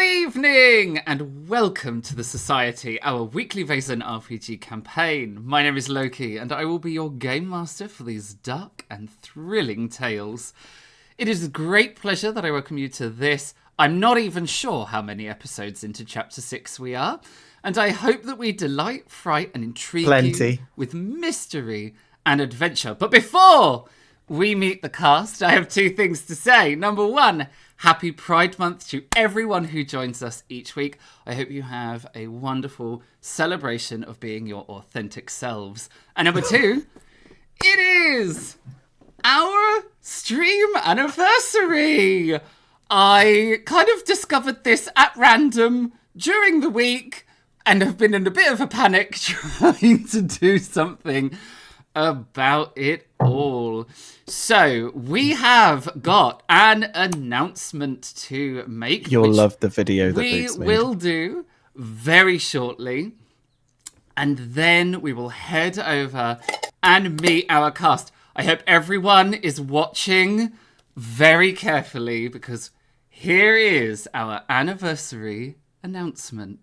evening, and welcome to the Society, our weekly Vaesen RPG campaign. My name is Loki, and I will be your game master for these dark and thrilling tales. It is a great pleasure that I welcome you to this. I'm not even sure how many episodes into Chapter 6 we are, and I hope that we delight, fright, and intrigue you with mystery and adventure. But before we meet the cast, I have two things to say. Number one, happy Pride Month to everyone who joins us each week. I hope you have a wonderful celebration of being your authentic selves. And number two, it is our stream anniversary. I kind of discovered this at random during the week and have been in a bit of a panic trying to do something about it all. So we have got an announcement to make. You'll love the video that we will do very shortly, and then we will head over and meet our cast. I hope everyone is watching very carefully, because here is our anniversary announcement.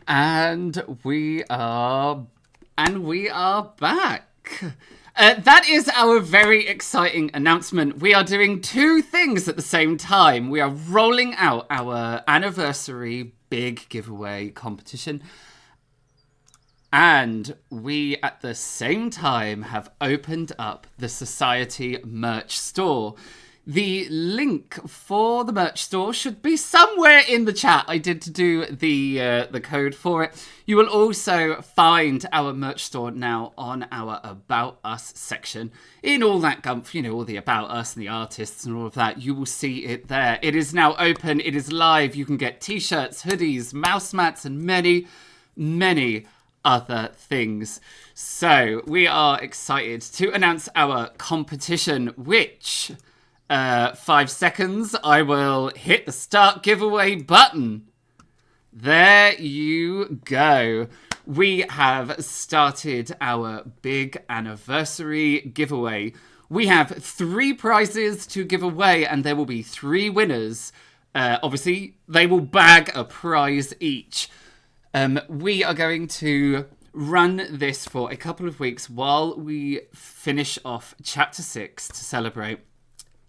And we are back. That is our very exciting announcement. We are doing two things at the same time. We are rolling out our anniversary big giveaway competition, and we at the same time have opened up the Society merch store. The link for the merch store should be somewhere in the chat. I did do the code for it. You will also find our merch store now on our About Us section. In all that gumph, you know, all the About Us and the artists and all of that, you will see it there. It is now open. It is live. You can get t-shirts, hoodies, mouse mats, and many, many other things. So we are excited to announce our competition, which... 5 seconds, I will hit the start giveaway button. There you go. We have started our big anniversary giveaway. We have 3 prizes to give away, and there will be 3 winners. Obviously, they will bag a prize each. We are going to run this for a couple of weeks while we finish off Chapter 6 to celebrate.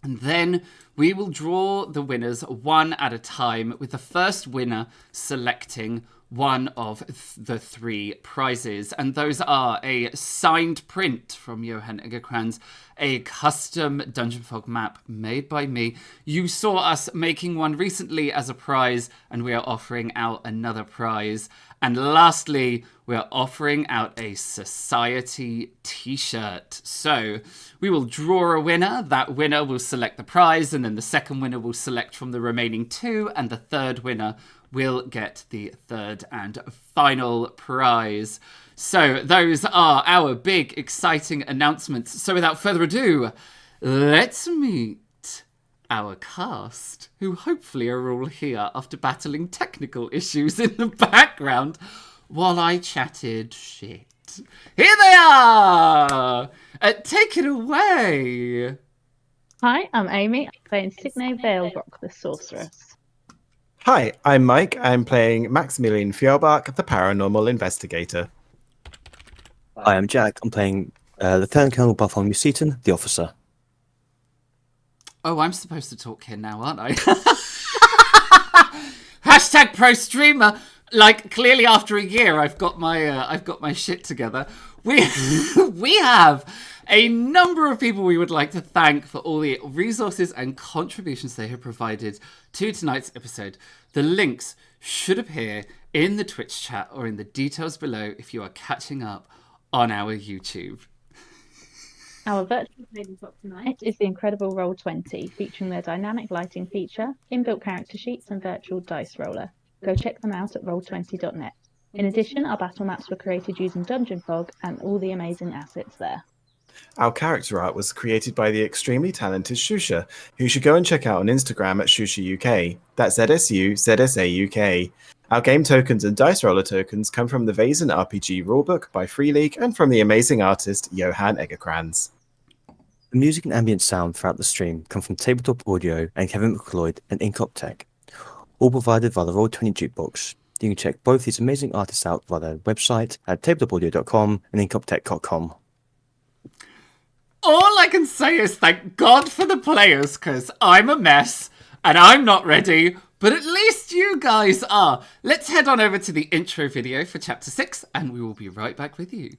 And then we will draw the winners one at a time, with the first winner selecting one of the 3 prizes. And those are a signed print from Johan Egerkrans, a custom Dungeon Fog map made by me. You saw us making one recently as a prize, and we are offering out another prize. And lastly, we are offering out a Society t-shirt. So we will draw a winner. That winner will select the prize, and then the second winner will select from the remaining 2, and the third winner will get the third and final prize. So those are our big, exciting announcements. So without further ado, let's meet our cast, who hopefully are all here after battling technical issues in the background. while I chatted shit. Here they are! Take it away! Hi, I'm Amy. I'm playing Signe Veilbrock, the Sorceress. Hi, I'm Mike. I'm playing Maximilian Fjellbach, the Paranormal Investigator. Hi, I'm Jack. I'm playing Lieutenant Colonel Bartholomew Seaton, the Officer. Oh, I'm supposed to talk here now, aren't I? Hashtag pro streamer. Like, clearly after a year, I've got my shit together. We have a number of people we would like to thank for all the resources and contributions they have provided to tonight's episode. The links should appear in the Twitch chat or in the details below if you are catching up on our YouTube. Our virtual tabletop tonight is the incredible Roll20, featuring their dynamic lighting feature, inbuilt character sheets, and virtual dice roller. Go check them out at roll20.net. In addition, our battle maps were created using Dungeon Fog and all the amazing assets there. Our character art was created by the extremely talented Shusha, who you should go and check out on Instagram at ShushaUK. That's ZSU Our game tokens and dice roller tokens come from the Vaesen RPG rulebook by Free League and from the amazing artist Johan Egerkrans. The music and ambient sound throughout the stream come from Tabletop Audio and Kevin McLeod and Incomptech, all provided via the Roll20 Jukebox. You can check both these amazing artists out via their website at tabletopaudio.com and incomptech.com. All I can say is thank God for the players, because I'm a mess and I'm not ready, but at least you guys are. Let's head on over to the intro video for Chapter 6 and we will be right back with you.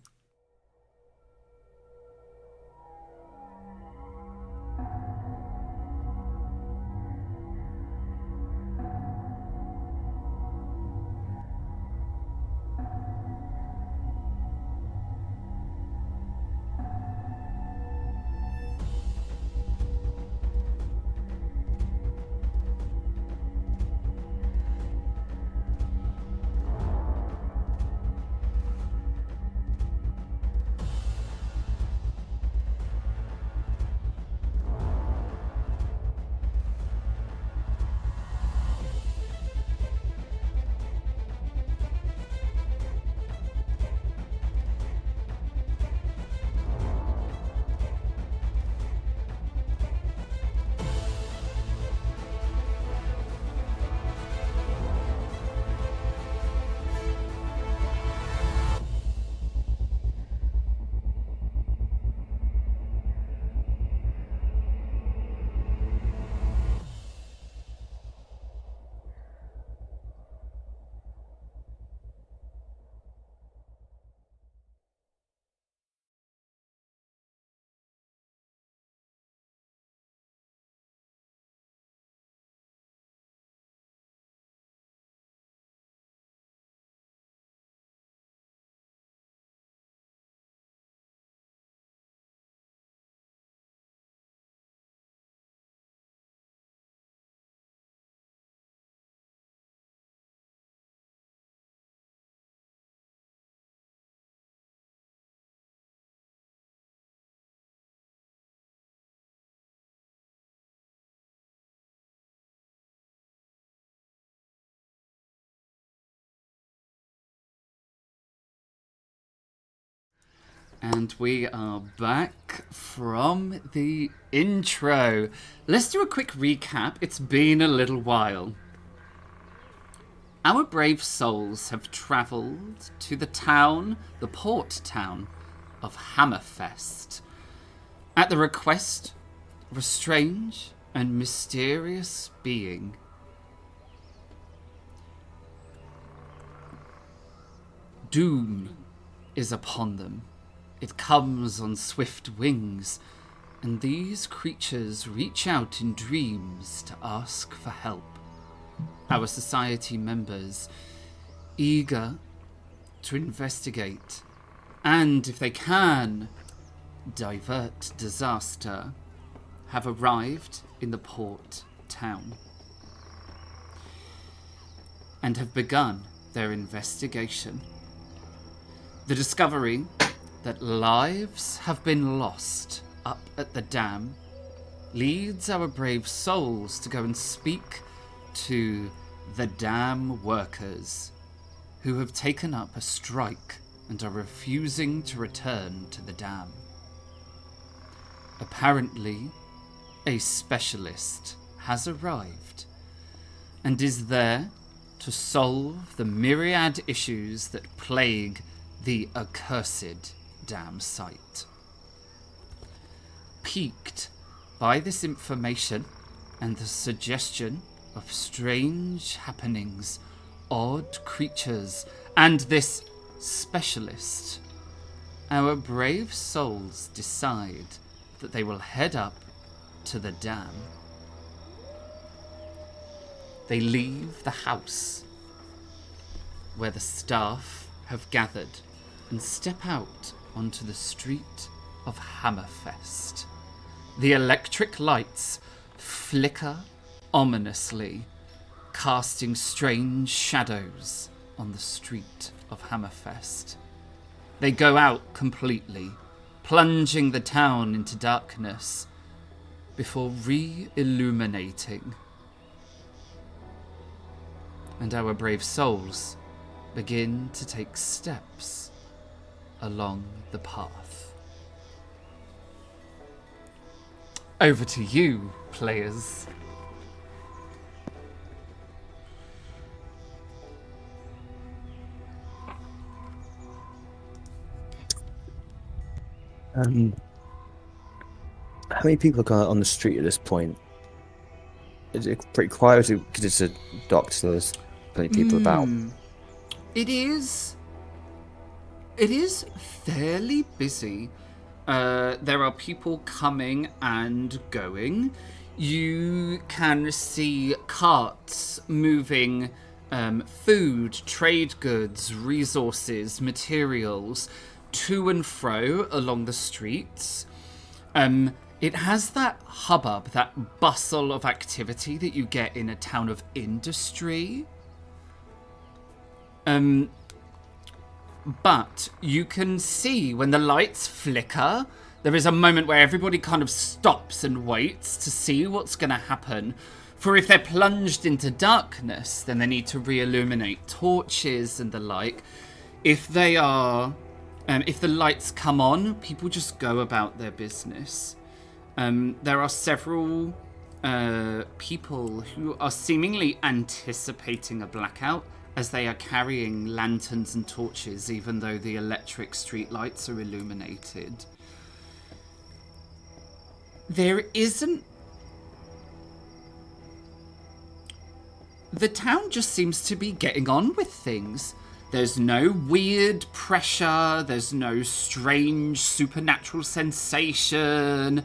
And we are back from the intro. Let's do a quick recap. It's been a little while. Our brave souls have travelled to the port town of Hammerfest, at the request of a strange and mysterious being. Doom is upon them. It comes on swift wings, and these creatures reach out in dreams to ask for help. Our society members, eager to investigate, and if they can, divert disaster, have arrived in the port town and have begun their investigation. The discovery that lives have been lost up at the dam leads our brave souls to go and speak to the dam workers, who have taken up a strike and are refusing to return to the dam. Apparently, a specialist has arrived and is there to solve the myriad issues that plague the accursed dam site. Piqued by this information and the suggestion of strange happenings, odd creatures, and this specialist, our brave souls decide that they will head up to the dam. They leave the house where the staff have gathered and step out onto the street of Hammerfest. The electric lights flicker ominously, casting strange shadows on the street of Hammerfest. They go out completely, plunging the town into darkness before re-illuminating. And our brave souls begin to take steps along the path. Over to you, players. How many people are on the street at this point? Is it pretty quiet? Is it because it's a dock, so there's plenty of people about? It is fairly busy. There are people coming and going. You can see carts moving food, trade goods, resources, materials to and fro along the streets. It has that hubbub, that bustle of activity that you get in a town of industry. But you can see when the lights flicker, there is a moment where everybody kind of stops and waits to see what's going to happen. For if they're plunged into darkness, then they need to re-illuminate torches and the like. If they are, if the lights come on, people just go about their business. There are several people who are seemingly anticipating a blackout as they are carrying lanterns and torches, even though the electric street lights are illuminated. There isn't... The town just seems to be getting on with things. There's no weird pressure, there's no strange supernatural sensation.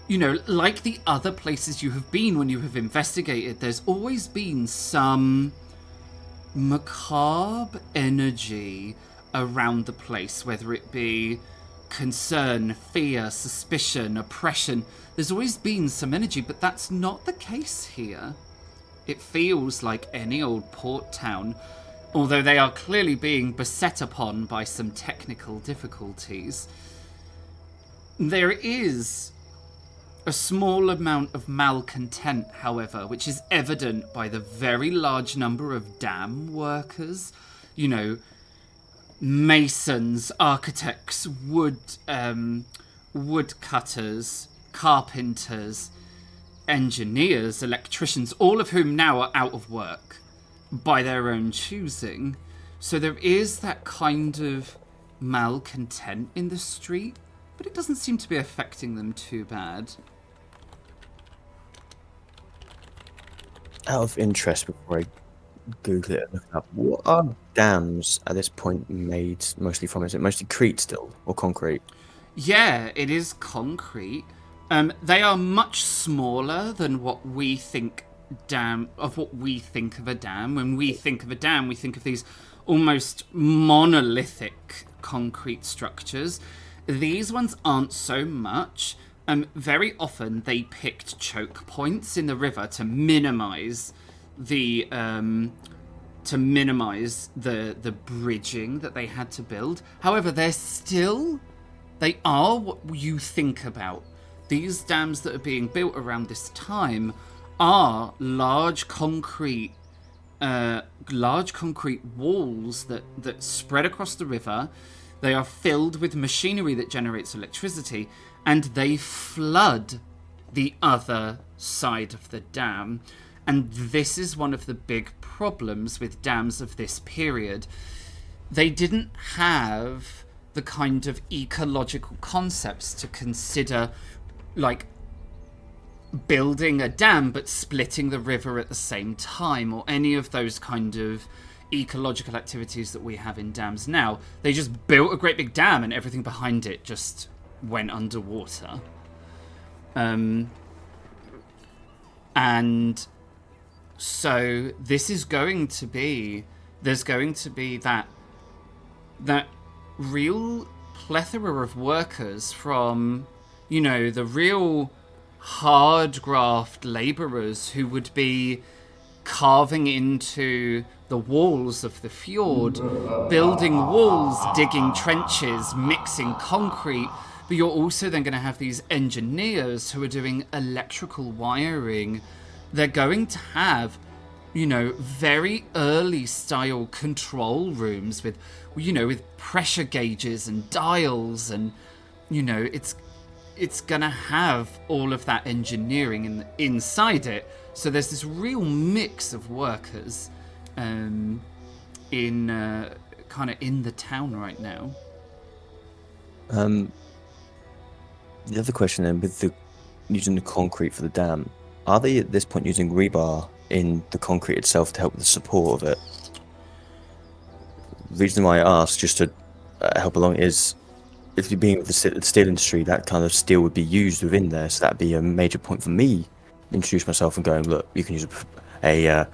You know, like the other places you have been when you have investigated, there's always been some macabre energy around the place, whether it be concern, fear, suspicion, oppression. There's always been some energy, but that's not the case here. It feels like any old port town, although they are clearly being beset upon by some technical difficulties. There is a small amount of malcontent, however, which is evident by the very large number of dam workers. You know, masons, architects, woodcutters, carpenters, engineers, electricians, all of whom now are out of work by their own choosing. So there is that kind of malcontent in the street, but it doesn't seem to be affecting them too bad. Out of interest, before I Google it and look it up, what are dams at this point made mostly from? Is it mostly crete still, or concrete? Yeah, it is concrete. They are much smaller than what we think of a dam. When we think of a dam, we think of these almost monolithic concrete structures. These ones aren't so much. Very often they picked choke points in the river to minimize the bridging that they had to build. However, they are what you think about. These dams that are being built around this time are large concrete large concrete walls that spread across the river. They are filled with machinery that generates electricity, and they flood the other side of the dam. And this is one of the big problems with dams of this period. They didn't have the kind of ecological concepts to consider, like building a dam but splitting the river at the same time, or any of those kind of ecological activities that we have in dams now. They just built a great big dam and everything behind it just went underwater. And so this is going to be, there's going to be that real plethora of workers from, you know, the real hard graft labourers who would be carving into the walls of the fjord, building walls, digging trenches, mixing concrete. But you're also then going to have these engineers who are doing electrical wiring. They're going to have, you know, very early style control rooms with, you know, with pressure gauges and dials, and, you know, it's going to have all of that engineering inside it. So there's this real mix of workers in kind of in the town right now. The other question then, with using the concrete for the dam, are they at this point using rebar in the concrete itself to help with the support of it? The reason why I ask, just to help along, is if you're being with the steel industry, that kind of steel would be used within there, so that'd be a major point for me. Introduce myself and going, look, you can use a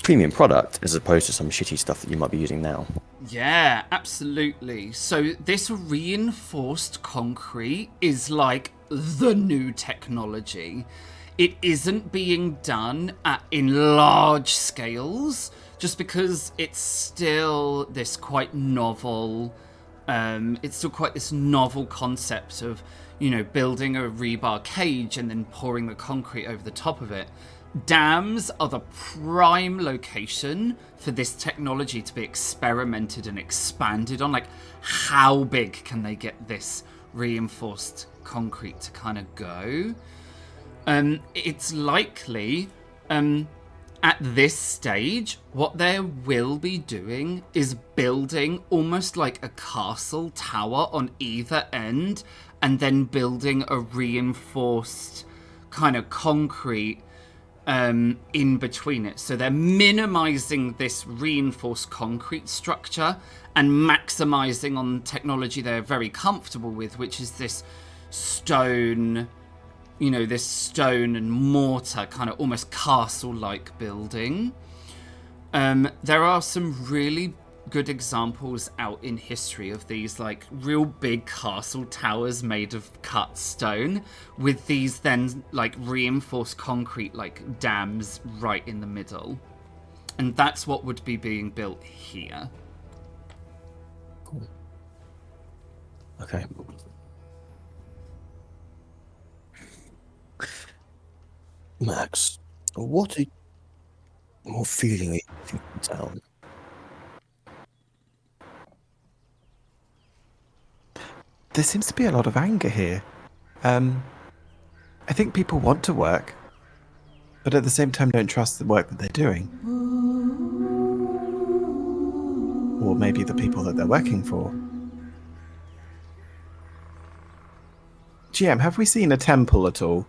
premium product as opposed to some shitty stuff that you might be using now. Yeah, absolutely. So this reinforced concrete is like the new technology. It isn't being done in large scales just because it's still this quite novel, it's still quite this novel concept of, you know, building a rebar cage and then pouring the concrete over the top of it. Dams are the prime location for this technology to be experimented and expanded on. Like, how big can they get this reinforced concrete to kind of go? It's likely, at this stage, what they will be doing is building almost like a castle tower on either end, and then building a reinforced kind of concrete in between it. So they're minimizing this reinforced concrete structure and maximizing on technology they're very comfortable with, which is this stone, you know, this stone and mortar kind of almost castle-like building. There are some really good examples out in history of these like real big castle towers made of cut stone with these then like reinforced concrete like dams right in the middle, and that's what would be being built here. Cool. Okay. Max, what feeling are you feeling down? There seems to be a lot of anger here. I think people want to work, but at the same time don't trust the work that they're doing. Or maybe the people that they're working for. GM, have we seen a temple at all?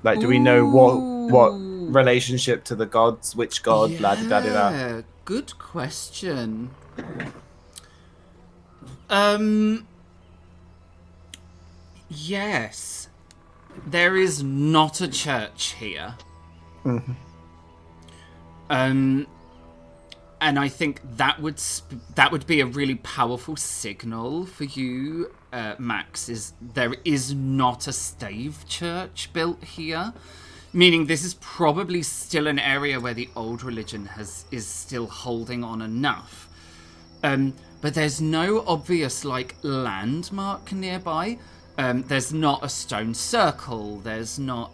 Like, do we know what relationship to the gods, which god, Yeah, la-di-da-di-da? good question. Yes, there is not a church here. Mm-hmm. And I think that would be a really powerful signal for you, Max. Is there is not a stave church built here, meaning this is probably still an area where the old religion is still holding on enough. But there's no obvious like landmark nearby. There's not a stone circle. There's not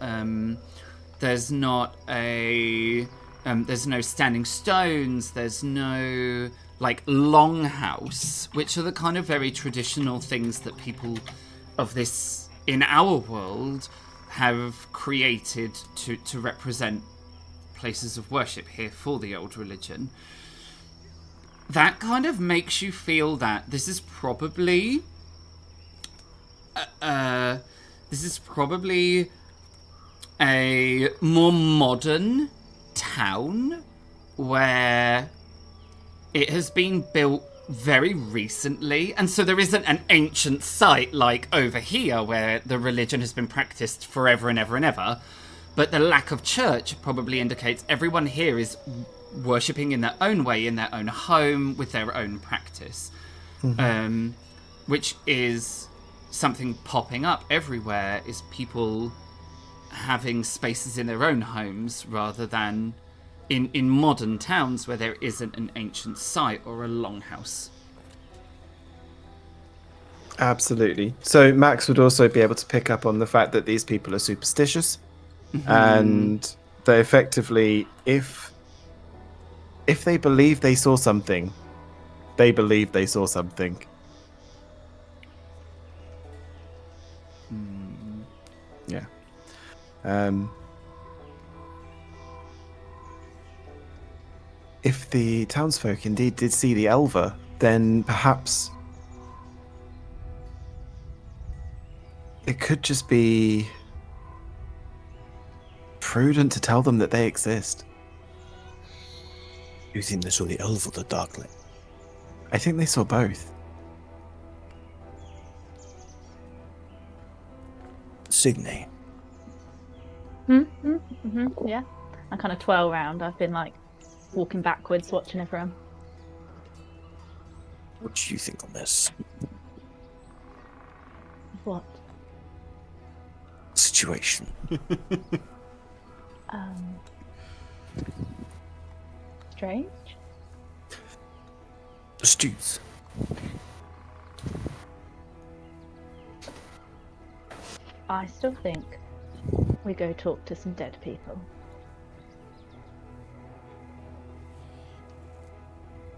a There's no standing stones. There's no like longhouse, which are the kind of very traditional things that people of this in our world have created to represent places of worship here for the old religion. That kind of makes you feel that this is probably a more modern town where it has been built very recently, and so there isn't an ancient site like over here where the religion has been practiced forever and ever and ever, but the lack of church probably indicates everyone here is worshipping in their own way, in their own home, with their own practice, which is something popping up everywhere, is people having spaces in their own homes rather than in modern towns where there isn't an ancient site or a longhouse. Absolutely. So Max would also be able to pick up on the fact that these people are superstitious, and they effectively, if they believe they saw something, they believe they saw something. Yeah. If the townsfolk indeed did see the Elver, then perhaps it could just be prudent to tell them that they exist. You think they saw the elf or the darkling? I think they saw both. Signe. Yeah. I kind of twirl around. I've been like walking backwards, watching everyone. What do you think on this What? situation? Strange? Astute. I still think we go talk to some dead people.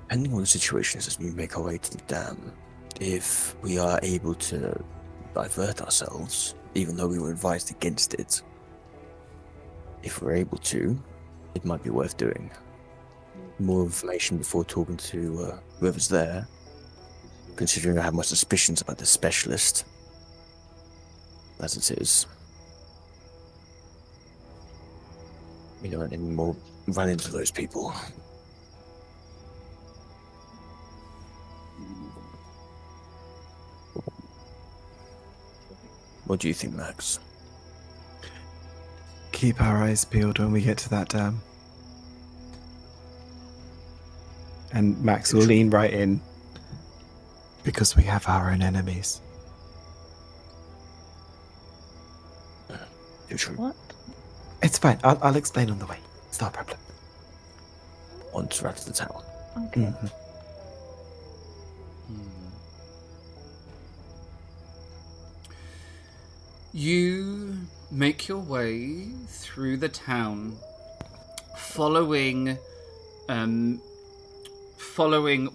Depending on the situation as we make our way to the dam, if we are able to divert ourselves, even though we were advised against it, if we're able to, it might be worth doing. More information before talking to whoever's there, considering I have my suspicions about the specialist, as it is. We don't anymore run into those people. What do you think, Max? Keep our eyes peeled when we get to that dam. And Max will lean right in. Because we have our own enemies. You're true. What? It's fine. I'll explain on the way. It's not a problem. Once we're out of the town. Okay. Mhm. You make your way through the town, following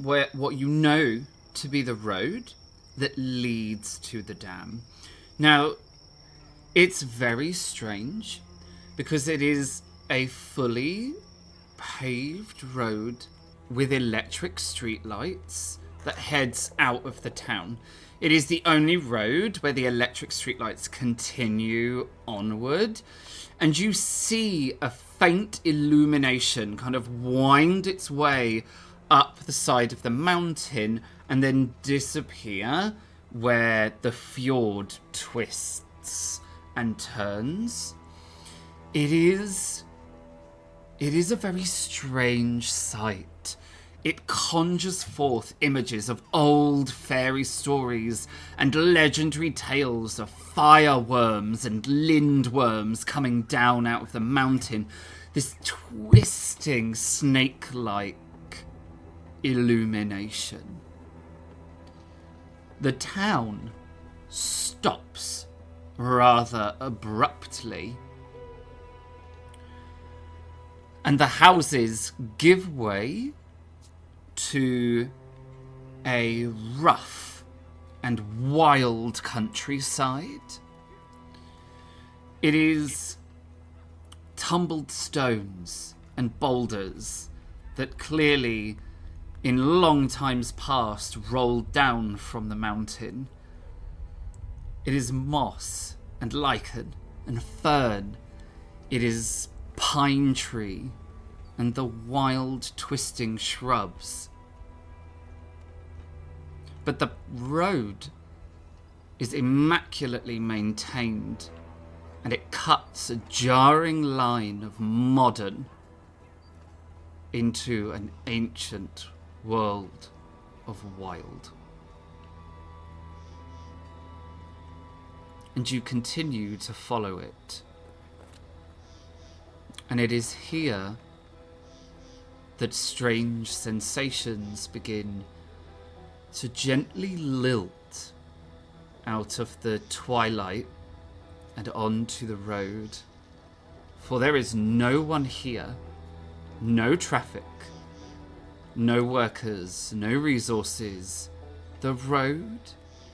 what you know to be the road that leads to the dam. Now, it's very strange because it is a fully paved road with electric streetlights that heads out of the town. It is the only road where the electric streetlights continue onward, and you see a faint illumination kind of wind its way up the side of the mountain and then disappear where the fjord twists and turns. It is a very strange sight. It conjures forth images of old fairy stories and legendary tales of fireworms and lindworms coming down out of the mountain. This twisting, snake-like illumination. The town stops rather abruptly. and the houses give way to a rough and wild countryside. It is tumbled stones and boulders that clearly, in long times past, rolled down from the mountain. It is moss and lichen and fern. It is pine tree and the wild twisting shrubs. But the road is immaculately maintained, and it cuts a jarring line of modern into an ancient world of wild. And you continue to follow it. And it is here that strange sensations begin to gently lilt out of the twilight and onto the road. For there is no one here, no traffic, no workers, no resources. The road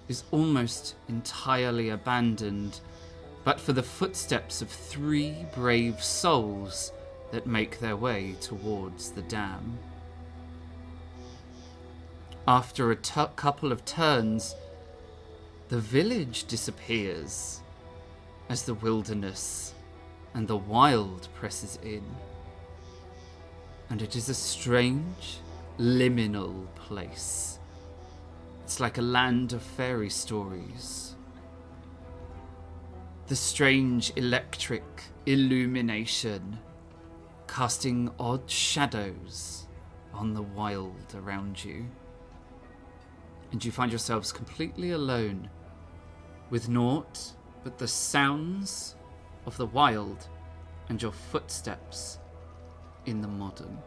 is almost entirely abandoned, but for the footsteps of 3 brave souls that make their way towards the dam. After a couple of turns, the village disappears as the wilderness and the wild presses in. And it is a strange, liminal place. It's like a land of fairy stories. The strange electric illumination casting odd shadows on the wild around you. And you find yourselves completely alone, with naught but the sounds of the wild and your footsteps in the modern.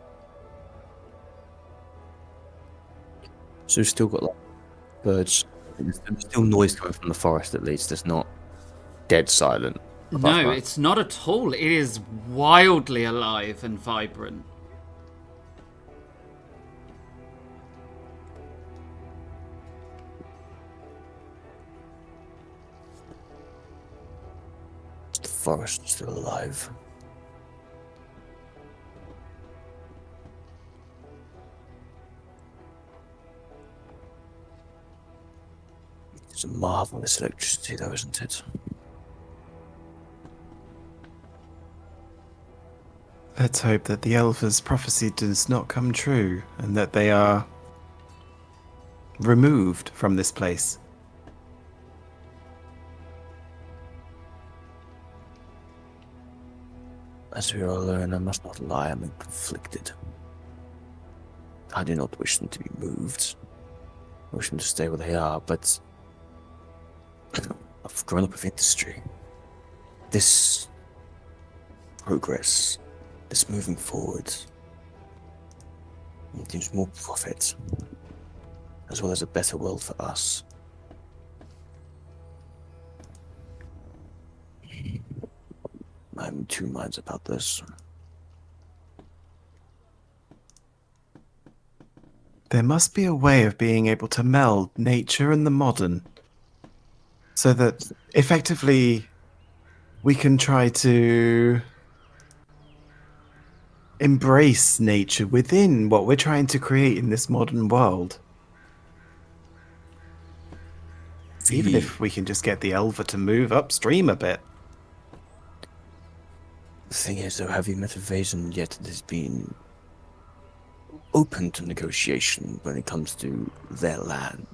So we've still got like birds. There's still noise coming from the forest at least. It's not dead silent. No, it's not at all. It is wildly alive and vibrant. The forest is still alive. It's a marvelous electricity though, isn't it? Let's hope that the Elver's prophecy does not come true and that they are removed from this place. As we all learn, I must not lie, I'm conflicted. I do not wish them to be moved. I wish them to stay where they are, but I've grown up with industry. This progress, this moving forward, gives more profit, as well as a better world for us. I'm in 2 minds about this. There must be a way of being able to meld nature and the modern, so that effectively we can try to embrace nature within what we're trying to create in this modern world. Even if we can just get the Elver to move upstream a bit. The thing is, though, have you met a Vaesen yet that has been open to negotiation when it comes to their land?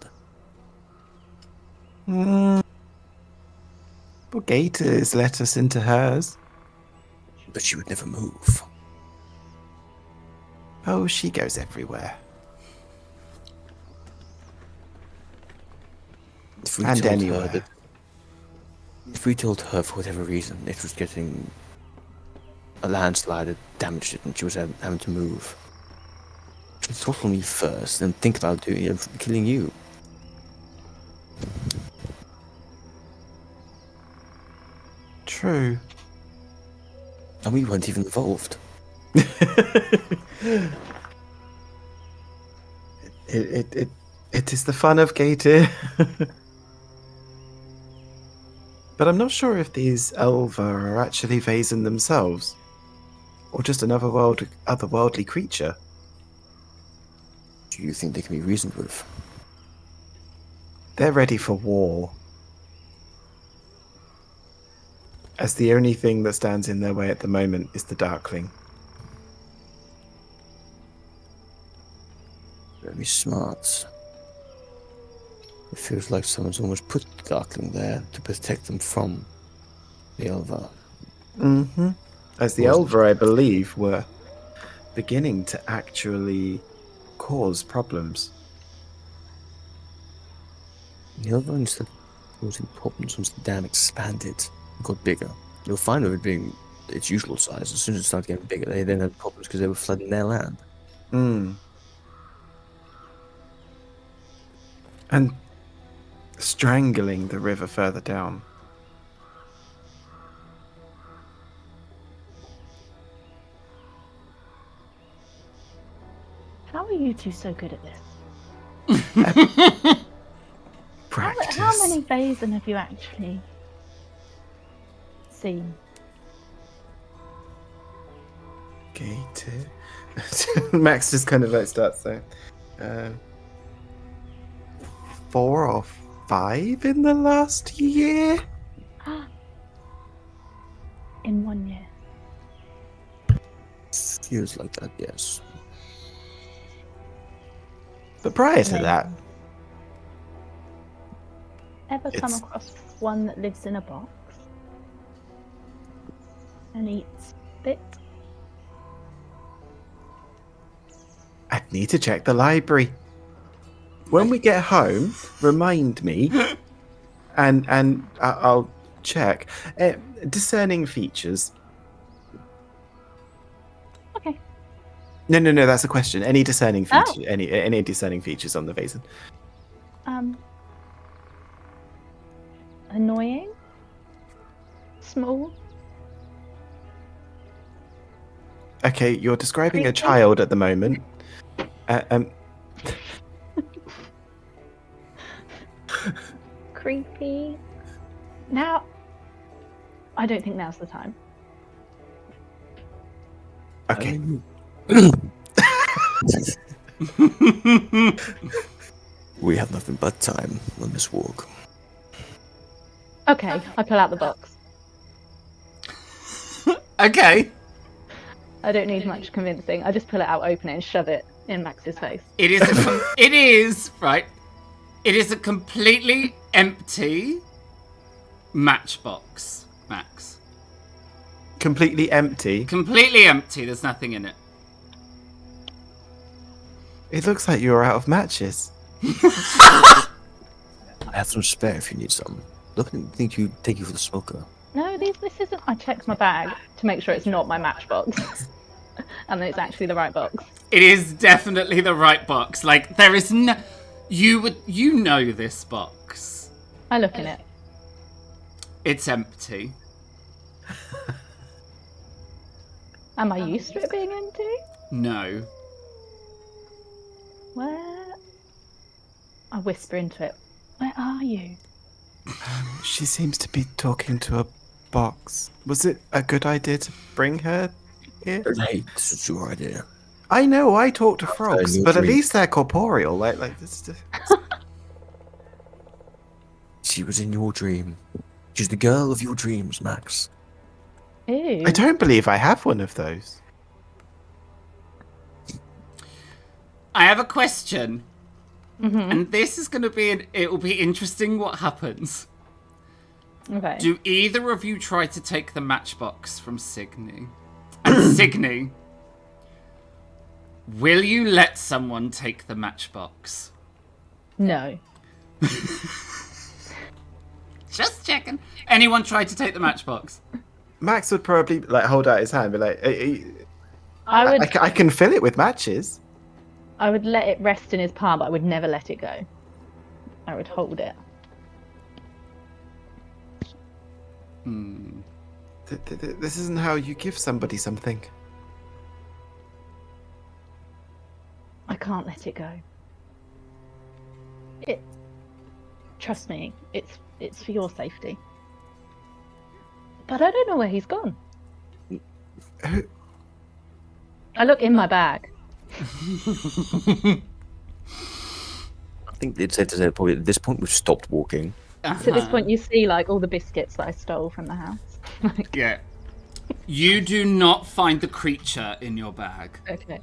Gator has let us into hers. But she would never move. Oh, she goes everywhere. If we And told anywhere. her that, if we told her for whatever reason it was getting a landslide that damaged it and she was having to move, she'd throttle me first and think about killing you. True. And we weren't even involved. It is the fun of Gator. But I'm not sure if these Elva are actually Vaesen themselves, or just another otherworldly creature. Do you think they can be reasoned with? They're ready for war. As the only thing that stands in their way at the moment is the Darkling. Very smart. It feels like someone's almost put the Darkling there to protect them from the Elva. Mm-hmm. As the Elva, I believe, were beginning to actually cause problems. The Elva only started causing problems once the dam expanded and got bigger. They were fine with it being its usual size. As soon as it started getting bigger, they then had problems because they were flooding their land. And strangling the river further down. How are you two so good at this? Practice. How many Vaesen have you actually seen? Gator. Max just kind of like starts saying, 4 or 5 in the last year. In 1 year. Feels like that, yes. But prior to that, Ever come It's- across one that lives in a box and eats spit? I'd need to check the library. When we get home, remind me, and I'll check. Discerning features. Okay. No, that's a question. Any discerning Oh. features? Any discerning features on the Vaesen? Annoying? Small? Okay, you're describing a Creepy? child at the moment. Creepy? Now, I don't think now's the time. Okay. We have nothing but time on this walk. Okay, I pull out the box. Okay. I don't need much convincing. I just pull it out, open it, and shove it in Max's face. It is it is, right. It is a completely empty matchbox, Max. Completely empty. Completely empty. There's nothing in it. It looks like you're out of matches. I have some spare if you need some. Look, I think you take you for the smoker. No, this isn't. I checked my bag to make sure it's not my matchbox. And that it's actually the right box. It is definitely the right box. Like, there is no... You know this box. I look in it. It's empty. Am I used to it being empty? No. Where? I whisper into it. Where are you? She seems to be talking to a box. Was it a good idea to bring her here? Hey, this was your idea. I know, I talk to frogs, your but at dream. least they're corporeal. Like this. She was in your dream. She's the girl of your dreams, Max. Ew. I don't believe I have one of those. I have a question. Mm-hmm. And this is going to be... It will be interesting what happens. Okay. Do either of you try to take the matchbox from Signy? And Signy, will you let someone take the matchbox? No. Just checking. Anyone try to take the matchbox? Max would probably like hold out his hand, and be like, I I can fill it with matches. I would let it rest in his palm, but I would never let it go. I would hold it. Hmm. This isn't how you give somebody something. can't let it go. Trust me, it's for your safety. But I don't know where he's gone. I look in my bag. I think it's safe to say probably at this point we've stopped walking. So at this point, you see like all the biscuits that I stole from the house. Yeah. You do not find the creature in your bag. Okay.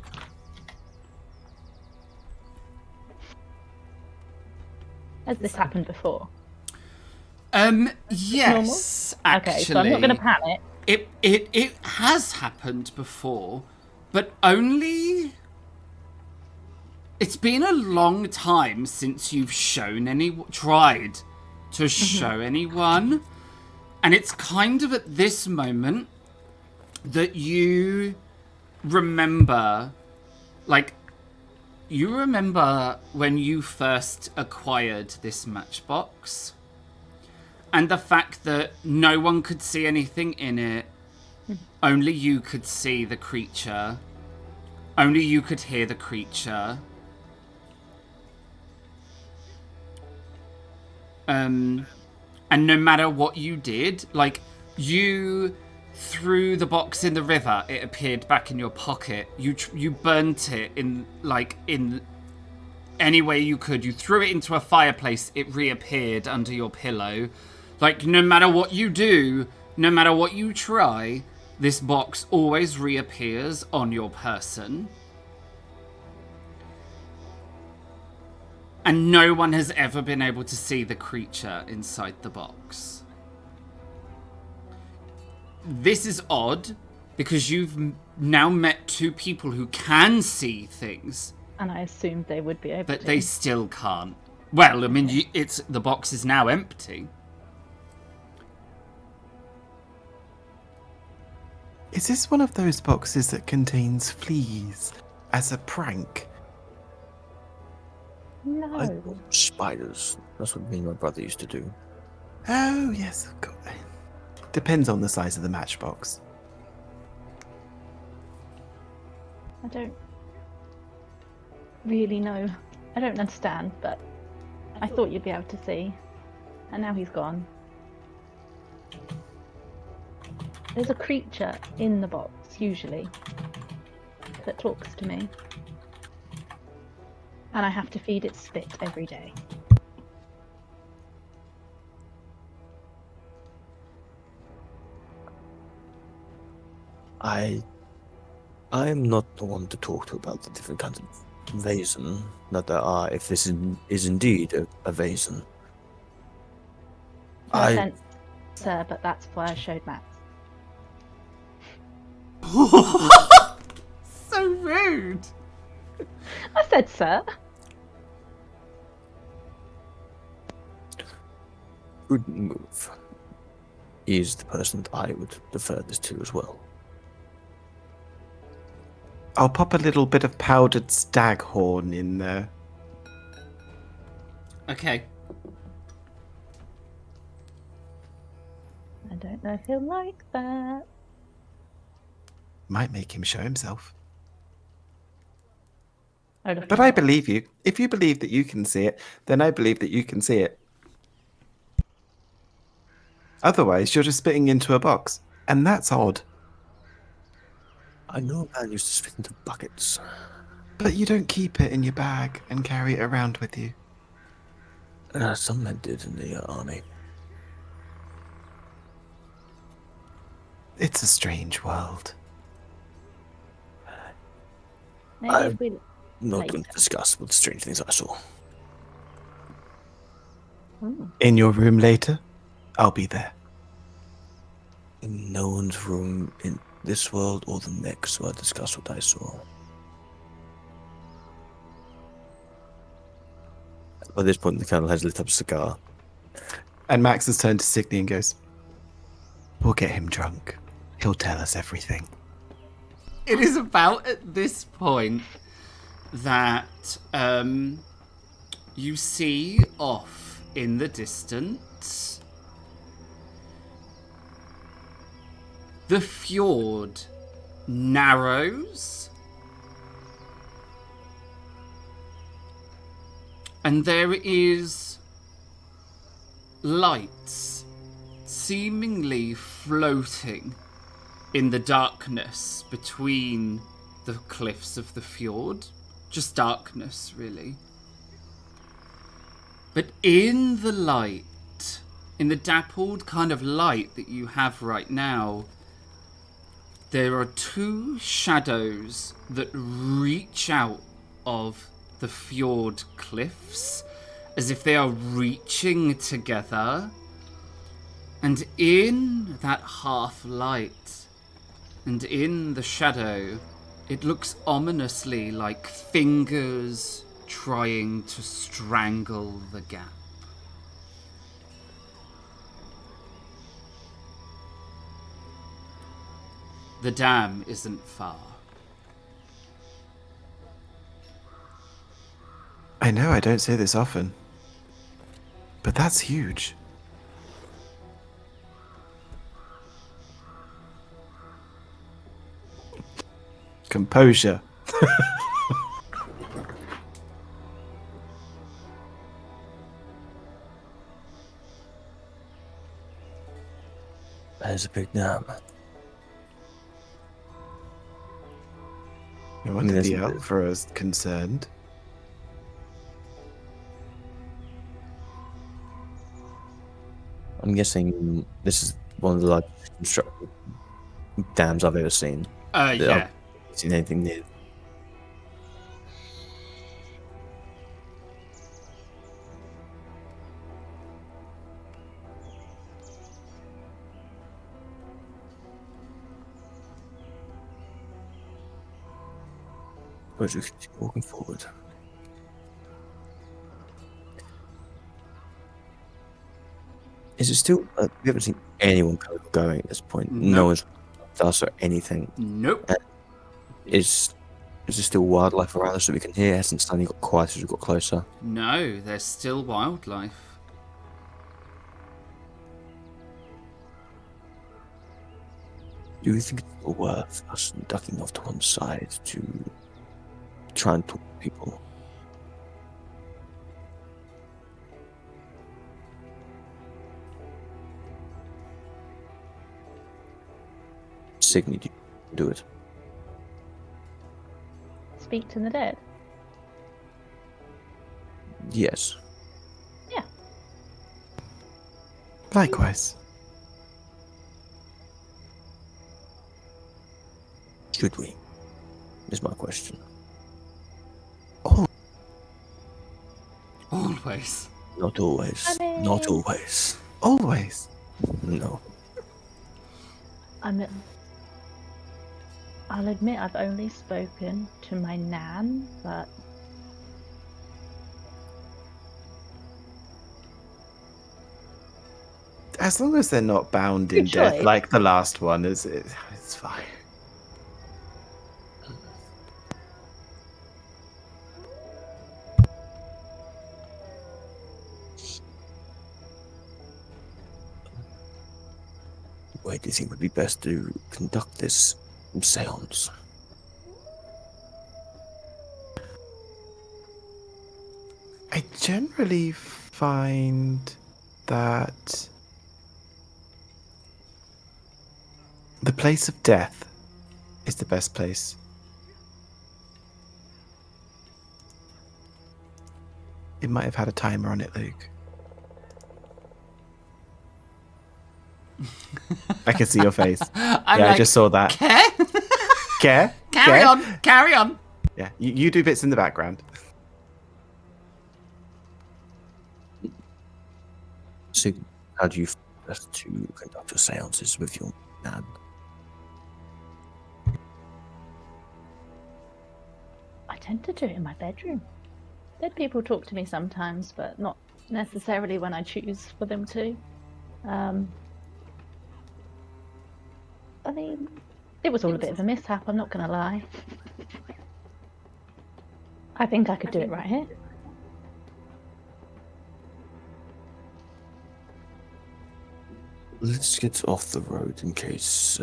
Has this happened before? Yes, Normal? actually. Okay, so I'm not going to panic. It has happened before, but only... It's been a long time since you've tried to show anyone. And it's kind of at this moment that you remember, you remember when you first acquired this matchbox and the fact that no one could see anything in it, only you could see the creature, only you could hear the creature. And no matter what you did, you threw the box in the river, it appeared back in your pocket. You burnt it in any way you could. You threw it into a fireplace, it reappeared under your pillow. No matter what you do, no matter what you try, this box always reappears on your person. And no one has ever been able to see the creature inside the box. This is odd, because you've now met two people who can see things. And I assumed they would be able to. But they still can't. Well, I mean, the box is now empty. Is this one of those boxes that contains fleas as a prank? No. I thought spiders. That's what me and my brother used to do. Oh, yes, of course. Depends on the size of the matchbox. I don't really know. I don't understand, but I thought you'd be able to see. And now he's gone. There's a creature in the box, usually, that talks to me. And I have to feed it spit every day. I'm not the one to talk to about the different kinds of Vaesen that there are, if this is indeed a Vaesen. No offense, sir, but that's why I showed Matt. So rude. I said, sir. Good move. He is the person that I would defer this to as well. I'll pop a little bit of powdered stag horn in there. Okay. I don't know if he'll like that. Might make him show himself. I'd But I believe you. If you believe that you can see it, then I believe that you can see it. Otherwise, you're just spitting into a box. And that's odd. I know a man used to spit into buckets. But you don't keep it in your bag and carry it around with you. Some men did in the army. It's a strange world. Maybe I- if we Not Later. going to discuss what strange things I saw. In your room later, I'll be there. In no one's room in this world or the next will I discuss what I saw. By this point, the colonel has lit up a cigar. And Max has turned to Signy and goes, "We'll get him drunk. He'll tell us everything." It is about at this point that you see off in the distance the fjord narrows And there is lights seemingly floating in the darkness between the cliffs of the fjord. Just darkness, really. But in the light, in the dappled kind of light that you have right now, there are two shadows that reach out of the fjord cliffs as if they are reaching together. And in that half light and in the shadow, it looks ominously like fingers trying to strangle the gap. The dam isn't far. I know I don't say this often, but that's huge. Composure. There's a big dam. No wonder the Alpha is concerned. I'm guessing this is one of the largest constructed dams I've ever seen. Yeah. I've seen anything near. But you can keep walking forward. Is it still? We haven't seen anyone going at this point. No. No one's with us or anything. Nope. Is there still wildlife around us that we can hear? Hasn't suddenly got quiet as we got closer? No, there's still wildlife. Do you think it's worth us ducking off to one side to try and talk to people? Signy, do it. Speak to the dead. Yes. Yeah. Likewise. Should we? Is my question. Always. Not always. I mean- Not always. Always. No. I'll admit I've only spoken to my nan, but As long as they're not bound in Good death choice. like the last one, it's fine. Where do you think would be best to conduct this seance? I generally find that the place of death is the best place. It might have had a timer on it, Luke. I can see your face. I'm Yeah, like, I just saw that. Care? Care? Carry Care? on. Carry on. Yeah, you do bits in the background. So, how do you find best to conduct your seances with your nan? I tend to do it in my bedroom. Dead people talk to me sometimes, but not necessarily when I choose for them to. I mean, it was all a bit of a mishap, I'm not going to lie. I think I could do it right here. Let's get off the road in case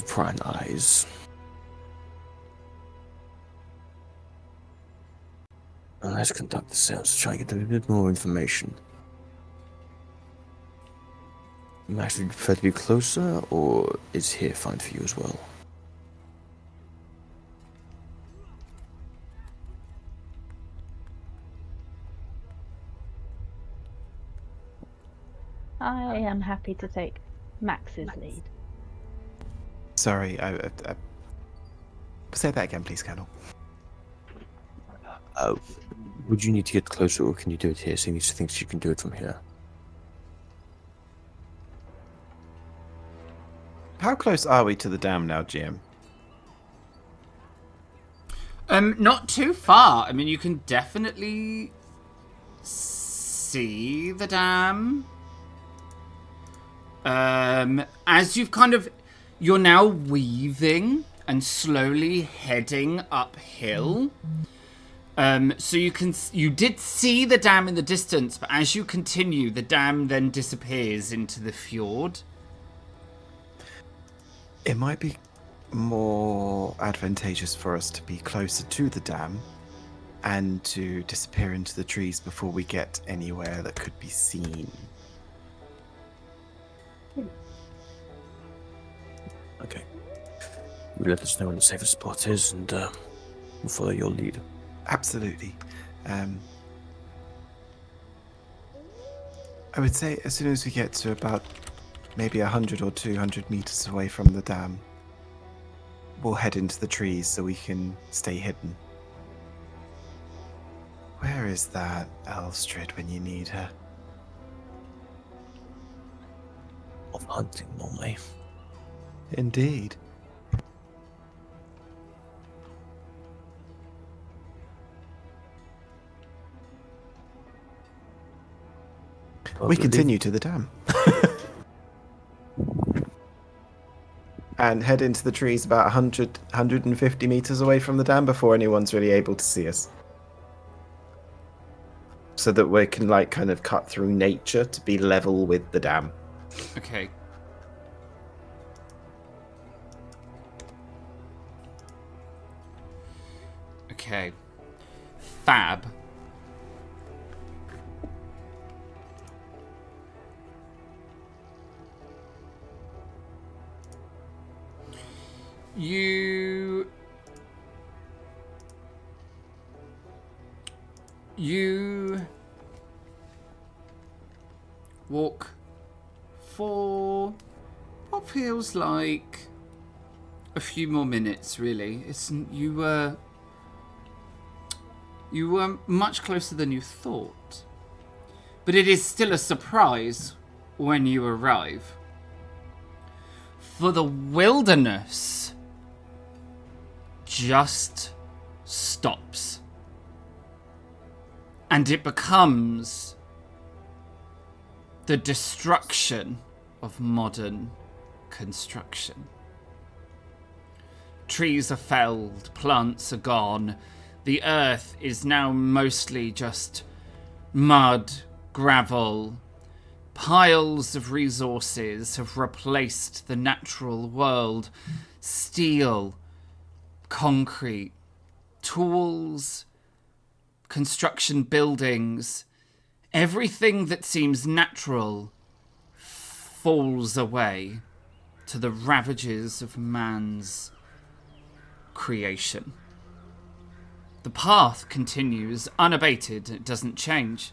prying eyes. Let's conduct the seance to try and get a little bit more information. Max, would you prefer to be closer, or is here fine for you as well? I am happy to take Max's lead. Sorry, say that again, please, Colonel. Would you need to get closer, or can you do it here? Seeing these things, you can do it from here. How close are we to the dam now, GM? Not too far. I mean, you can definitely see the dam. As you're now weaving and slowly heading uphill. So you did see the dam in the distance, but as you continue, the dam then disappears into the fjord. It might be more advantageous for us to be closer to the dam and to disappear into the trees before we get anywhere that could be seen. Okay. You let us know when the safest spot is, and we'll follow your lead. Absolutely. I would say as soon as we get to about maybe 100 or 200 meters away from the dam, we'll head into the trees so we can stay hidden. Where is that Elstrid when you need her? Of hunting, normally. Indeed. We continue to the dam. And head into the trees about 100, 150 meters away from the dam before anyone's really able to see us. So that we can, kind of cut through nature to be level with the dam. Okay. Okay. Fab. You walk for what feels like a few more minutes, really. You were much closer than you thought. But it is still a surprise when you arrive. For the wilderness just stops. And it becomes the destruction of modern construction. Trees are felled, plants are gone. The earth is now mostly just mud, gravel. Piles of resources have replaced the natural world. Steel, concrete, tools, construction buildings. Everything that seems natural falls away to the ravages of man's creation. The path continues unabated. It doesn't change.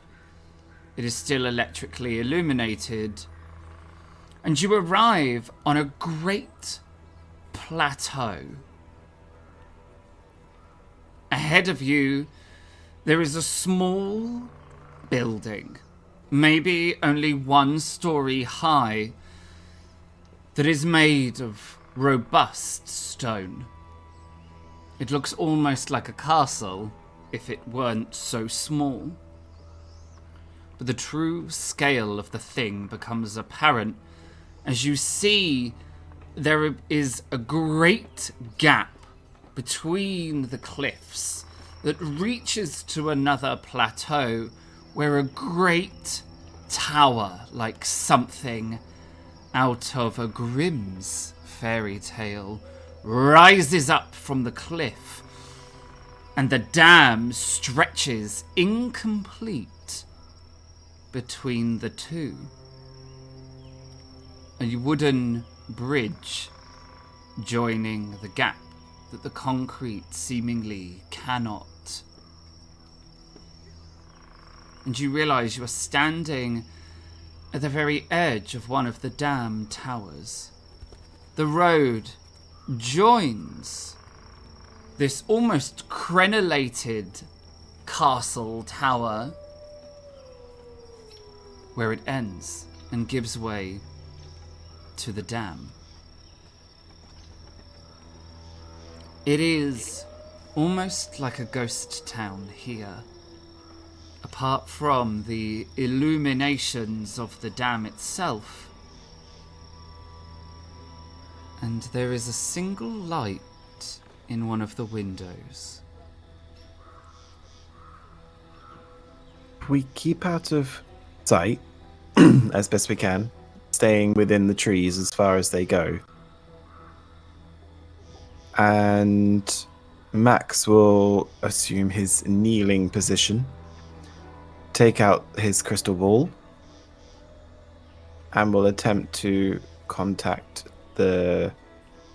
It is still electrically illuminated. And you arrive on a great plateau. Ahead of you, there is a small building, maybe only 1 story high, that is made of robust stone. It looks almost like a castle if it weren't so small. But the true scale of the thing becomes apparent as you see there is a great gap between the cliffs that reaches to another plateau where a great tower, like something out of a Grimm's fairy tale, rises up from the cliff and the dam stretches incomplete between the two. A wooden bridge joining the gap that the concrete seemingly cannot. And you realize you are standing at the very edge of one of the dam towers. The road joins this almost crenellated castle tower where it ends and gives way to the dam. It is almost like a ghost town here. Apart from the illuminations of the dam itself. And there is a single light in one of the windows. We keep out of sight as best we can, staying within the trees as far as they go. And Max will assume his kneeling position, take out his crystal ball, and will attempt to contact the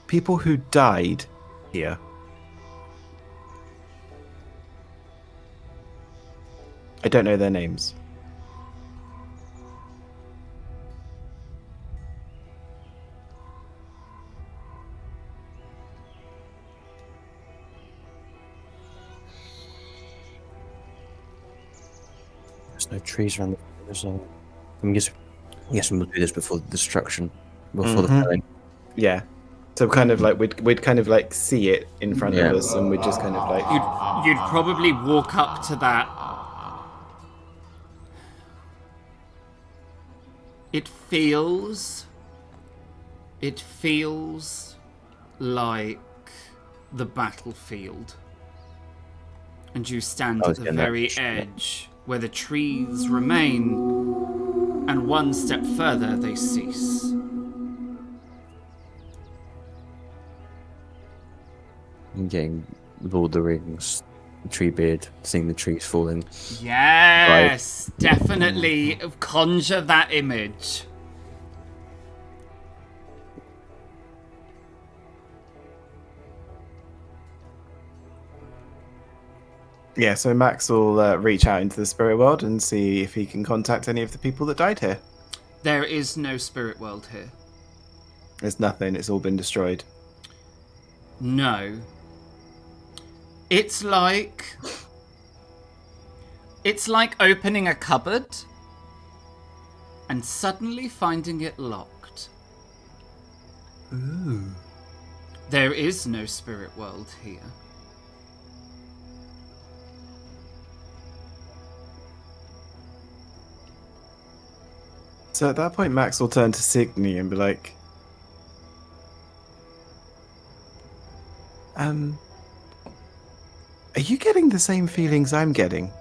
people who died here. I don't know their names. There's no trees around the so I guess we'll do this before the destruction. Before the killing. Yeah. So kind of like we'd kind of like see it in front of us, and we'd just kind of like You'd probably walk up to that. It feels like the battlefield. And you stand at the very edge where the trees remain, and one step further they cease. I'm getting Lord of the Rings, Treebeard, seeing the trees falling. Yes, definitely conjure that image. yeah. So Max will reach out into the spirit world and see if he can contact any of the people that died here. There is no spirit world here. There's nothing. It's all been destroyed. No. It's like opening a cupboard and suddenly finding it locked. Ooh. There is no spirit world here. So at that point, Max will turn to Signy and be like, are you getting the same feelings I'm getting?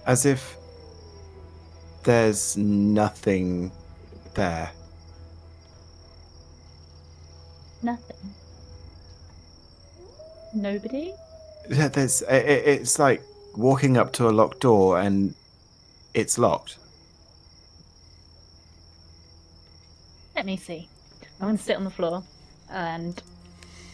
As if there's nothing there. Nothing. Nobody? It's like walking up to a locked door and it's locked. Let me see. I'm going to sit on the floor and,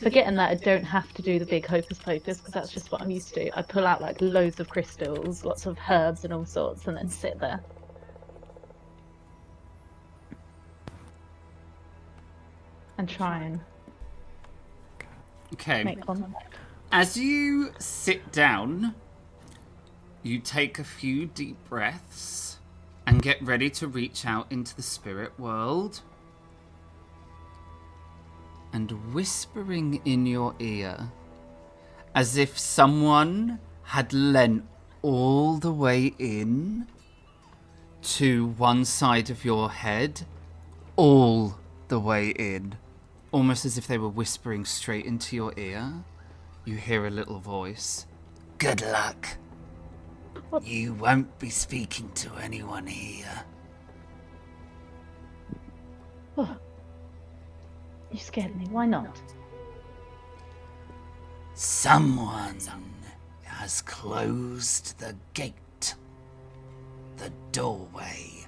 forgetting that I don't have to do the big hocus pocus because that's just what I'm used to, I pull out like loads of crystals, lots of herbs and all sorts, and then sit there. And try and make contact. As you sit down, you take a few deep breaths and get ready to reach out into the spirit world. And whispering in your ear, as if someone had leant all the way in to one side of your head, all the way in, almost as if they were whispering straight into your ear, you hear a little voice. Good luck. You won't be speaking to anyone here. Oh. You scared me. Why not? Someone has closed the gate, the doorway.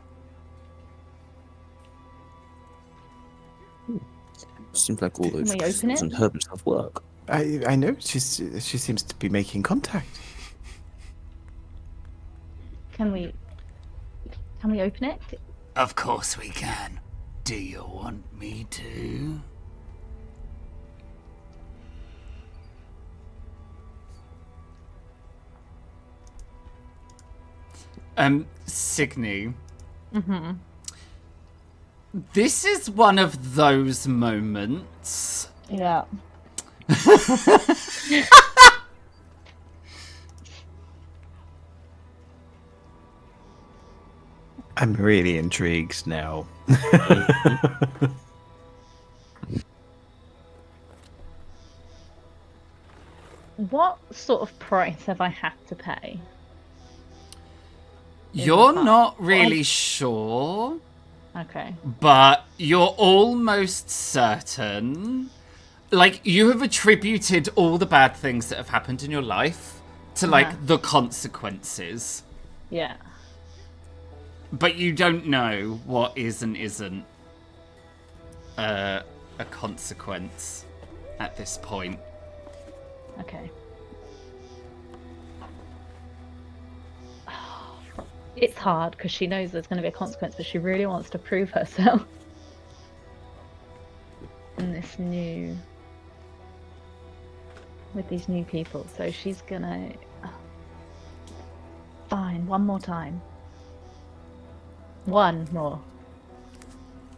Seems like all those we open crystals it? and herbs have work. I know she seems to be making contact. Can we open it? Of course we can. Do you want me to? Signy. Mm-hmm. This is one of those moments. Yeah. I'm really intrigued now. What sort of price have I had to pay? You're the not past? really sure, Okay. but you're almost certain. Like, you have attributed all the bad things that have happened in your life to, like, the consequences. Yeah. But you don't know what is and isn't a consequence at this point. Okay. It's hard because she knows there's going to be a consequence, but she really wants to prove herself in this new, with these new people. So she's gonna. Fine, one more time. One more.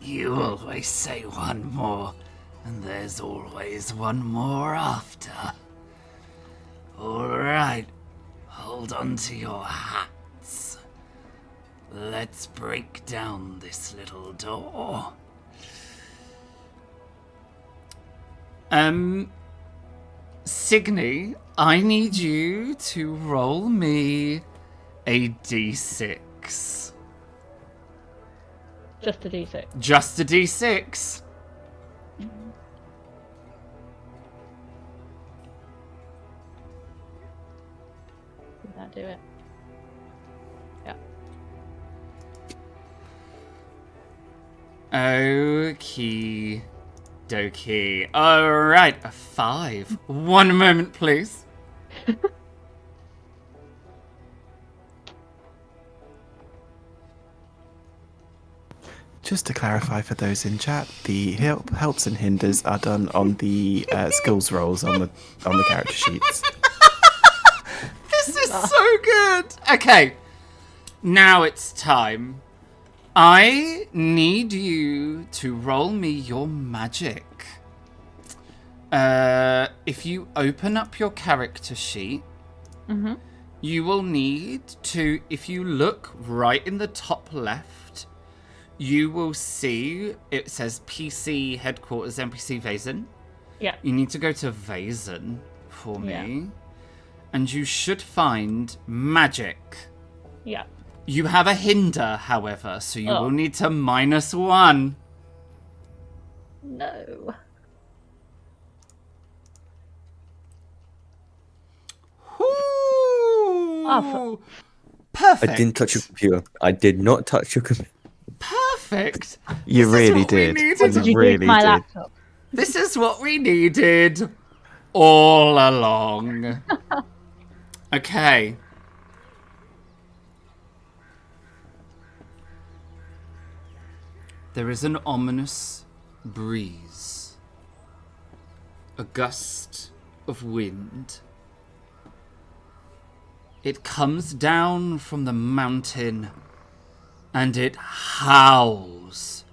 You always say one more, and there's always one more after. Alright, hold on to your hats. Let's break down this little door. Signy, I need you to roll me a d6. Just a d6. Just a d6. Did that do it? Yeah. Okie dokie. Alright, a 5. 1 moment, please. Just to clarify for those in chat, the helps and hinders are done on the skills rolls on the character sheets. This is so good. Okay, now it's time. I need you to roll me your magic. If you open up your character sheet, you will need to, if you look right in the top left, you will see it says PC headquarters NPC Vaesen. Yeah. You need to go to Vaesen for me. Yeah. And you should find magic. Yeah. You have a hinder, however, so you will need to -1. No. Ooh, perfect. I didn't touch your computer. I did not touch your computer. Perfect. You This is really what we did. needed. What did you do really to my did. laptop? This is what we needed all along. Okay. There is an ominous breeze. A gust of wind. It comes down from the mountain and it howls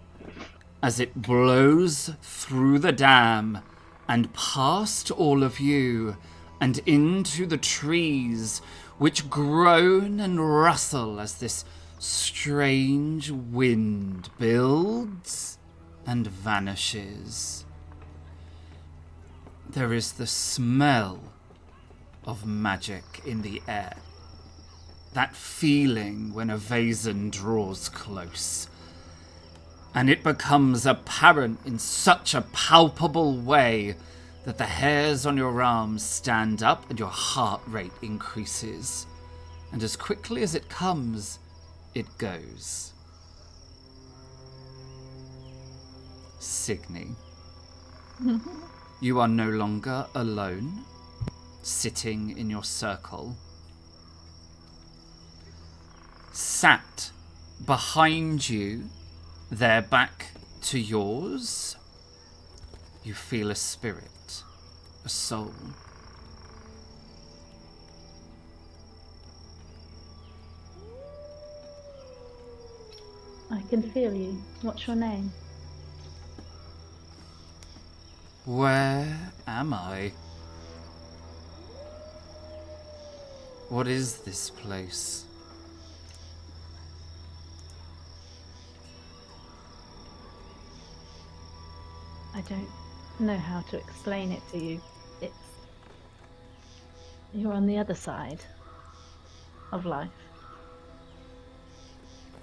as it blows through the dam and past all of you and into the trees, which groan and rustle as this strange wind builds and vanishes. There is the smell of magic in the air. That feeling when a Vaesen draws close. And it becomes apparent in such a palpable way that the hairs on your arms stand up and your heart rate increases. And as quickly as it comes, it goes. Signy, you are no longer alone, sitting in your circle. Sat behind you, their back to yours, you feel a spirit, a soul. I can feel you. What's your name? Where am I? What is this place? I don't know how to explain it to you. You're on the other side of life.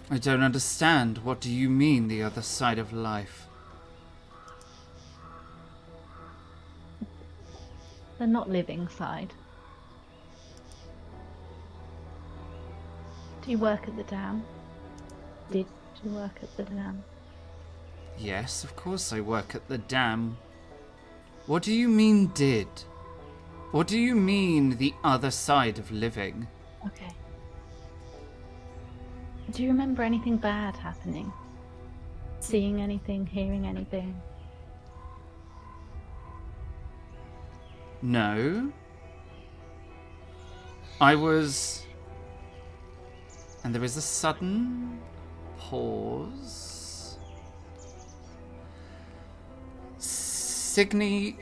I don't understand. What do you mean, the other side of life? The not living side. Do you work at the dam? Did you work at the dam? Yes, of course I work at the dam. What do you mean, did? What do you mean, the other side of living? Okay. Do you remember anything bad happening? Seeing anything, hearing anything? No. I was... And there is a sudden pause. Signy,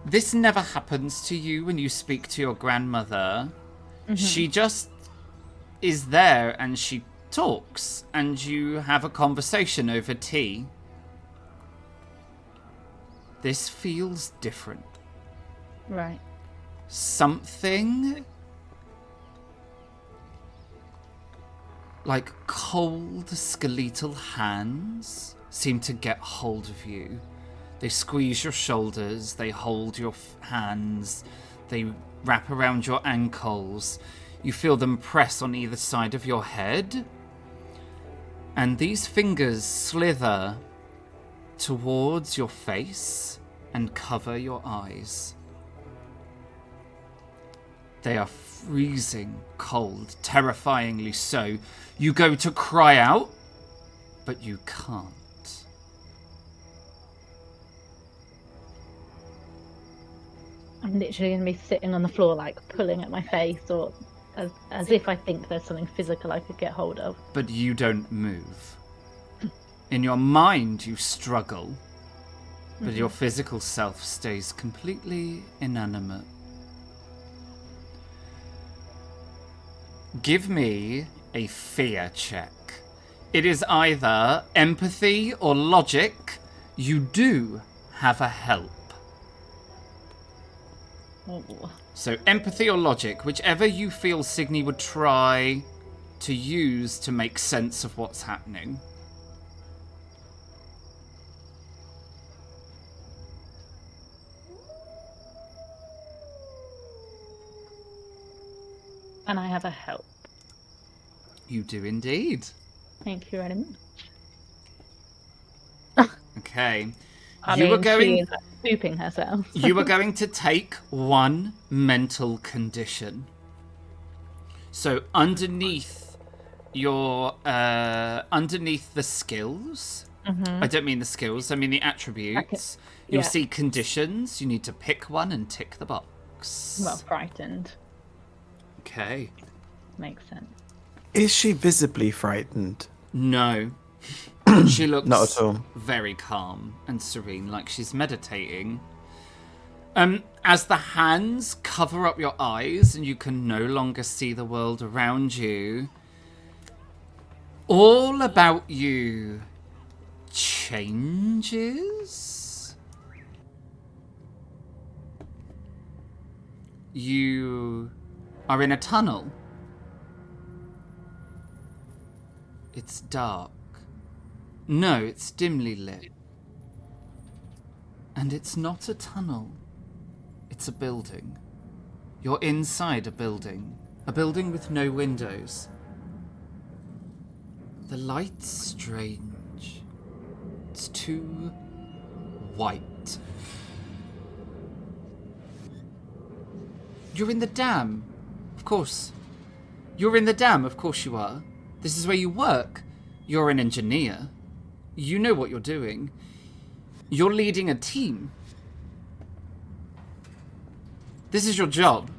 this never happens to you when you speak to your grandmother. Mm-hmm. She just is there and she talks and you have a conversation over tea. This feels different. Right. Something like cold skeletal hands seem to get hold of you. They squeeze your shoulders, they hold your hands, they wrap around your ankles. You feel them press on either side of your head. And these fingers slither towards your face and cover your eyes. They are freezing cold, terrifyingly so. You go to cry out, but you can't. I'm literally going to be sitting on the floor, like, pulling at my face, or as if I think there's something physical I could get hold of. But you don't move. In your mind, you struggle, but your physical self stays completely inanimate. Give me a fear check. It is either empathy or logic. You do have a help. Oh. So empathy or logic, whichever you feel Signy would try to use to make sense of what's happening. And I have a help. You do indeed. Thank you very much. Okay. She is pooping herself. You are going to take one mental condition. So underneath your underneath the skills, I don't mean the skills, I mean the attributes. You'll see conditions. You need to pick one and tick the box. Well, frightened. Okay. Makes sense. Is she visibly frightened? No. She looks not at all. Very calm and serene, like she's meditating. As the hands cover up your eyes and you can no longer see the world around you, all about you changes. You are in a tunnel. It's dark. No, it's dimly lit. And it's not a tunnel. It's a building. You're inside a building with no windows. The light's strange. It's too white. You're in the dam. Of course. You're in the dam, of course you are. This is where you work. You're an engineer. You know what you're doing. You're leading a team. This is your job.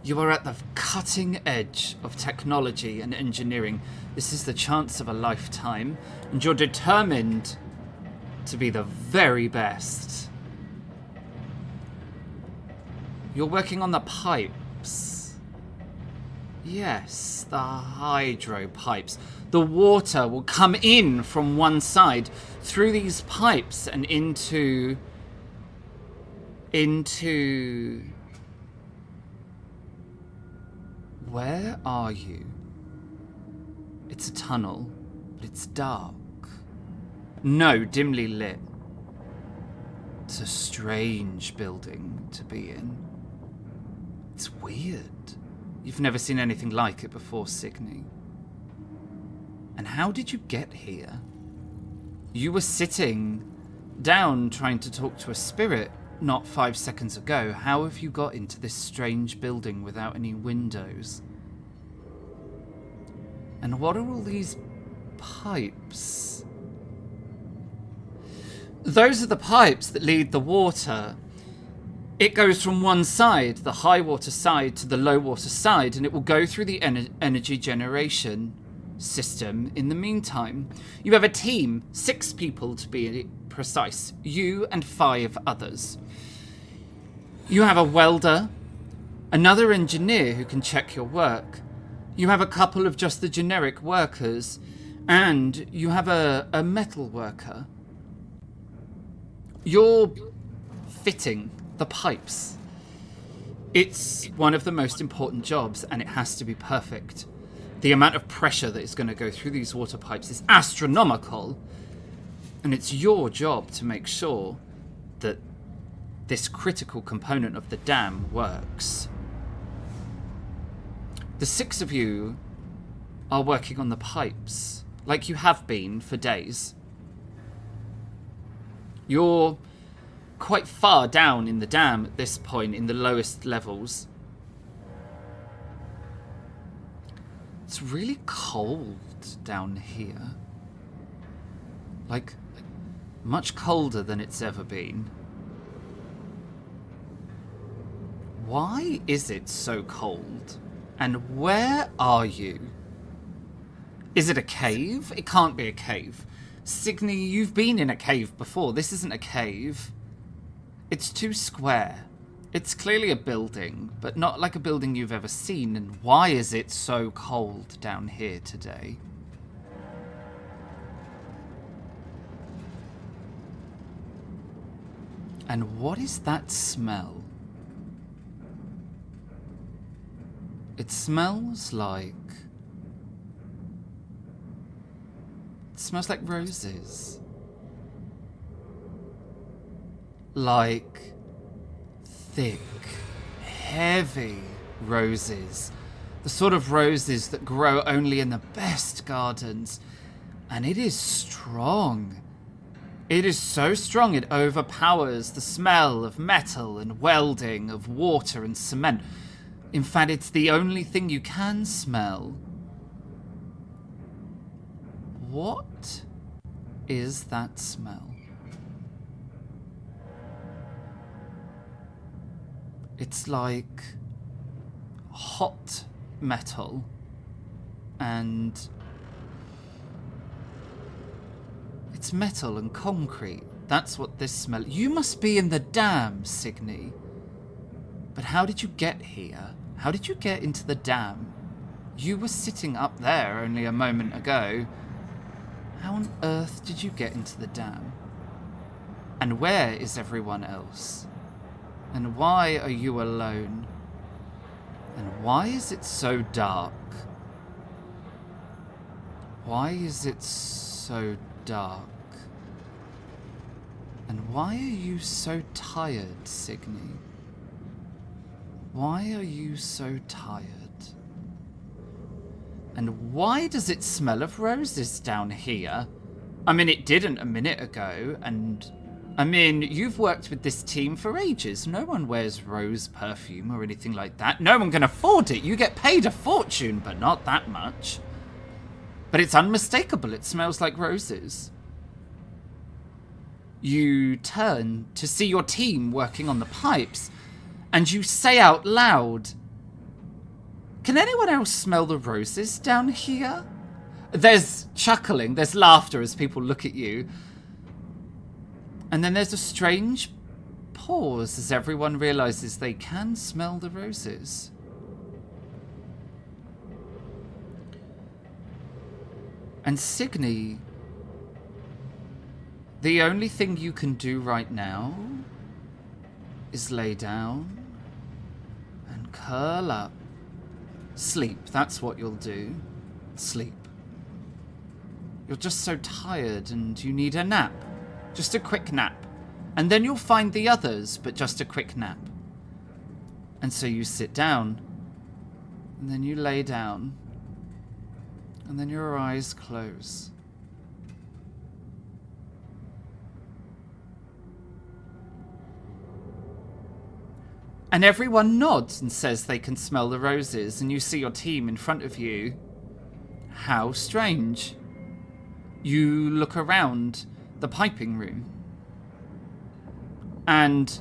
You are at the cutting edge of technology and engineering. This is the chance of a lifetime, and you're determined to be the very best. You're working on the pipes. Yes, the hydro pipes. The water will come in from one side through these pipes and into... Where are you? It's a tunnel, but it's dark. No, dimly lit. It's a strange building to be in. It's weird. You've never seen anything like it before, Signy. And how did you get here? You were sitting down trying to talk to a spirit not 5 seconds ago. How have you got into this strange building without any windows? And what are all these pipes? Those are the pipes that lead the water. It goes from one side, the high water side, to the low water side, and it will go through the energy generation system in the meantime. You have a team, 6 people to be precise, you and 5 others. You have a welder, another engineer who can check your work. You have a couple of just the generic workers, and you have a metal worker. You're fitting the pipes. It's one of the most important jobs, and it has to be perfect. The amount of pressure that is going to go through these water pipes is astronomical, and it's your job to make sure that this critical component of the dam works. The 6 of you are working on the pipes, like you have been for days. You're quite far down in the dam at this point, in the lowest levels. It's really cold down here. Like, much colder than it's ever been. Why is it so cold? And where are you? Is it a cave? It can't be a cave. Signy, you've been in a cave before. This isn't a cave. It's too square. It's clearly a building, but not like a building you've ever seen. And why is it so cold down here today? And what is that smell? It smells like... It smells like roses. Like thick, heavy roses. The sort of roses that grow only in the best gardens. And it is strong. It is so strong it overpowers the smell of metal and welding, of water and cement. In fact, it's the only thing you can smell. What is that smell? It's like hot metal and it's metal and concrete. That's what this smell... You must be in the dam, Signy. But how did you get here? How did you get into the dam? You were sitting up there only a moment ago. How on earth did you get into the dam? And where is everyone else? And why are you alone? And why is it so dark? Why is it so dark? And why are you so tired, Signy? Why are you so tired? And why does it smell of roses down here? I mean, it didn't a minute ago, and... I mean, you've worked with this team for ages. No one wears rose perfume or anything like that. No one can afford it. You get paid a fortune, but not that much. But it's unmistakable. It smells like roses. You turn to see your team working on the pipes, and you say out loud, "Can anyone else smell the roses down here?" There's chuckling, there's laughter as people look at you. And then there's a strange pause as everyone realizes they can smell the roses. And Signy, the only thing you can do right now is lay down and curl up. Sleep, that's what you'll do. Sleep. You're just so tired and you need a nap. Just a quick nap. And then you'll find the others, but just a quick nap. And so you sit down. And then you lay down. And then your eyes close. And everyone nods and says they can smell the roses, and you see your team in front of you. How strange. You look around the piping room. And,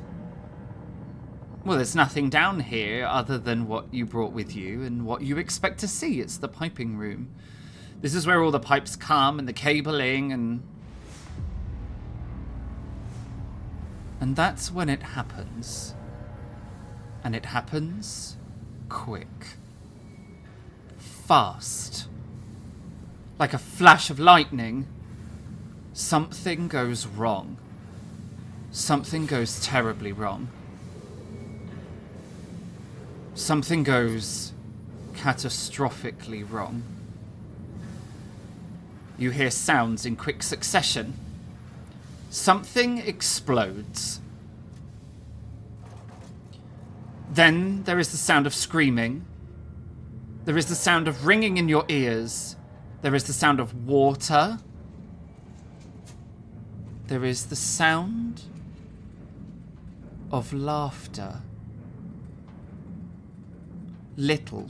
well, there's nothing down here other than what you brought with you and what you expect to see. It's the piping room. This is where all the pipes come and the cabling and that's when it happens. And it happens quick. Fast. Like a flash of lightning. Something goes wrong. Something goes terribly wrong. Something goes catastrophically wrong. You hear sounds in quick succession. Something explodes. Then there is the sound of screaming. There is the sound of ringing in your ears. There is the sound of water. There is the sound of laughter. Little,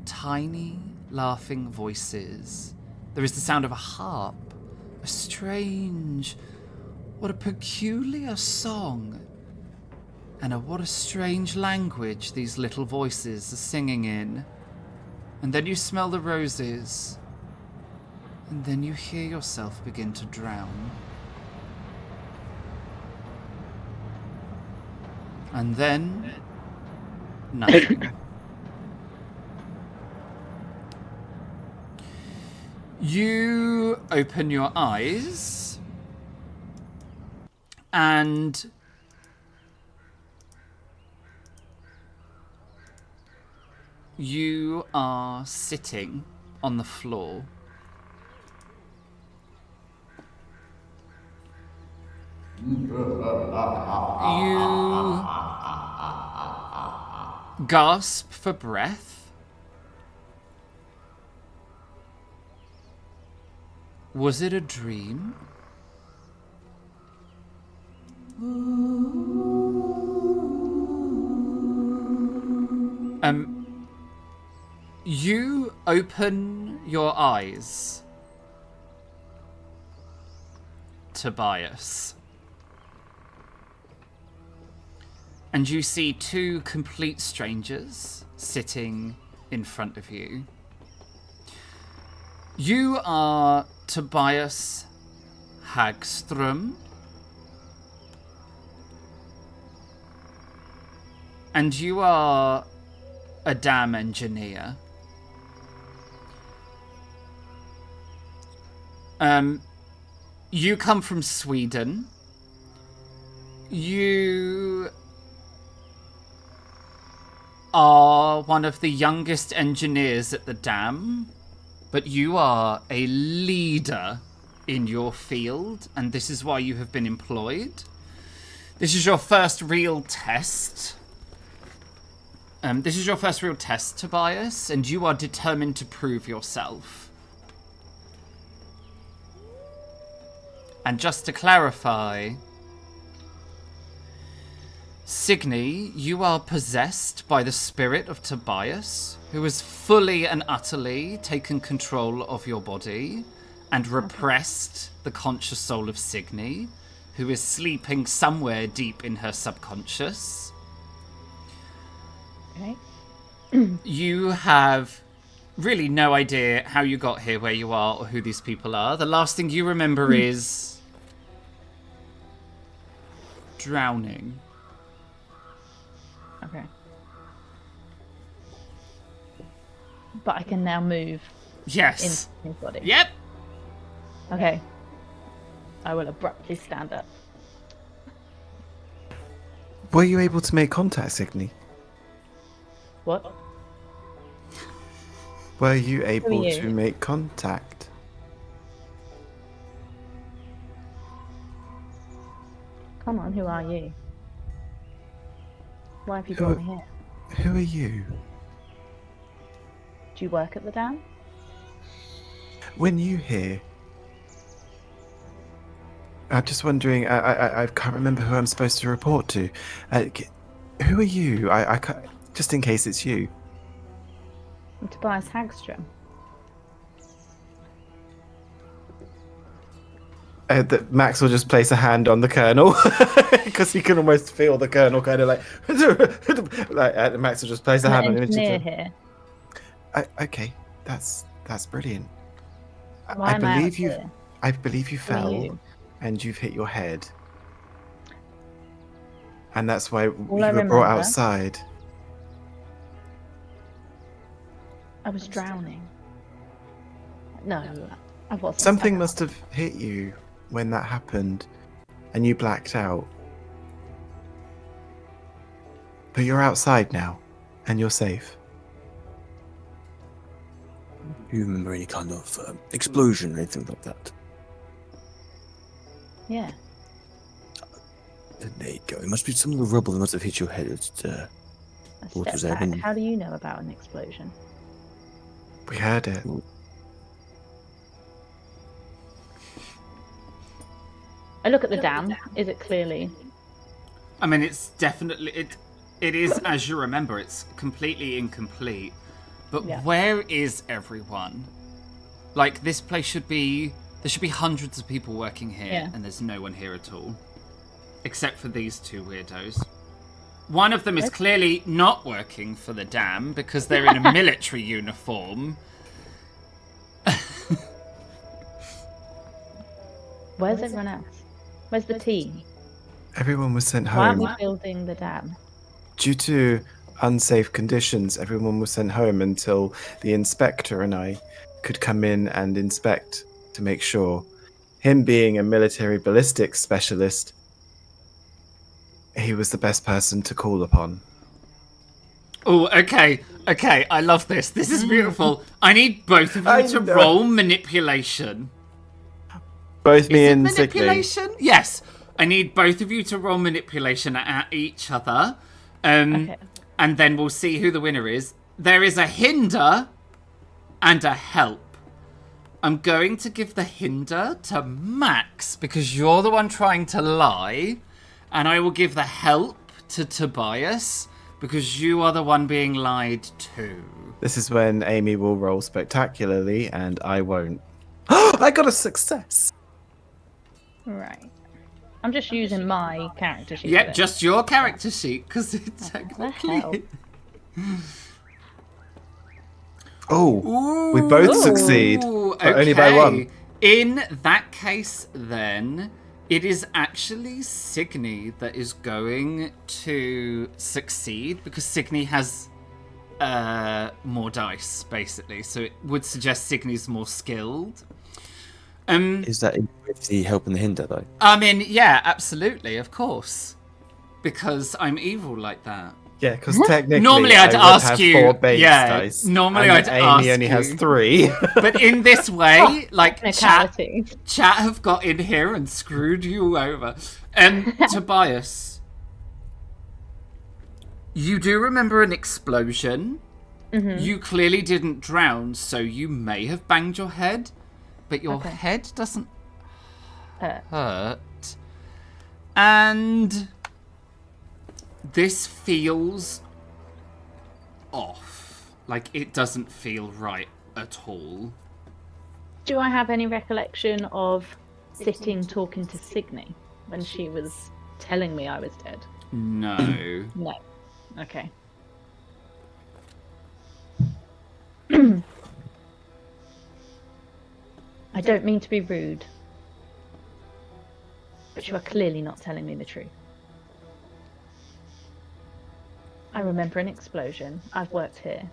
tiny, laughing voices. There is the sound of a harp. A strange, what a peculiar song. And what a strange language these little voices are singing in. And then you smell the roses. And then you hear yourself begin to drown. And then nothing. You open your eyes and you are sitting on the floor. You gasp for breath. Was it a dream? You open your eyes, Tobias, and you see two complete strangers sitting in front of you. You are Tobias Hagström, and you are a dam engineer. You come from Sweden. You are one of the youngest engineers at the dam, but you are a leader in your field, and this is why you have been employed. This is your first real test. This is your first real test, Tobias, and you are determined to prove yourself. And just to clarify, Signy, you are possessed by the spirit of Tobias, who has fully and utterly taken control of your body and repressed the conscious soul of Signy, who is sleeping somewhere deep in her subconscious. Okay. You have really no idea how you got here, where you are, or who these people are. The last thing you remember is drowning. Okay. But I can now move Yes. in his body. Yep. Okay. I will abruptly stand up. Were you able to make contact, Signy? What? Were you able you? to make contact? Come on, who are you? Why have you brought me here? Who are you? Do you work at the dam? When you here? I'm just wondering. I can't remember who I'm supposed to report to. Who are you? I can't, just in case it's you. I'm Tobias Hagstrom. Max will just place a hand on the colonel because he can almost feel the colonel kind of like Max will just place a I'm hand an on him. engineer here. Okay, that's brilliant. Why am I out you. here? I believe you Who are fell you? and you've hit your head, and that's why you All I were brought remember- outside. I was drowning. No, I wasn't. Something must have hit you when that happened, and you blacked out. But you're outside now, and you're safe. Do you remember any kind of explosion or anything like that? Yeah. There you go. It must be some of the rubble that must have hit your head. I What stepped was that? back. How do you know about an explosion? We heard it. I look at the dam. Is it clearly? I mean, it's definitely it is as you remember. It's completely incomplete. But Yeah. where is everyone? Like, this place should be... There should be hundreds of people working here, Yeah. and there's no one here at all. Except for these two weirdos. One of them is What? clearly not working for the dam, because they're in a military uniform. Where's everyone else? Where's the team? Everyone was sent Why aren't home. we building the dam? Due to unsafe conditions, everyone was sent home until the inspector and I could come in and inspect to make sure. Him being a military ballistics specialist, he was the best person to call upon. Oh, okay. Okay, I love this. This is beautiful. I need both of you I to know. roll manipulation. Both me Is it and Signy. manipulation? Yes. I need both of you to roll manipulation at each other. Okay. And then we'll see who the winner is. There is a hinder and a help. I'm going to give the hinder to Max because you're the one trying to lie. And I will give the help to Tobias because you are the one being lied to. This is when Amy will roll spectacularly and I won't. I got a success! Right. I'm just using my character sheet. Yep, for this. just your character sheet because it the hell? technically... Oh, we both Ooh, succeed, but only by one. In that case, then, it is actually Signy that is going to succeed because Signy has more dice, basically. So it would suggest Signy's more skilled. Is that with the help and the hinder, though? I mean, yeah, absolutely, of course. Because I'm evil like that. Yeah, because technically, Normally I'd I would ask have you. 4 base Yeah, dice. normally and I'd Amy ask only has you. 3. But in this way, like Technicality. chat have got in here and screwed you over. Tobias, you do remember an explosion. Mm-hmm. You clearly didn't drown, so you may have banged your head, but your head doesn't hurt. And this feels off. Like, it doesn't feel right at all. Do I have any recollection of sitting talking to Signe when she was telling me I was dead? No. No. Okay. I don't mean to be rude, but you are clearly not telling me the truth. I remember an explosion. I've worked here.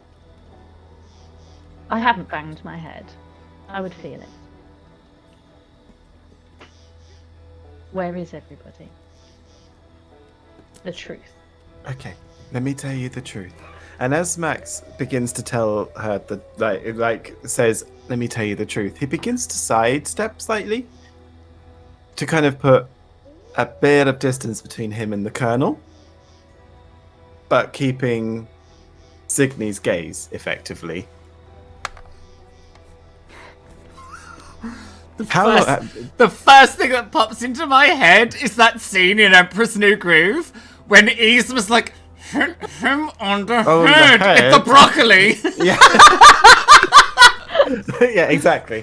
I haven't banged my head. I would feel it. Where is everybody? The truth. Okay, let me tell you the truth. And as Max begins to tell her says, "Let me tell you the truth," he begins to sidestep slightly to kind of put a bit of distance between him and the Colonel, but keeping Signy's gaze effectively. The first thing that pops into my head is that scene in Emperor's New Groove when Ease was like, hit him on the head with the broccoli. Yeah. Yeah, exactly.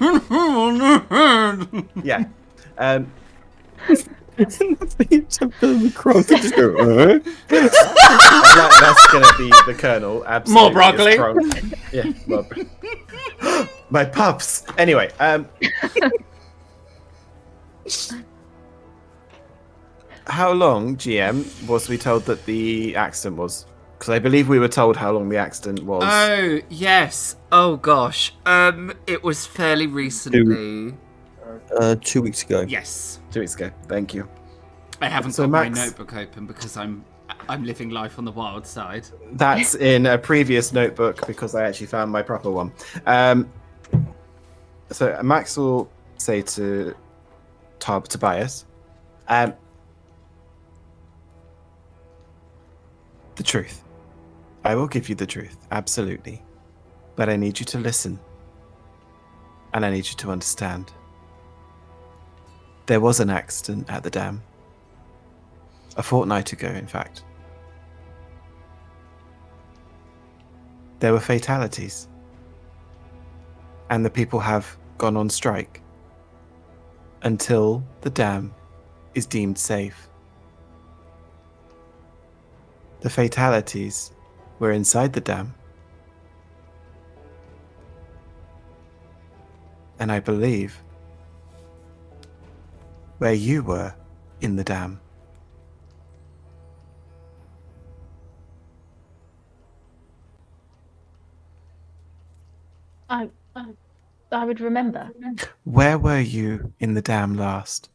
Yeah. It's a film crop. Just go. That's going to be the Colonel. Absolutely. More broccoli. Yeah. More my puffs. Anyway. How long, GM, was we told that the accident was? Because I believe we were told how long the accident was. Oh, yes. Oh, gosh. It was fairly recently. 2 weeks ago. Yes. 2 weeks ago. Thank you. I haven't So got Max- my notebook open because I'm living life on the wild side. That's in a previous notebook because I actually found my proper one. So Max will say to Tobias, the truth. I will give you the truth, absolutely. But I need you to listen. And I need you to understand. There was an accident at the dam. A fortnight ago, in fact. There were fatalities. And the people have gone on strike until the dam is deemed safe. The fatalities were inside the dam. And I believe where you were in the dam. I would remember. Where were you in the dam last?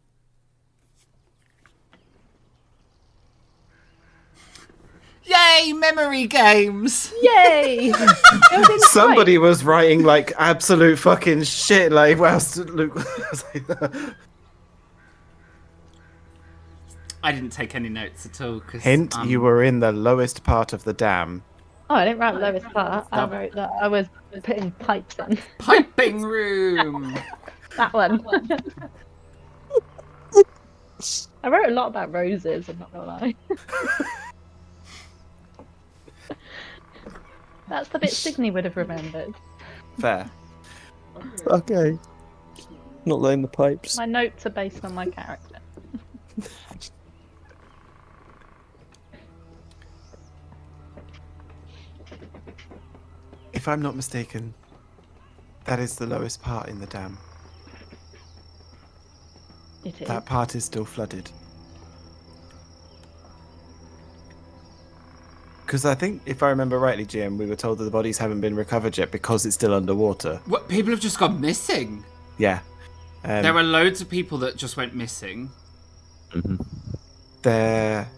Yay, memory games! Yay! Somebody was writing like absolute fucking shit. Like, whilst Luke was like, I didn't take any notes at all. Cause, hint: you were in the lowest part of the dam. Oh, I didn't write the lowest part. I wrote that I was putting pipes in. Piping room! That one. I wrote a lot about roses, I'm not gonna lie. That's the bit Signe would have remembered. Fair. Okay. Not laying the pipes. My notes are based on my character. If I'm not mistaken, that is the lowest part in the dam. It is. That part is still flooded. Because I think, if I remember rightly, GM, we were told that the bodies haven't been recovered yet because it's still underwater. What? People have just gone missing. Yeah. There were loads of people that just went missing. There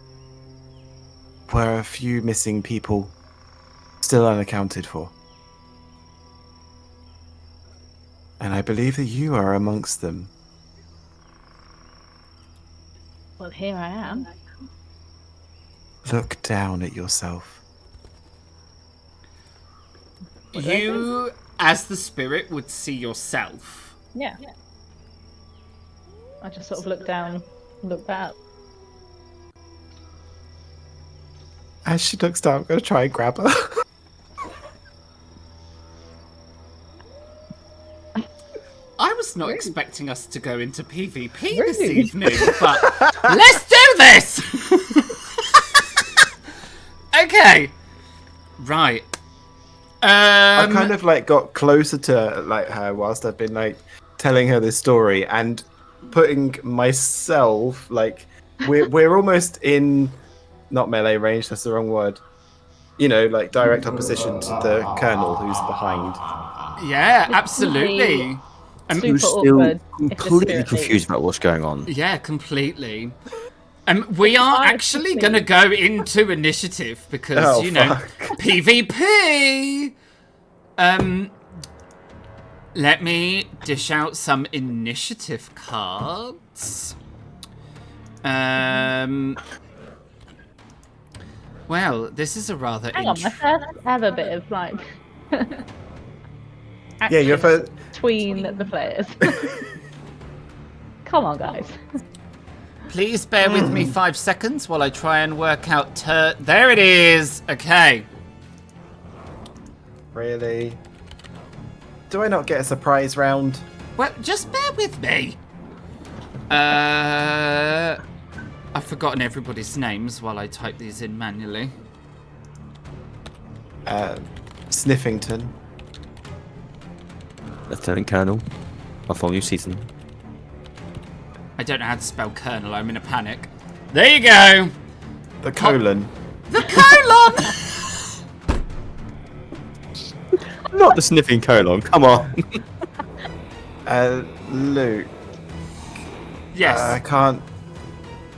were a few missing people still unaccounted for. And I believe that you are amongst them. Well, here I am. Look down at yourself. You, as the spirit, would see yourself. Yeah. I just sort of look down, look back. As she looks down, I'm going to try and grab her. I was not expecting us to go into PvP this evening, but let's do this! Okay. Right. I kind of like got closer to like her whilst I've been like telling her this story and putting myself like we're almost in not melee range, that's the wrong word. You know, like direct opposition to the colonel who's behind. Yeah, absolutely. Super You're still awkward if the completely spirit confused leaves. about what's going on. Yeah, completely. We are actually going to go into initiative because, you know, PvP! Let me dish out some initiative cards. Well, this is a rather Hang on, my first ever bit of like Yeah, your first between the players. Come on, guys. Please bear with me 5 seconds while I try and work out there it is! Okay. Really? Do I not get a surprise round? Well, just bear with me. I've forgotten everybody's names while I type these in manually. Sniffington. Lieutenant Colonel, Bartholomew Seaton. I don't know how to spell Colonel, I'm in a panic. There you go! The colon. The colon! Not the sniffing colon, come on. Luke. Yes. I can't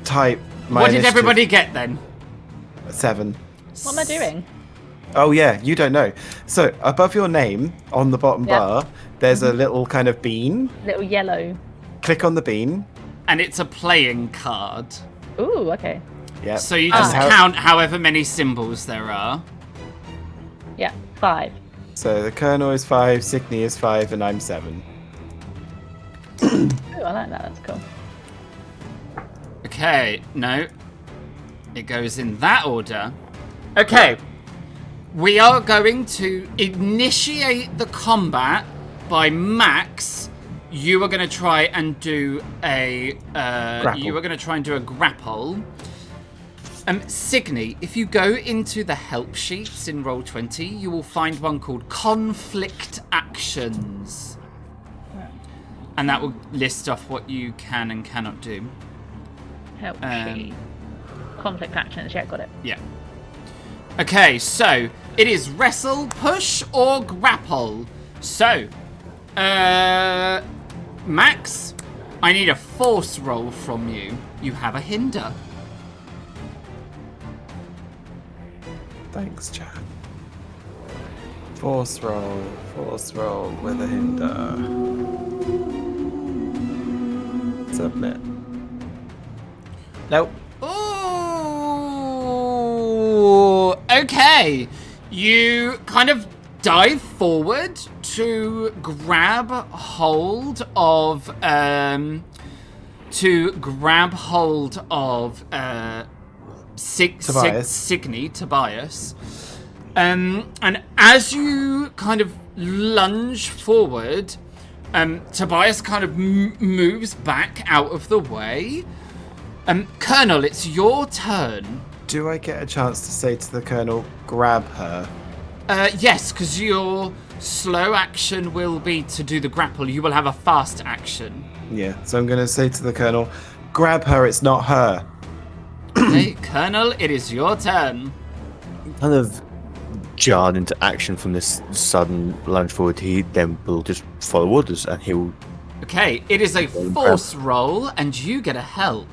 type my What did initiative. everybody get then? 7. What am I doing? Oh yeah, you don't know. So above your name on the bottom bar, there's a little kind of bean. Little yellow. Click on the bean. And it's a playing card. Ooh, okay. Yeah. So you just count however many symbols there are. Yeah, 5. So the colonel is 5, Signy is 5, and I'm 7. Ooh, I like that. That's cool. Okay, no. It goes in that order. Okay. We are going to initiate the combat by Max. You are going to try and do a grapple. Signy, if you go into the help sheets in Roll20, you will find one called Conflict Actions. And that will list off what you can and cannot do. Help sheet. Conflict actions. Yeah, got it. Yeah. Okay, so it is wrestle, push, or grapple. So, Max, I need a force roll from you. You have a hinder. Thanks, Chad. Force roll with a hinder. Submit. Nope. Ooh, okay. You kind of dive forward to grab hold of Signy, Tobias. And as you kind of lunge forward, Tobias kind of moves back out of the way. Colonel, it's your turn. Do I get a chance to say to the colonel, grab her? Yes, because your slow action will be to do the grapple. You will have a fast action. Yeah, so I'm going to say to the colonel, grab her, it's not her. Okay, Colonel, it is your turn. Kind of jarred into action from this sudden lunge forward. He then will just follow orders and he will. Okay, it is a force roll, and you get a help.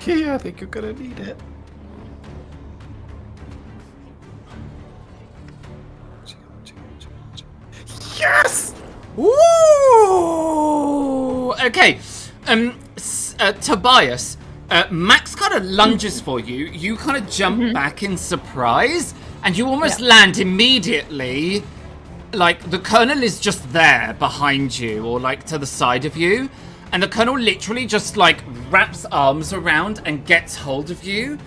Yeah, I think you're going to need it. Yes! Ooh! Okay. Tobias, Max kind of lunges for you. You kind of jump back in surprise, and you almost land immediately. Like, the Colonel is just there behind you, or like to the side of you. And the Colonel literally just like wraps arms around and gets hold of you.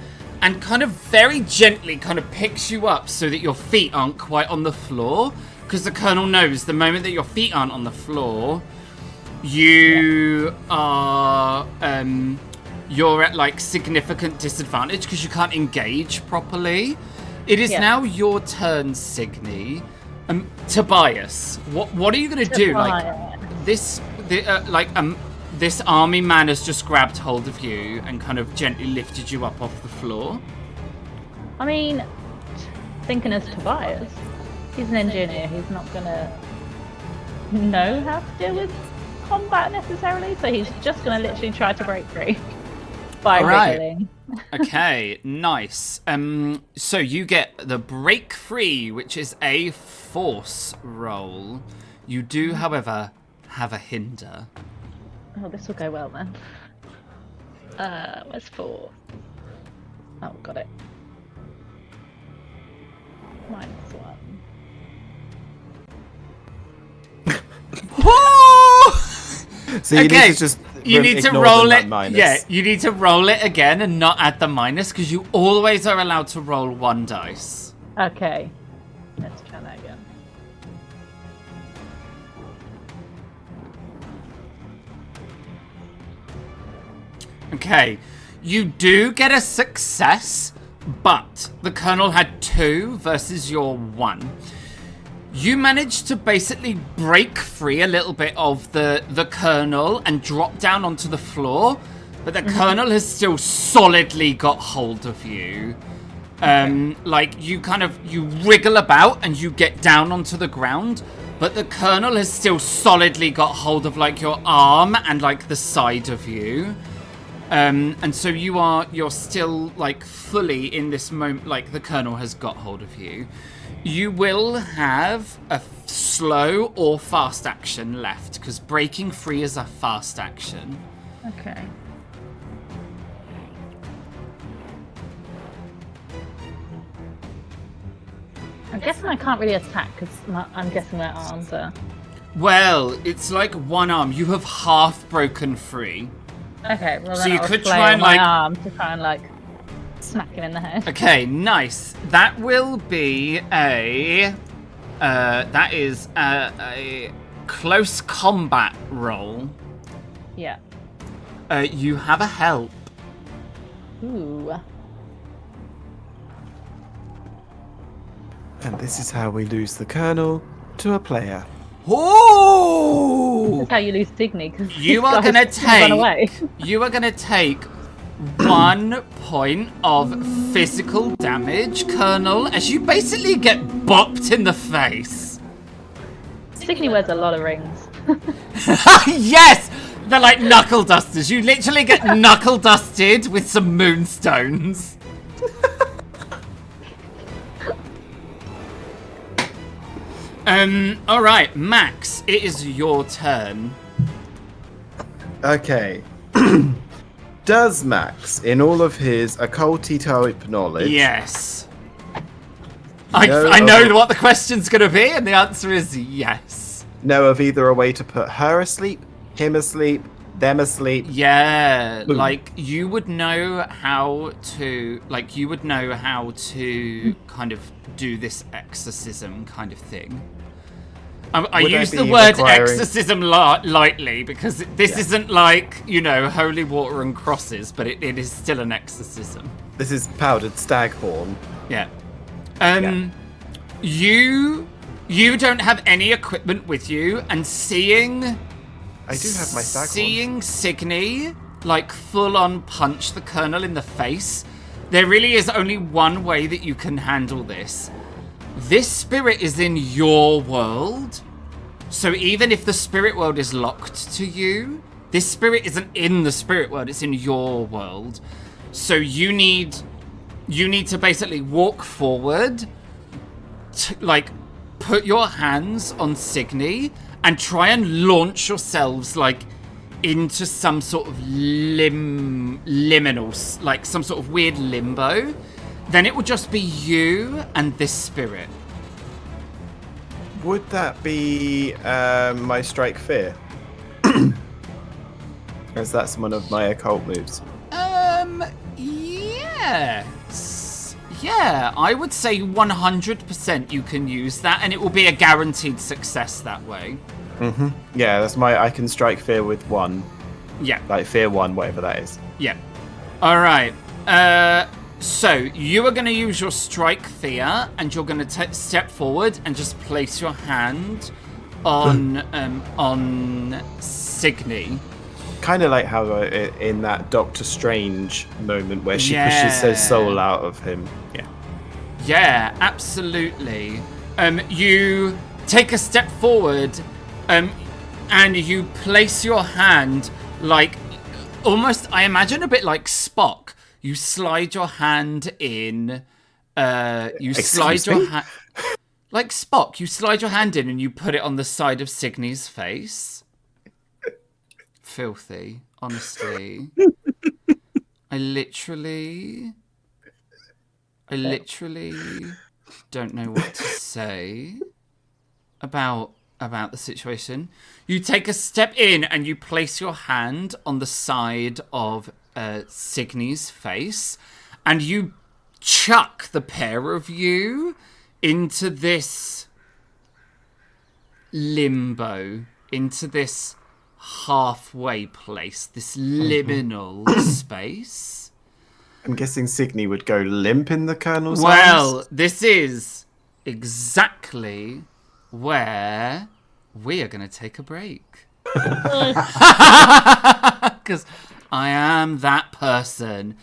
And kind of very gently kind of picks you up so that your feet aren't quite on the floor. Because the Colonel knows the moment that your feet aren't on the floor, you are, you're at like significant disadvantage because you can't engage properly. It is now your turn, Signy. Tobias, what are you going to do? Like, this army man has just grabbed hold of you and kind of gently lifted you up off the floor. I mean, thinking as Tobias, he's an engineer. He's not gonna know how to deal with combat necessarily, so he's just gonna literally try to break free by wriggling. Okay, nice. So you get the break free, which is a force roll. You do, however, have a hinder. Oh, this will go well then. Where's 4? Oh, got it. -1. So you need to just you need to roll it. Yeah, you need to roll it again and not add the minus because you always are allowed to roll 1 dice. Okay, let's try that again. Okay, you do get a success, but the Colonel had 2 versus your 1. You managed to basically break free a little bit of the Colonel and drop down onto the floor, but the Colonel has still solidly got hold of you. Like, you wriggle about and you get down onto the ground, but the Colonel has still solidly got hold of, like, your arm and, like, the side of you. And so you're still, like, fully in this moment, like, the Colonel has got hold of you. You will have a slow or fast action left, because breaking free is a fast action. Okay. I'm guessing I can't really attack, because I'm guessing my arms are... Well, it's like one arm. You have half broken free. Okay, well then so you I'll could play try and my like arm to try and like smack him in the head. Okay, nice. That will be a that is a close combat roll. Yeah. You have a help. Ooh. And this is how we lose the Colonel to a player. Oh! That's how you lose Signy, because You are gonna take 1 point of physical damage, Colonel, as you basically get bopped in the face. Signy wears a lot of rings. Yes! They're like knuckle dusters. You literally get knuckle dusted with some moonstones. Alright, Max, it is your turn. Okay. Does Max, in all of his occulty type knowledge... Yes. I know what the question's going to be, and the answer is yes. Know of either a way to put her asleep, him asleep, them asleep? Yeah, Boom. like, you would know how to... Like, you would know how to kind of do this exorcism kind of thing. I use the word exorcism lightly because this isn't like, you know, holy water and crosses, but it is still an exorcism. This is powdered staghorn. Yeah. You don't have any equipment with you, and seeing... I do have my staghorn. Seeing Signy, like, full-on punch the Colonel in the face, there really is only one way that you can handle this. This spirit is in your world, so even if the spirit world is locked to you, this spirit isn't in the spirit world, it's in your world. So you need to basically walk forward, like, put your hands on Signy and try and launch yourselves like into some sort of liminal, like some sort of weird limbo, then it will just be you and this spirit. Would that be my strike fear? Or is that one of my occult moves? Yeah, I would say 100% you can use that, and it will be a guaranteed success that way. Mm-hmm. Yeah, that's my. I can strike fear with 1. Yeah. Like fear 1, whatever that is. Yeah. All right. So you are going to use your strike fear, and you're going to step forward and just place your hand on Signy. Kind of like how in that Doctor Strange moment where she pushes her soul out of him. Yeah. Yeah, absolutely. You take a step forward, and you place your hand like almost, I imagine, a bit like Spock. You slide your hand in. Slide your hand like Spock. You slide your hand in and you put it on the side of Signy's face. Filthy, honestly. I literally don't know what to say about the situation. You take a step in and you place your hand on the side of Signy's face, and you chuck the pair of you into this limbo, into this halfway place, this liminal space. I'm guessing Signy would go limp in the Colonel's Well, arms. this is exactly where we are going to take a break. Because I am that person.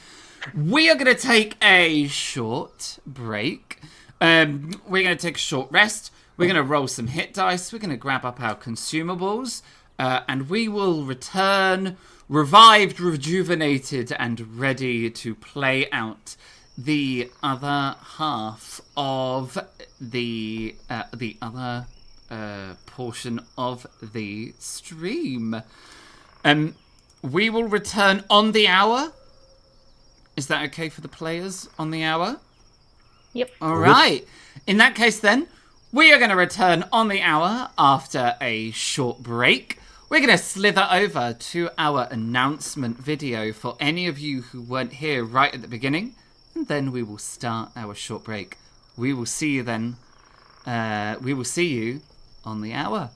We are going to take a short break. We're going to take a short rest. We're going to roll some hit dice. We're going to grab up our consumables. And we will return revived, rejuvenated, and ready to play out the other half of the other portion of the stream. We will return on the hour. Is that okay for the players on the hour? Yep. All right. In that case, then, we are going to return on the hour after a short break. We're going to slither over to our announcement video for any of you who weren't here right at the beginning. And then we will start our short break. We will see you then. We will see you on the hour.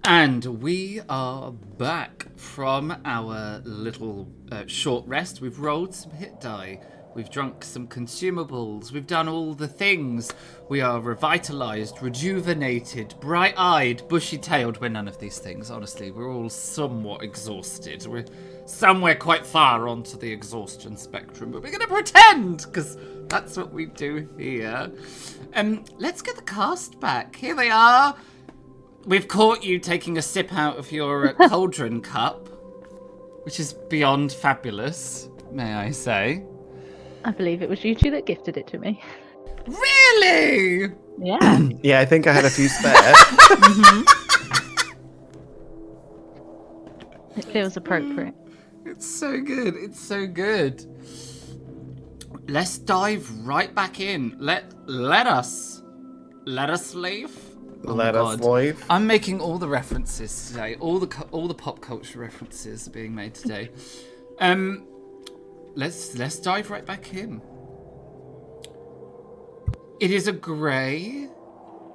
And we are back from our little short rest. We've rolled some hit die. We've drunk some consumables. We've done all the things. We are revitalized, rejuvenated, bright-eyed, bushy-tailed. We're none of these things, honestly. We're all somewhat exhausted. We're somewhere quite far onto the exhaustion spectrum, but we're going to pretend, because that's what we do here. Let's get the cast back. Here they are. We've caught you taking a sip out of your cauldron cup, which is beyond fabulous, may I say. I believe it was you two that gifted it to me. Really? Yeah. Yeah, I think I had a few spare. It feels appropriate. It's so good. It's so good. Let's dive right back in. Let us leave. Oh Let my us God. leave. I'm making all the references today. All the pop culture references are being made today. Let's dive right back in. It is a grey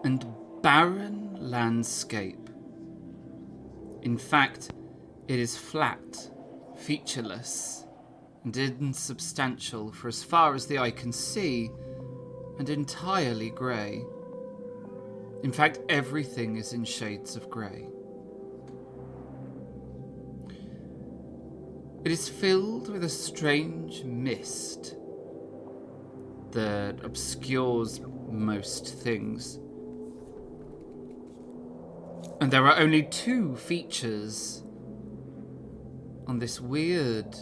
and barren landscape. In fact, it is flat, featureless, and insubstantial for as far as the eye can see, and entirely grey. In fact, everything is in shades of grey. It is filled with a strange mist that obscures most things. And there are only two features on this weird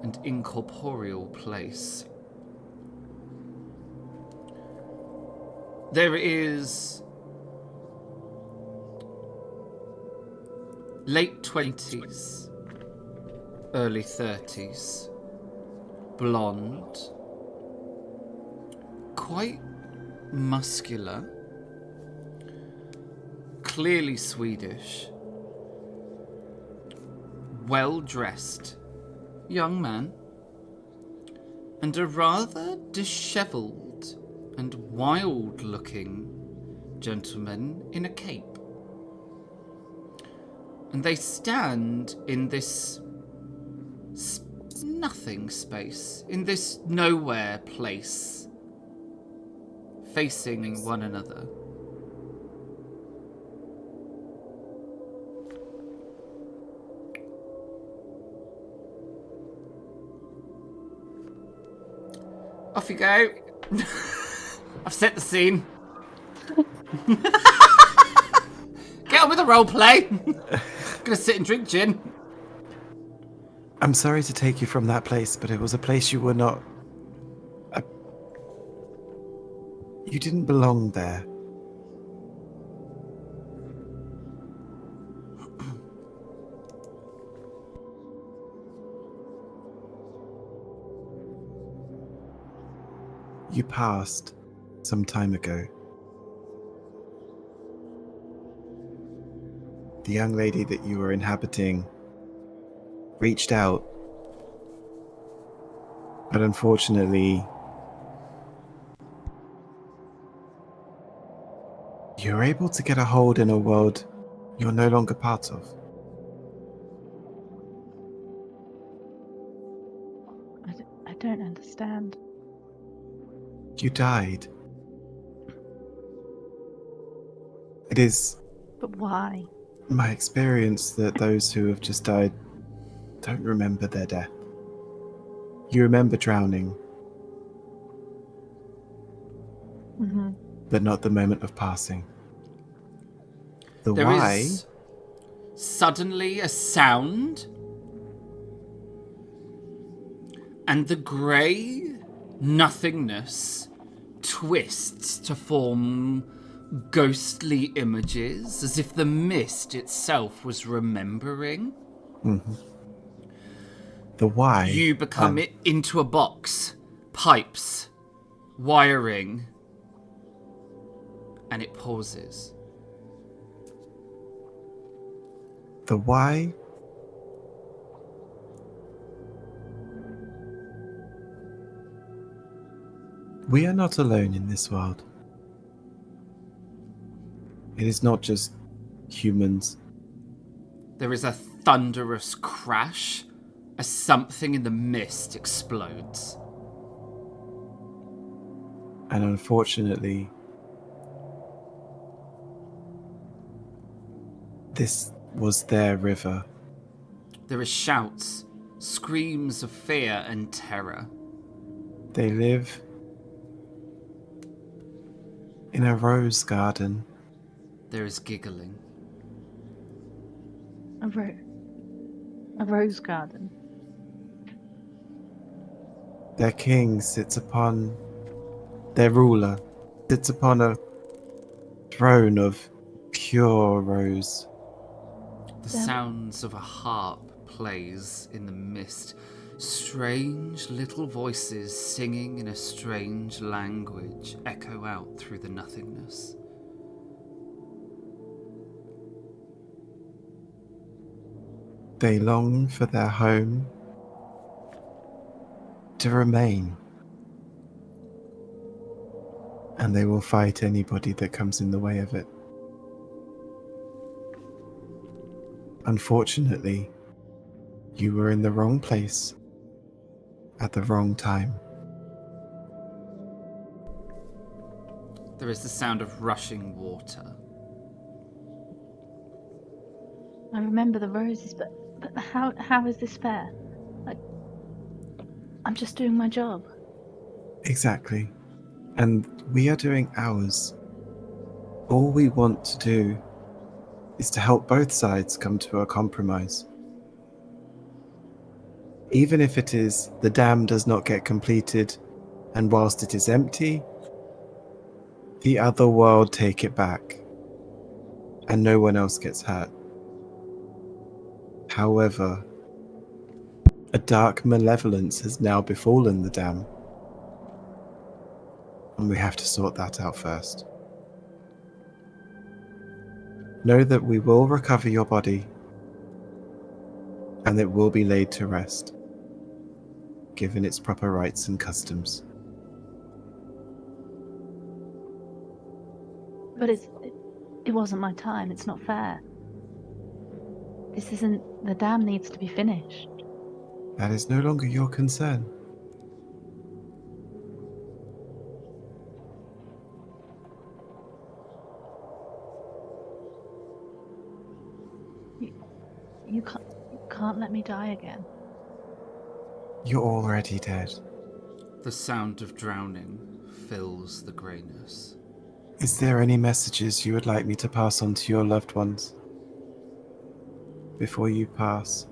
and incorporeal place. There is late 20s, early 30s, blonde, quite muscular, clearly Swedish, well-dressed young man, and a rather dishevelled and wild-looking gentleman in a cape. And they stand in this nothing space, in this nowhere place, facing one another. Off you go. I've set the scene. Get on with the role play. Gonna sit and drink gin. I'm sorry to take you from that place, but it was a place you were not... You didn't belong there. You passed some time ago. The young lady that you were inhabiting reached out, but unfortunately, you're able to get a hold in a world you're no longer part of. I don't understand. You died. It is But why? my experience that those who have just died don't remember their death. You remember drowning, Mm-hmm. but not the moment of passing. The There why... is suddenly a sound, and the grey nothingness twists to form ghostly images, as if the mist itself was remembering. Mm-hmm. The why... You become it into a box, pipes, wiring, and it pauses. The why... We are not alone in this world. It is not just humans. There is a thunderous crash as something in the mist explodes. And unfortunately, this was their river. There is shouts, screams of fear and terror. They live in a rose garden. There is giggling. A rose garden. Their king sits upon, their ruler sits upon a throne of pure rose. The sounds of a harp plays in the mist. Strange little voices singing in a strange language echo out through the nothingness. They long for their home to remain. And they will fight anybody that comes in the way of it. Unfortunately, you were in the wrong place at the wrong time. There is the sound of rushing water. I remember the roses, but how is this fair? I'm just doing my job. Exactly. And we are doing ours. All we want to do is to help both sides come to a compromise. Even if it is the dam does not get completed, and whilst it is empty, the other world take it back, and no one else gets hurt. However, a dark malevolence has now befallen the dam, and we have to sort that out first. Know that we will recover your body, and it will be laid to rest, given its proper rites and customs. But it wasn't my time. It's not fair. This isn't... The dam needs to be finished. That is no longer your concern. You can't let me die again. You're already dead. The sound of drowning fills the greyness. Is there any messages you would like me to pass on to your loved ones before you pass?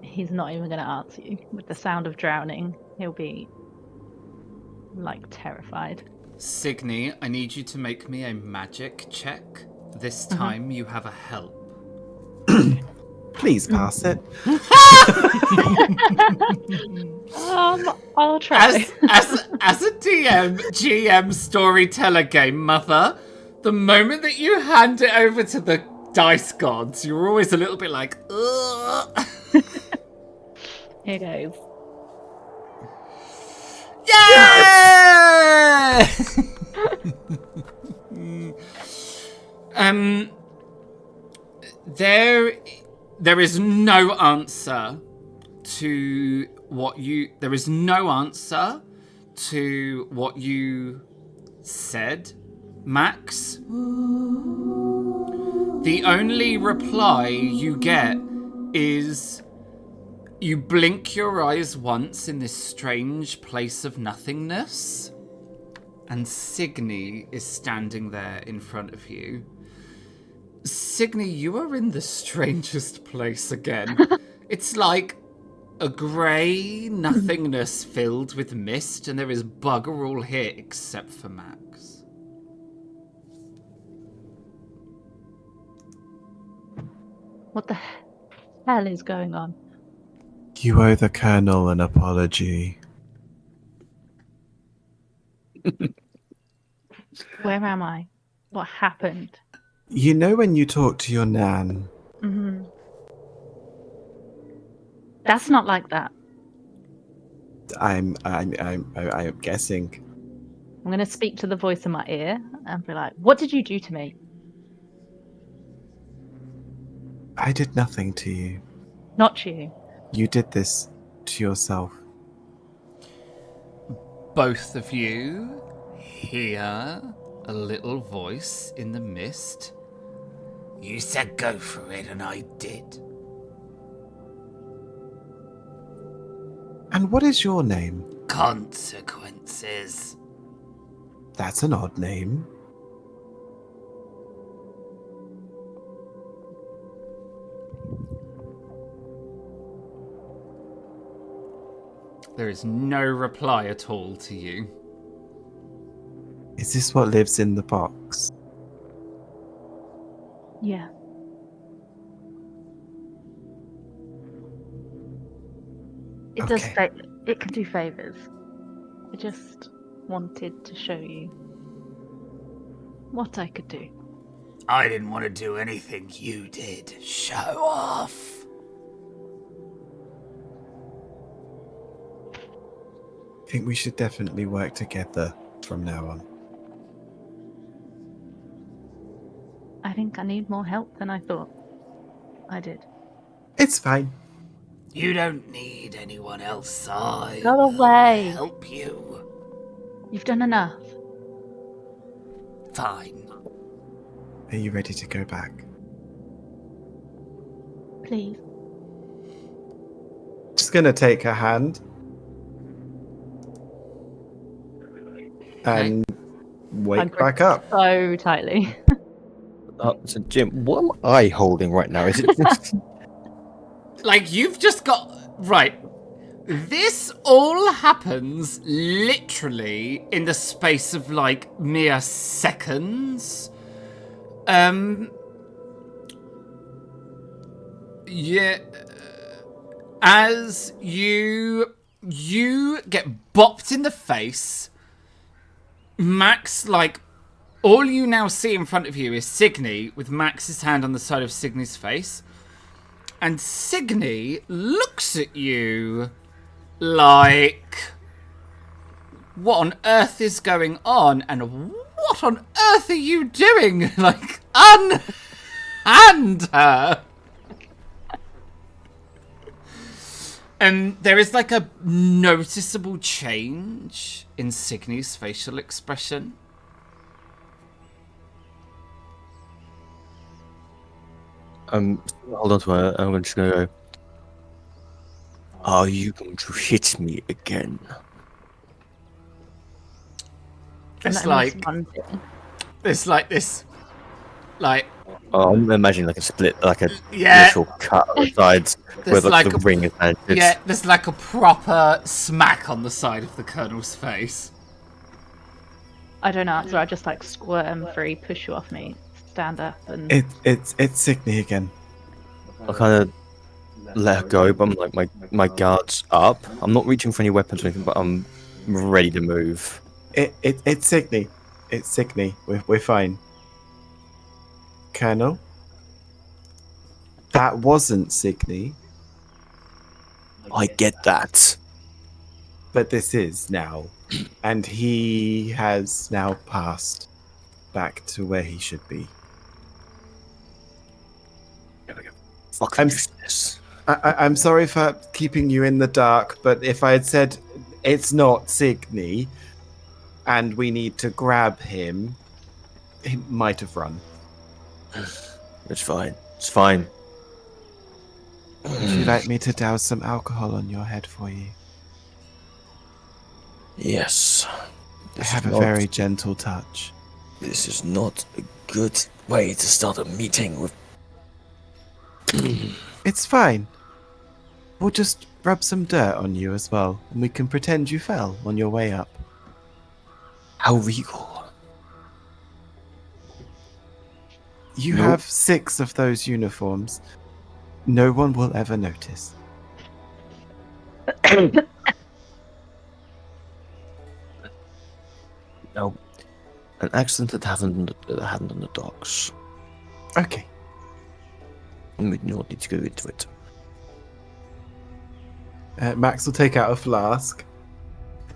He's not even going to answer you. With the sound of drowning, he'll be, terrified. Signy, I need you to make me a magic check. This time you have a help. Please pass it. I'll try. As a GM, storyteller, game mother, the moment that you hand it over to the dice gods, you're always a little bit like, ugh. Here goes. Yeah! There is no answer to what you said, Max. The only reply you get is you blink your eyes once in this strange place of nothingness, and Signy is standing there in front of you. Signy, you are in the strangest place again. It's like a grey nothingness filled with mist, and there is bugger all here except for Max. What the hell is going on? You owe the Colonel an apology. Where am I? What happened? You know when you talk to your nan? Mm-hmm. That's not like that. I'm guessing. I'm going to speak to the voice in my ear and be like, what did you do to me? I did nothing to you. Not you. You did this to yourself. Both of you hear a little voice in the mist. You said go for it, and I did. And what is your name? Consequences. That's an odd name. There is no reply at all to you. Is this what lives in the box? Yeah. It does. Okay. It can do favors. I just wanted to show you what I could do. I didn't want to do anything you did. Show off. I think we should definitely work together from now on. I think I need more help than I thought I did. It's fine. You don't need anyone else. I Go away. help you. You've done enough. Fine. Are you ready to go back? Please. Just gonna take her hand and wake back up. So tightly. So Jim, what am I holding right now? Is it just... Like, you've just got... Right. This all happens literally in the space of, like, mere seconds. Yeah. As you get bopped in the face, Max, like, all you now see in front of you is Signy with Max's hand on the side of Signy's face. And Signy looks at you like, what on earth is going on? And what on earth are you doing? Like, unhand her. And there is like a noticeable change in Signy's facial expression. Hold on to her. I'm just gonna go. Are you going to hit me again? It's like this. Oh, I'm imagining like a split, like a Yeah. literal cut on the sides where There's like the a- ring is and it's Yeah, there's like a proper smack on the side of the Colonel's face. I don't answer. I just like squirm free, push you off me, stand up, and It's Signy again. I kind of let her go, but I'm like my guard's up. I'm not reaching for any weapons or anything, but I'm ready to move. It's Signy. It's Signy. We're fine. Colonel? That wasn't Signy, I get that. but this is now. And he has now passed back to where he should be. Fuck I'm this. I'm sorry for keeping you in the dark, but if I had said it's not Signy and we need to grab him, he might have run. It's fine. It's fine. Would you like me to douse some alcohol on your head for you? Yes. I have a very gentle touch. This is not a good way to start a meeting with. It's fine. We'll just rub some dirt on you as well, and we can pretend you fell on your way up. How regal. You Nope. have 6 of those uniforms. No one will ever notice. No. An accident that happened on the docks. Okay. We do not need to go into it. Max will take out a flask,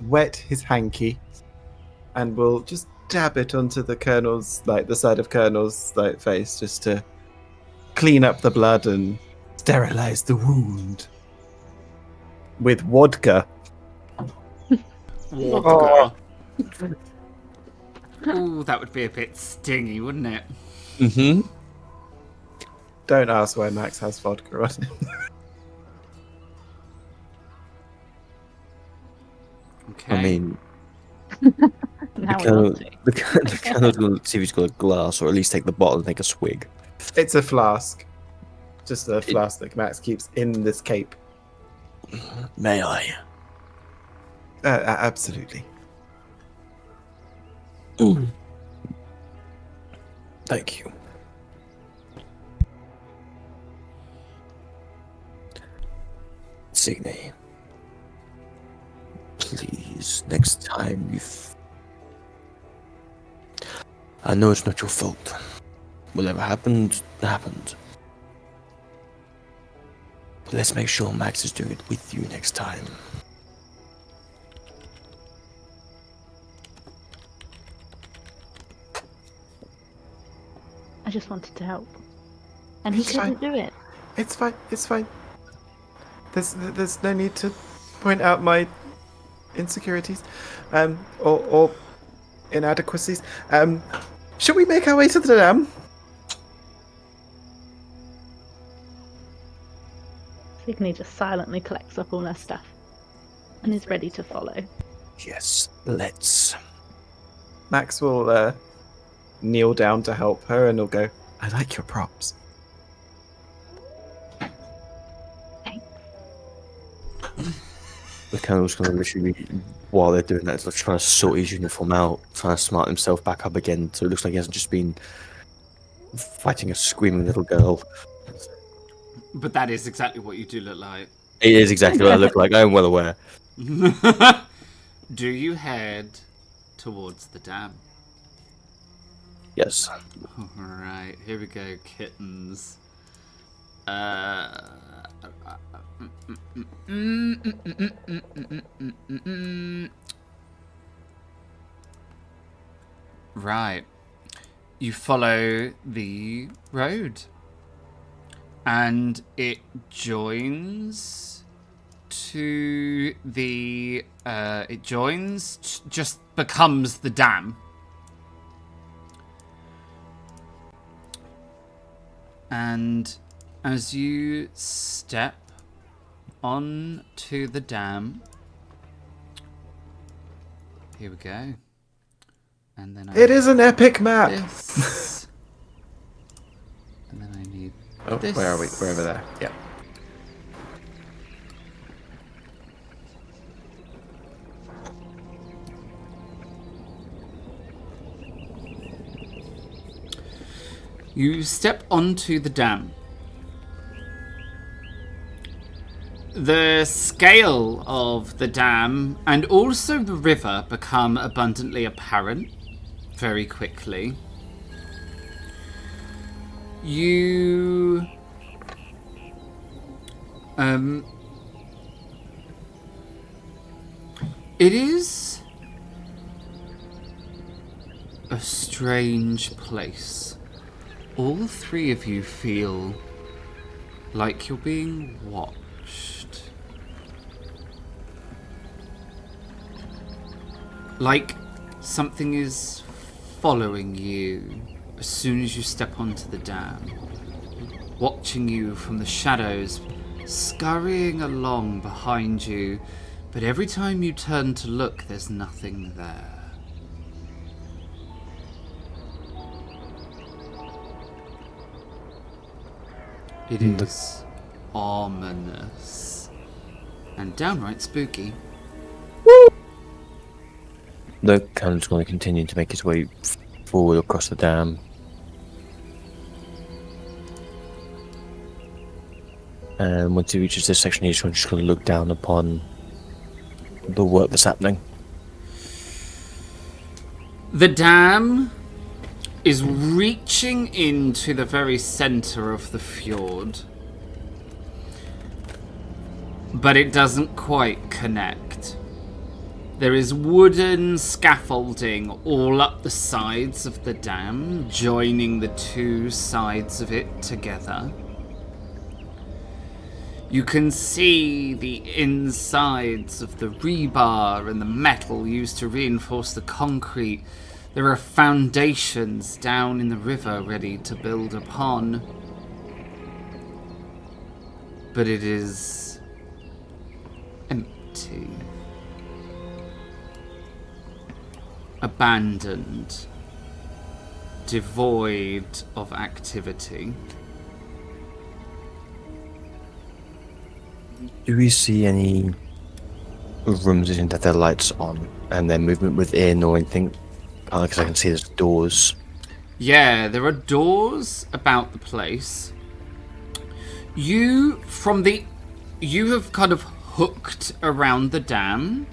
wet his hanky, and will just dab it onto the colonel's, like the side of colonel's like face, just to clean up the blood and sterilize the wound with vodka. Vodka. Ooh, that would be a bit stingy, wouldn't it? Mm-hmm. Don't ask why Max has vodka on him. Okay. I mean, Now we the want to. colonel's going to see if he's got a glass, or at least take the bottle and take a swig. It's a flask. Just a flask that Max keeps in this cape. May I? Absolutely. Thank you. Signe, please, next time I know it's not your fault. Whatever happened, happened. But let's make sure Max is doing it with you next time. I just wanted to help. And he It's couldn't fine. do it. It's fine. It's fine. There's no need to point out my insecurities, or inadequacies. Should we make our way to the dam? Signe just silently collects up all her stuff and is ready to follow. Yes, let's. Max will kneel down to help her, and he'll go, "I like your props." The colonel's going to literally, while they're doing that, like trying to sort his uniform out, trying to smart himself back up again, so it looks like he hasn't just been fighting a screaming little girl. But that is exactly what you do look like. It is exactly what I look like. I am well aware. Do you head towards the dam? Yes. Alright, here we go, kittens. Right. You follow the road. And it joins to the... just becomes the dam. And as you step onto the dam, here we go. And then It is an epic map. this. And then I need Oh, this. where are we? We're over there. Yeah. You step onto the dam. The scale of the dam and also the river become abundantly apparent very quickly. You... It is a strange place. All three of you feel like you're being watched. Like something is following you as soon as you step onto the dam. Watching you from the shadows, scurrying along behind you. But every time you turn to look, there's nothing there. It is ominous and downright spooky. The colonel's going to continue to make his way forward across the dam. And once he reaches this section, he's just going to look down upon the work that's happening. The dam is reaching into the very center of the fjord, but it doesn't quite connect. There is wooden scaffolding all up the sides of the dam, joining the two sides of it together. You can see the insides of the rebar and the metal used to reinforce the concrete. There are foundations down in the river ready to build upon. But it is empty. Abandoned. Devoid of activity. Do we see any rooms that have their lights on and their movement within or anything? Because I can see there's doors. Yeah, there are doors about the place. You have kind of hooked around the dam.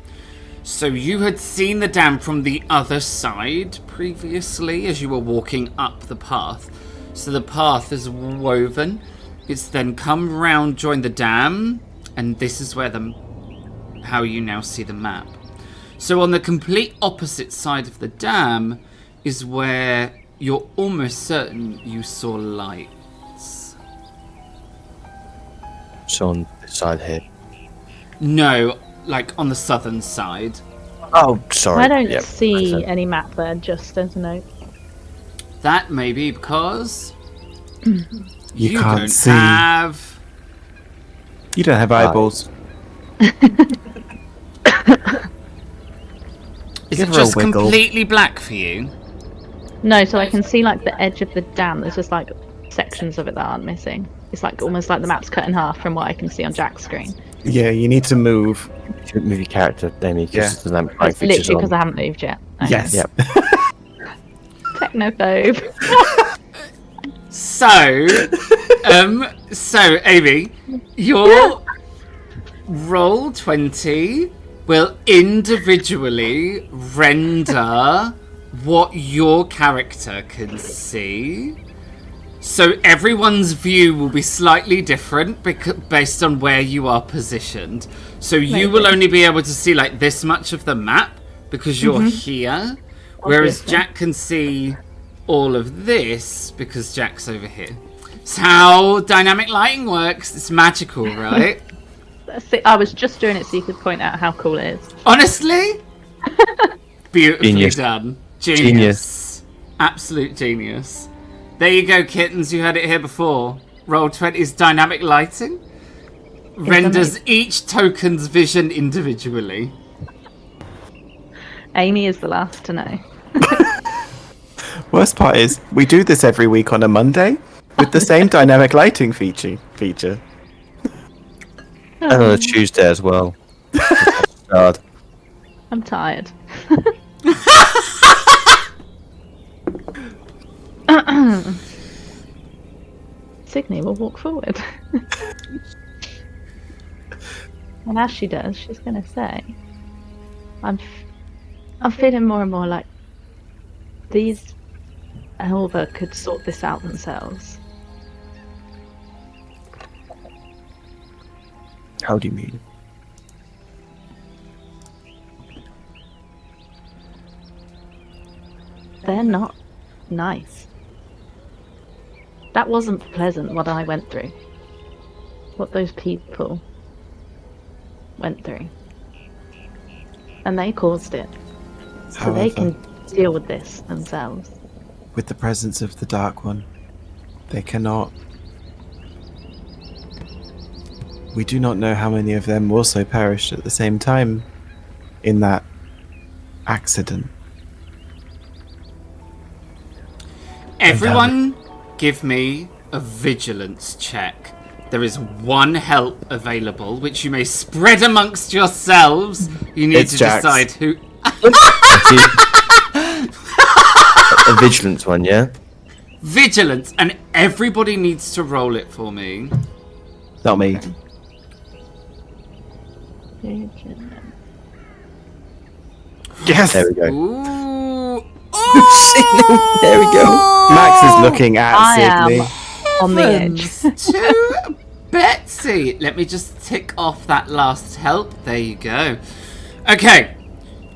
So you had seen the dam from the other side previously as you were walking up the path. So the path is woven. It's then come round, joined the dam, and this is where how you now see the map. So on the complete opposite side of the dam is where you're almost certain you saw lights. So on this side here. No, like on the southern side. Oh, sorry. I don't Yep. see any map there, just as a note. That may be because You can't don't see. have... You don't have eyeballs. Is Give it her a just wiggle. completely black for you? No, so I can see like the edge of the dam. There's just like sections of it that aren't missing. It's like almost like the map's cut in half from what I can see on Jack's screen. Yeah, you need to move. Move your character, Amy, because Yeah. the lamp It's features literally because on. I haven't moved yet. Okay. Yes. Yep. Technophobe. So Amy, your roll 20 will individually render what your character can see. So everyone's view will be slightly different based on where you are positioned. So you will only be able to see like this much of the map because you're here, whereas Obviously. Jack can see all of this because Jack's over here. It's how dynamic lighting works. It's magical, right? See, I was just doing it so you could point out how cool it is. Honestly, beautifully Genius. done. Genius. Absolute genius. There you go, kittens. You heard it here before. Roll20's dynamic lighting renders each token's vision individually. Amy is the last to know. Worst part is, we do this every week on a Monday with the same dynamic lighting feature. And on a Tuesday as well. God. I'm tired. Signe will walk forward. And as she does, she's going to say, I'm feeling more and more like these Elva could sort this out themselves. How do you mean? They're not nice. That wasn't pleasant, what I went through. What those people went through. And they caused it. So they can deal with this themselves. With the presence of the Dark One, they cannot. We do not know how many of them also perished at the same time in that accident. Everyone, give me a vigilance check. There is one help available, which you may spread amongst yourselves. You need It's to Jack's. decide who. A vigilance one, yeah? Vigilance, and everybody needs to roll it for me. Not me. Yes! There we go. Ooh. There we go. Max is looking at I am Sydney. on the edge. Heavens to Betsy. Let me just tick off that last help. There you go. Okay.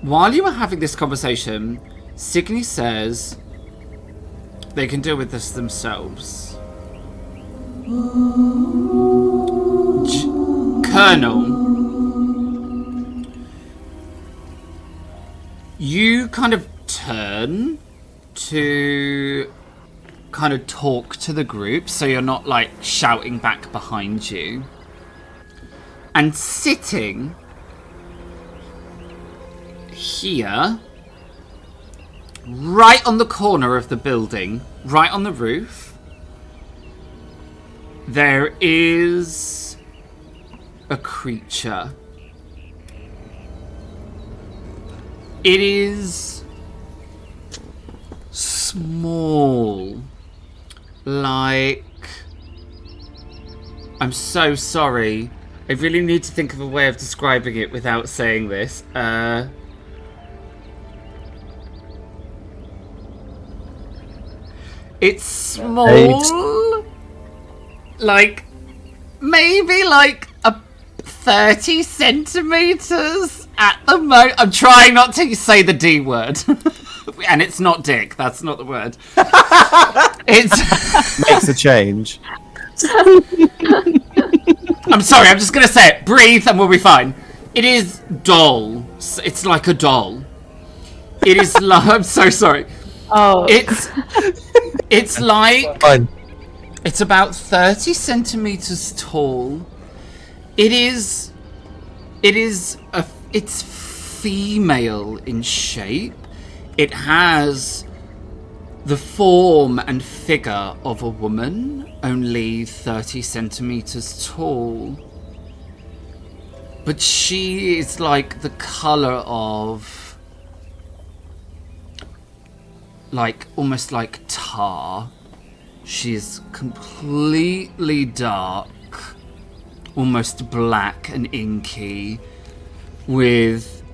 while you are having this conversation, Signy says they can deal with this themselves. Colonel, you kind of turn to kind of talk to the group so you're not like shouting back behind you. And sitting here, right on the corner of the building, right on the roof, there is a creature. It is small, like... I'm so sorry. I really need to think of a way of describing it without saying this. It's small, like maybe like a 30 centimeters at the most. I'm trying not to say the D word, and it's not dick. That's not the word. It's Makes a change. I'm sorry. I'm just gonna say it. Breathe, and we'll be fine. It is doll. It's like a doll. It is. I'm so sorry. Oh. It's like... Fine. It's about 30 centimeters tall. It's female in shape. It has the form and figure of a woman, only 30 centimeters tall. But she is like the color of... like almost like tar. She's completely dark, almost black and inky, with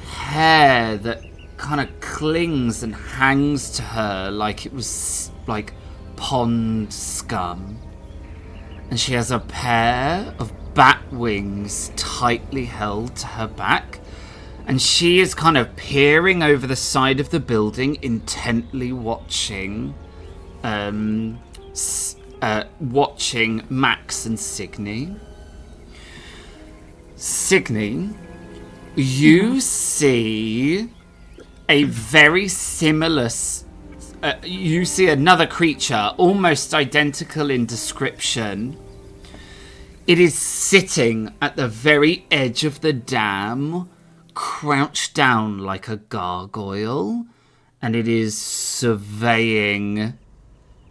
hair that kind of clings and hangs to her like it was like pond scum. And she has a pair of bat wings tightly held to her back. And she is kind of peering over the side of the building, intently watching watching Max and Signy. Signy, you see a very similar... you see another creature, almost identical in description. It is sitting at the very edge of the dam, crouched down like a gargoyle, and it is surveying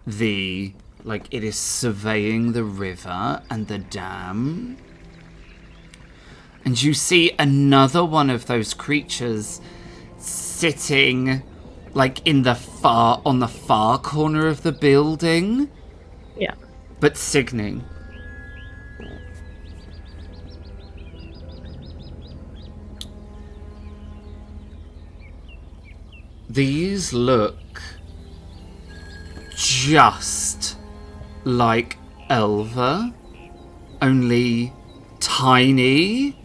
the river and the dam. And you see another one of those creatures sitting like on the far corner of the building. Yeah. But Signy, these look just like Elva, only tiny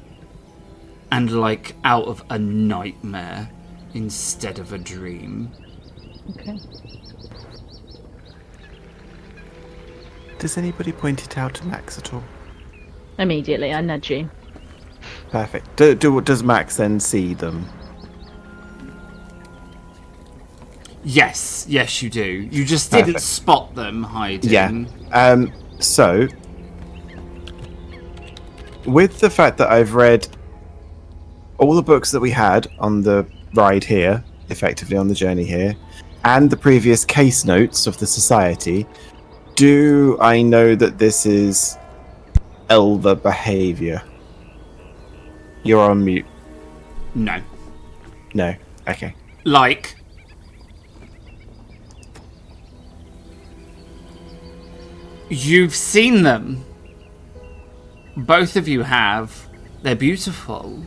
and like out of a nightmare instead of a dream. Okay. Does anybody point it out to Max at all? Immediately, I nudge you. Perfect. Does Max then see them? Yes, you do. You just didn't Perfect. spot them hiding. Yeah. So, with the fact that I've read all the books that we had on the ride here, effectively on the journey here, and the previous case notes of the society, do I know that this is Elva behavior? You're on mute. No. No. Okay. Like, you've seen them. Both of you have. They're beautiful.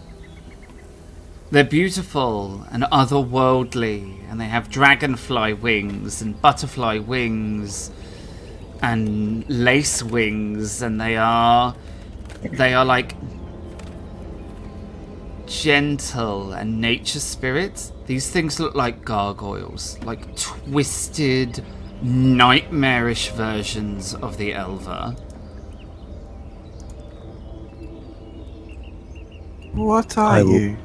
They're beautiful and otherworldly, and they have dragonfly wings and butterfly wings and lace wings, and they are like gentle and nature spirits. These things look like gargoyles, like twisted, nightmarish versions of the Elva. What are you?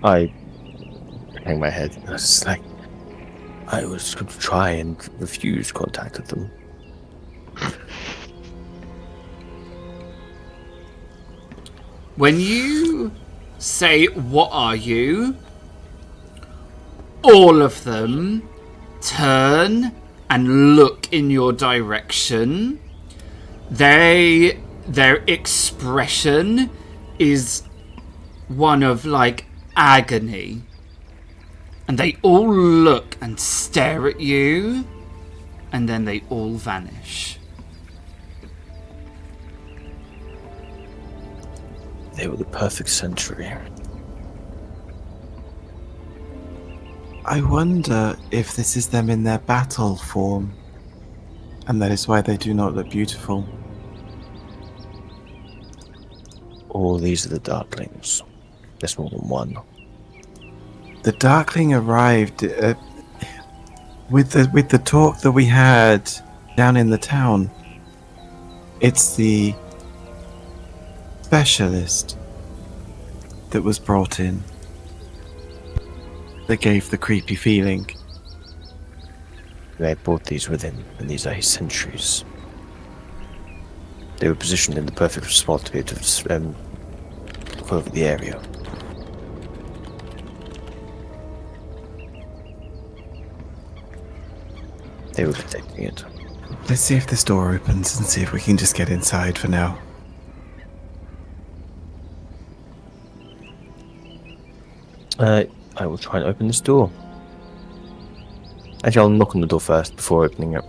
I hang my head. I was like, I was going to try and refuse contact with them. When you say, "What are you?" all of them turn and look in your direction. Their expression is one of, like, agony. And they all look and stare at you, and then they all vanish. They were the perfect century. I wonder if this is them in their battle form, and that is why they do not look beautiful. Or these are the Darklings. There's more than one. The Darkling arrived with the talk that we had down in the town. It's the specialist that was brought in that gave the creepy feeling. They brought these with him, and these are his sentries. They were positioned in the perfect spot to be able to look over the area. They were protecting it. Let's see if this door opens and see if we can just get inside for now. I will try and open this door. Actually, I'll knock on the door first before opening it.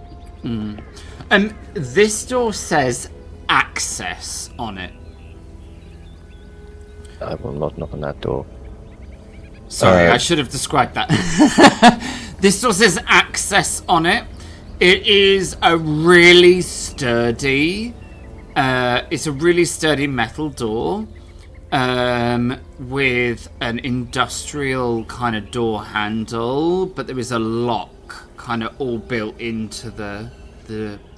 This door says access on it. I will not knock on that door. Sorry, I should have described that. This door says access on it. It is a really sturdy, metal door, with an industrial kind of door handle, but there is a lock kind of all built into the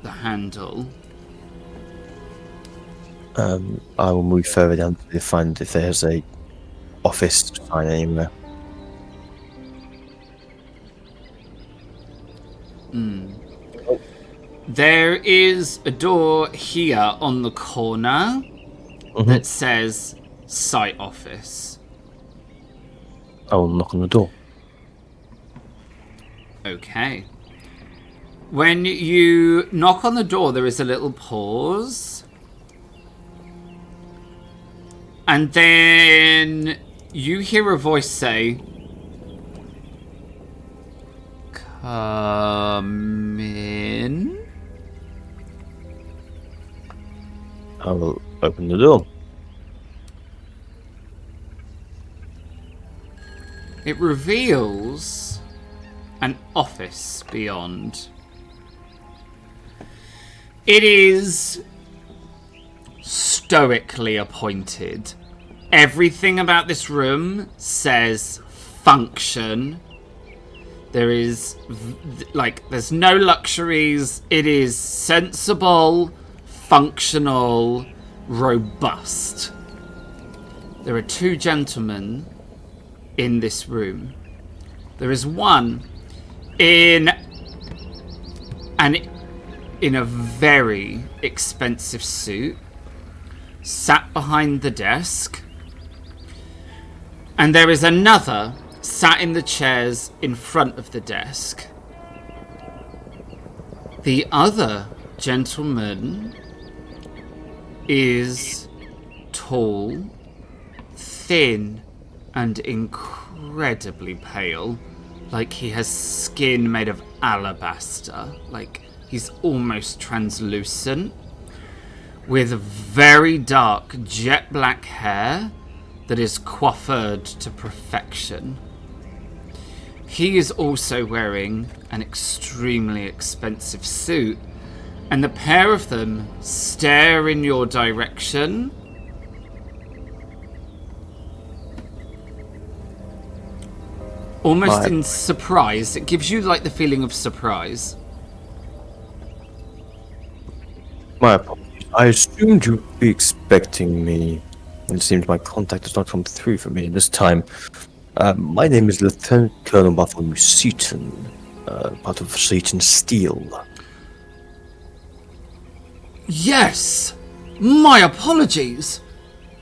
handle. I will move further down to find if there's a office sign anywhere. There is a door here on the corner that says site office. I will knock on the door. Okay. When you knock on the door, there is a little pause. And then you hear a voice say, "Come in." I will open the door. It reveals an office beyond. It is stoically appointed. Everything about this room says function. There is, there's no luxuries. It is sensible, functional, robust. There are two gentlemen in this room. There is one in a very expensive suit, sat behind the desk, and there is another sat in the chairs in front of the desk. The other gentleman is tall, thin, and incredibly pale, like he has skin made of alabaster, like he's almost translucent, with very dark jet black hair that is coiffured to perfection. He is also wearing an extremely expensive suit, And the pair of them stare in your direction. Almost in surprise. It gives you like the feeling of surprise. My apologies. I assumed you'd be expecting me. It seems my contact has not come through for me this time. My name is Lieutenant Colonel Bartholomew Seaton, part of Seaton Steel. Yes! My apologies!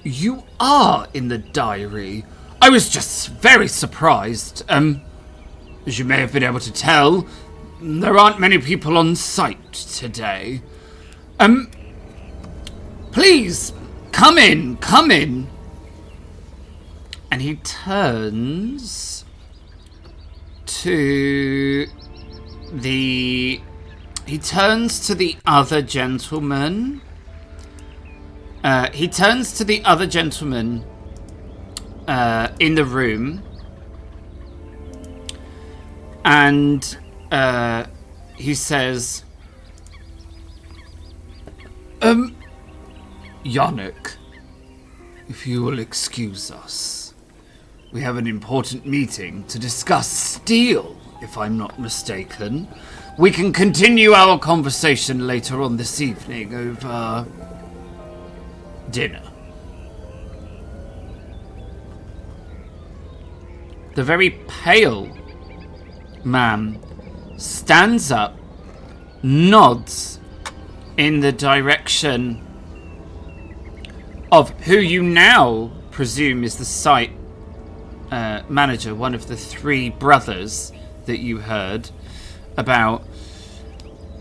You are in the diary. I was just very surprised. As you may have been able to tell, there aren't many people on site today. Please, come in. And he turns to the other gentleman. In the room, and he says, Yannick, if you will excuse us, we have an important meeting to discuss steel, if I'm not mistaken. We can continue our conversation later on this evening over dinner. The very pale man stands up, nods in the direction of who you now presume is the site manager, one of the three brothers that you heard about,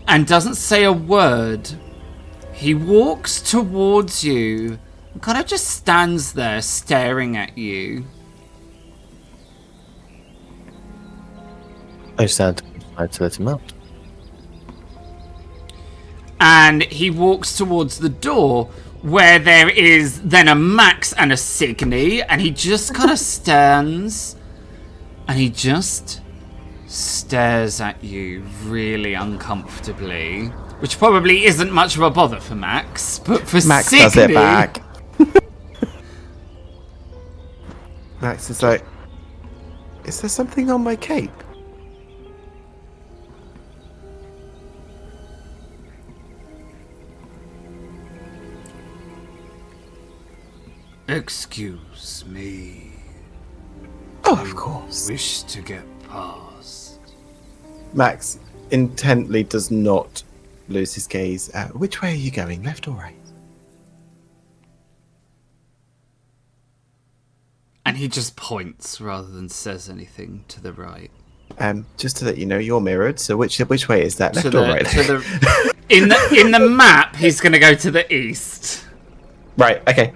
and doesn't say a word. He walks towards you and kind of just stands there staring at you. I stand to let him out. And he walks towards the door where there is then a Max and a Signy, and he just kind of stands and he just stares at you really uncomfortably, which probably isn't much of a bother for Max, but for Max Signy, does it back. Max is like, is there something on my cape? Excuse me. Oh, of course. Wish to get past. Max intently does not lose his gaze. Which way are you going, left or right? And he just points rather than says anything to the right. Just to let you know, you're mirrored. So which way is that, left or right? In the map, he's going to go to the east. Right. Okay.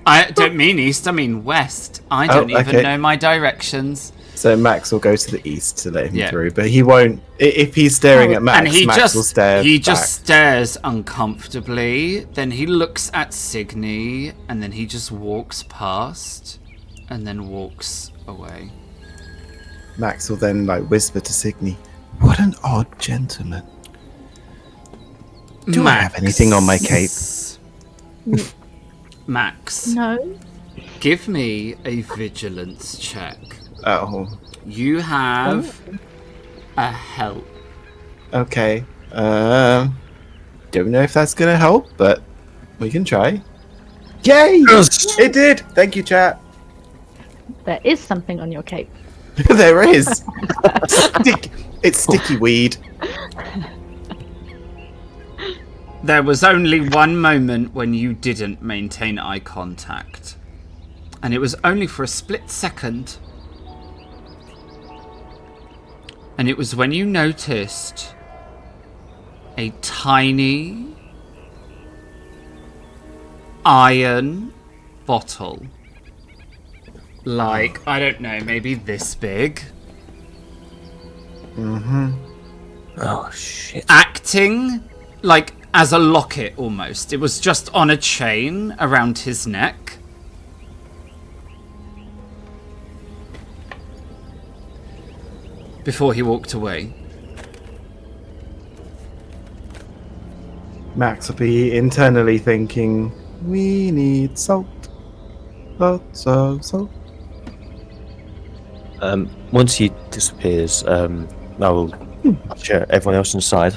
I don't mean east, I mean west. I don't even know my directions. So Max will go to the east to let him through, but he won't. If he's staring at Max, and Max will stare. He back. just stares uncomfortably. Then he looks at Signy, and then he just walks past, and then walks away. Max will then whisper to Signy, "What an odd gentleman. Do I have anything on my cape?" Max. No. Give me a vigilance check. Oh. You have a help. Okay. Don't know if that's gonna help, but we can try. Yay! Yes! It did! Thank you, chat. There is something on your cape. There is. It's sticky weed. There was only one moment when you didn't maintain eye contact. And it was only for a split second. And it was when you noticed a tiny iron bottle. Like, I don't know, maybe this big. Mm-hmm. Oh, shit. Acting like as a locket almost. It was just on a chain around his neck. Before he walked away. Max will be internally thinking, we need salt. Lots of salt. Once he disappears, I will usher everyone else inside.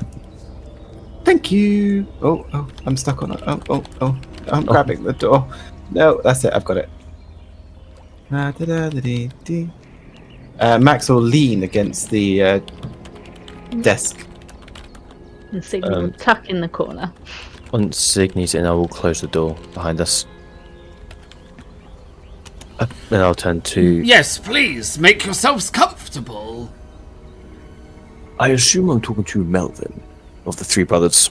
Thank you. Oh, I'm stuck on it. Oh. I'm grabbing the door. No, that's it. I've got it. Max will lean against the desk. And Signy will tuck in the corner. Once Signy's in, I will close the door behind us. Then I'll turn to... Yes, please, make yourselves comfortable. I assume I'm talking to Melvin, of the Three Brothers.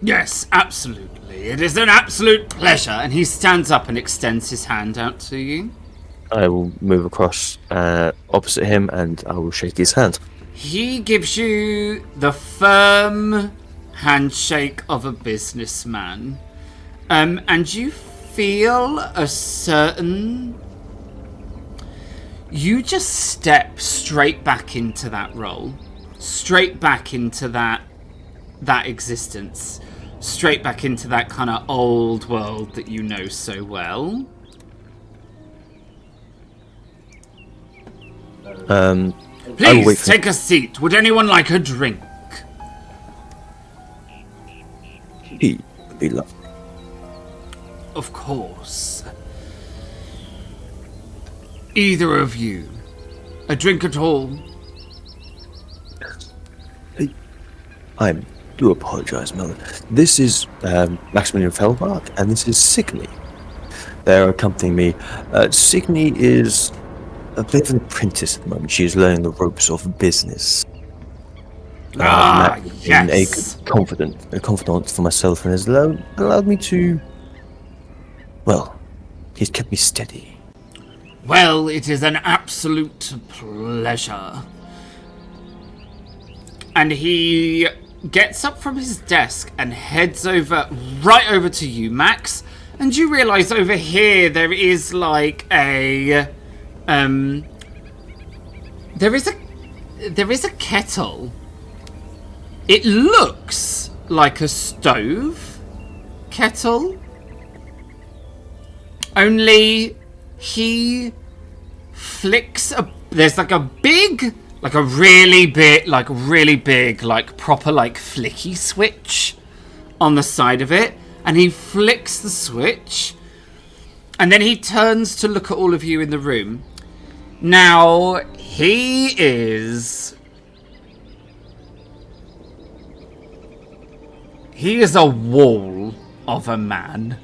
Yes, absolutely. It is an absolute pleasure. And he stands up and extends his hand out to you. I will move across opposite him and I will shake his hand. He gives you the firm handshake of a businessman. And you feel a certain... You just step straight back into that role. Straight back into that existence. Straight back into that kind of old world that you know so well. Please, take a seat. Would anyone like a drink? He would be lovely. Of course. Either of you. A drink at all? I do apologize, Melvin. This is Maximilian Fellbach, and this is Signy. They're accompanying me. Signy is a bit of an apprentice at the moment. She is learning the ropes of business. Yes. A confidant for myself, and has allowed me to... Well, he's kept me steady. Well, it is an absolute pleasure. And he gets up from his desk and heads right over to you, Max. And you realise over here there is like a... There is a kettle. It looks like a stove kettle. Only he flicks there's like a big, like a really big, like proper like flicky switch on the side of it. And he flicks the switch. And then he turns to look at all of you in the room. Now, he is a wall of a man.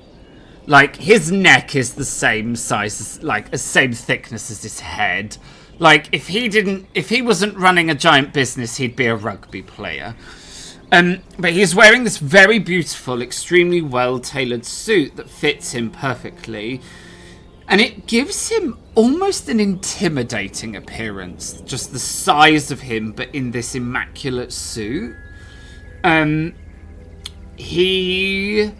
Like, his neck is the same size, same thickness as his head. Like, if he wasn't running a giant business, he'd be a rugby player. But he's wearing this very beautiful, extremely well-tailored suit that fits him perfectly. And it gives him almost an intimidating appearance. Just the size of him, but in this immaculate suit. He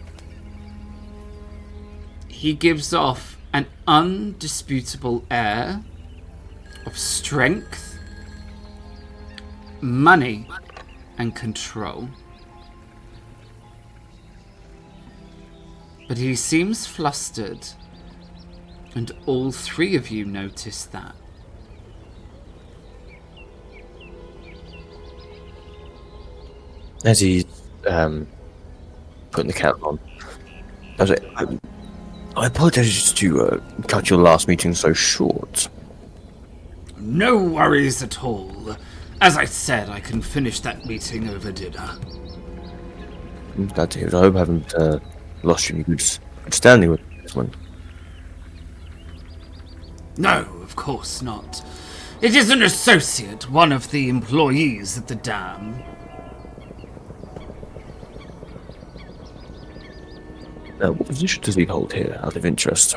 gives off an undisputable air of strength, money, and control. But he seems flustered, and all three of you notice that. As he's putting the cap on, I apologize to cut your last meeting so short. No worries at all. As I said, I can finish that meeting over dinner. I'm glad to hear it. I hope I haven't lost you in good standing with this one. No, of course not. It is an associate, one of the employees at the dam. What position does he hold here, out of interest?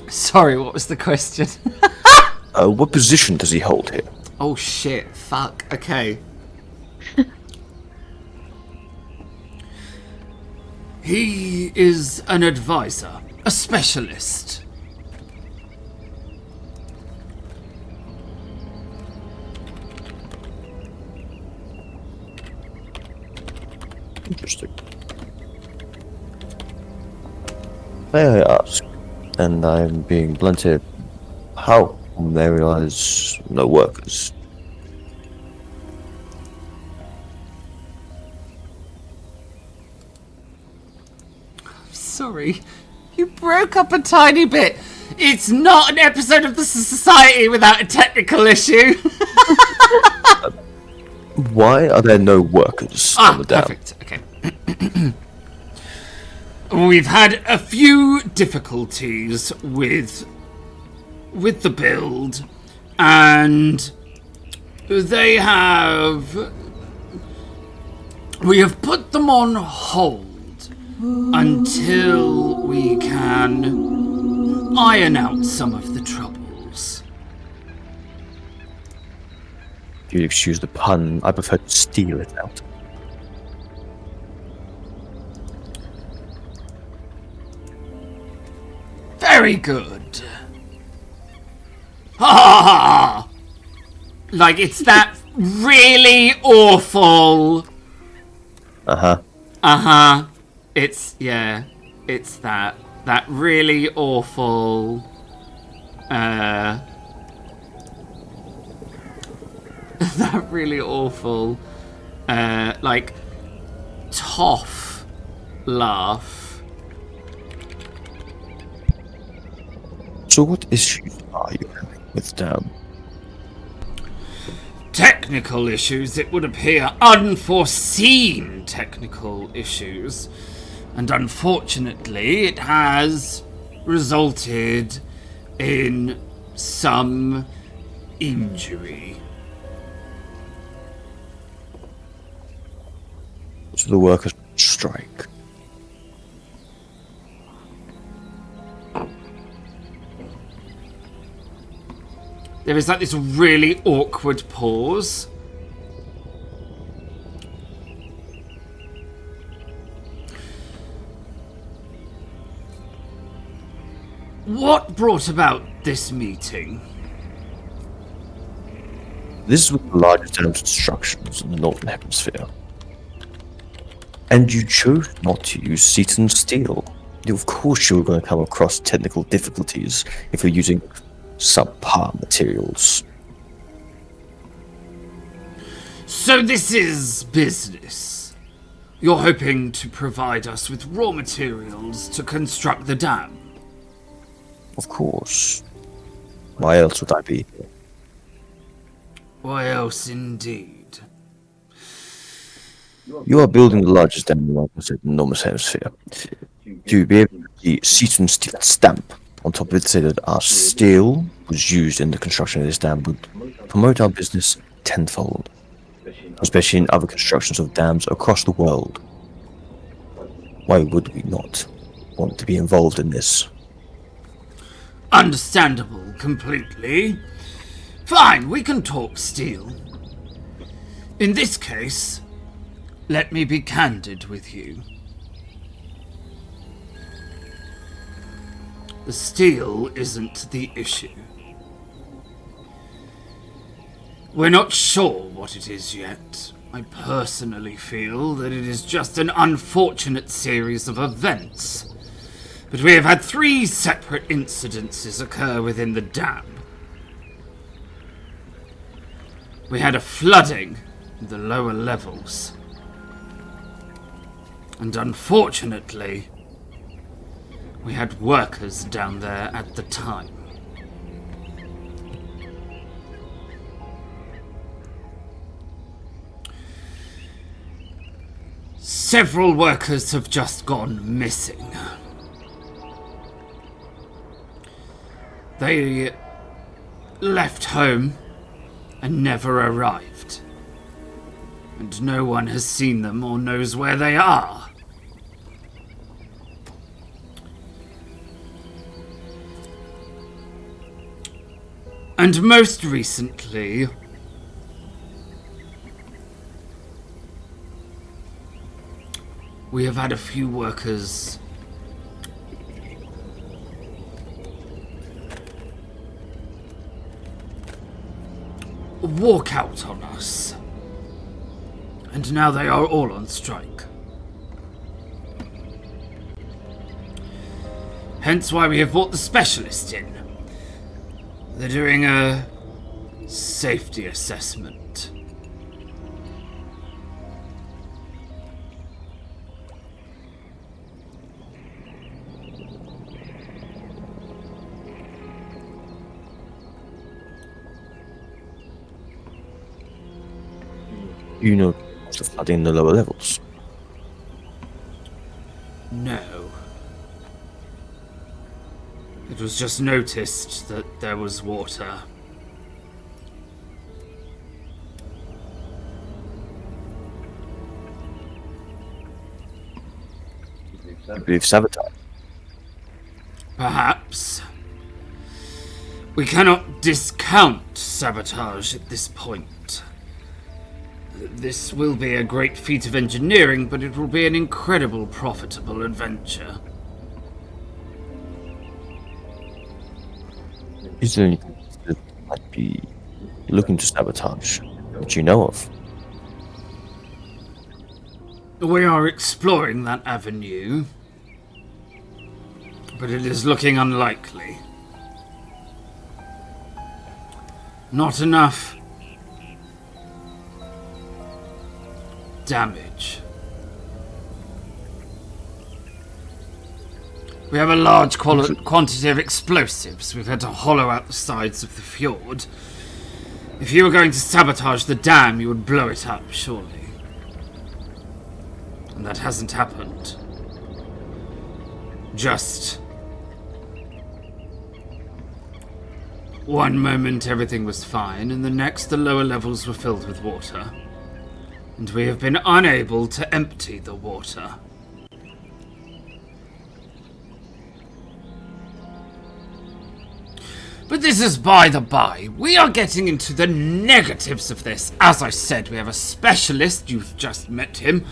Sorry, what was the question? What position does he hold here? Oh shit, fuck, okay. He is an advisor, a specialist. Interesting. May I ask, and I'm being blunt here, how there is no workers? Sorry, you broke up a tiny bit. It's not an episode of the Society without a technical issue. Why are there no workers on the dam? Perfect. Okay. We've had a few difficulties with the build, and we have put them on hold until we can iron out some of the troubles. If you excuse the pun, I prefer to steal it out. Very good. Ha ha ha! Like, it's that really awful. Uh-huh. It's that really awful, that really awful, like, toff laugh. So what issues are you having with dam? Technical issues, it would appear. Unforeseen technical issues. And unfortunately, it has resulted in some injury. So the workers strike. There is like this really awkward pause. What brought about this meeting? This is one of the largest dam constructions in the Northern Hemisphere. And you chose not to use Seaton steel. Of course you were going to come across technical difficulties if you're using subpar materials. So this is business. You're hoping to provide us with raw materials to construct the dam? Of course. Why else would I be here? Why else indeed? You are building the largest dam in the Northern Hemisphere. To be able to see Seaton steel stamp on top of it, say that our steel was used in the construction of this dam would promote our business tenfold, especially in other constructions of dams across the world. Why would we not want to be involved in this? Understandable, completely. Fine, we can talk steel. In this case, let me be candid with you. The steel isn't the issue. We're not sure what it is yet. I personally feel that it is just an unfortunate series of events. But we have had 3 separate incidences occur within the dam. We had a flooding in the lower levels. And unfortunately, we had workers down there at the time. Several workers have just gone missing. They left home and never arrived. And no one has seen them or knows where they are. And most recently, we have had a few workers walk out on us. And now they are all on strike. Hence why we have brought the specialist in. They're doing a safety assessment. You know the flooding in the lower levels? No. It was just noticed that there was water. I believe sabotage. Perhaps. We cannot discount sabotage at this point. This will be a great feat of engineering, but it will be an incredible profitable adventure. Is there anything that might be looking to sabotage that you know of? We are exploring that avenue, but it is looking unlikely. Not enough damage. We have a large quantity of explosives. We've had to hollow out the sides of the fjord. If you were going to sabotage the dam, you would blow it up, surely. And that hasn't happened. Just one moment everything was fine, and the next the lower levels were filled with water. And we have been unable to empty the water. But this is by the by. We are getting into the negatives of this. As I said, we have a specialist, you've just met him,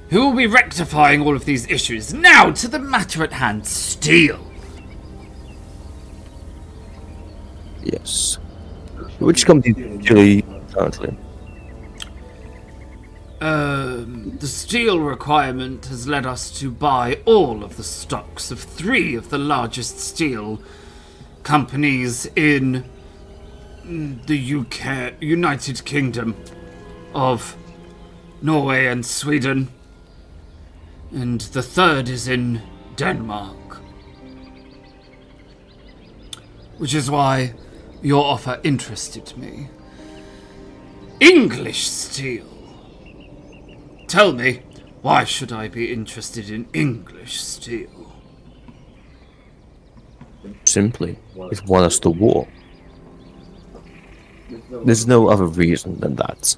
who will be rectifying all of these issues. Now, to the matter at hand, steel. Yes. Which company do you currently? The steel requirement has led us to buy all of the stocks of 3 of the largest steel companies in the UK, United Kingdom of Norway and Sweden. And the third is in Denmark. Which is why your offer interested me. English steel. Tell me, why should I be interested in English steel? Simply, it won us the war. There's no other reason than that.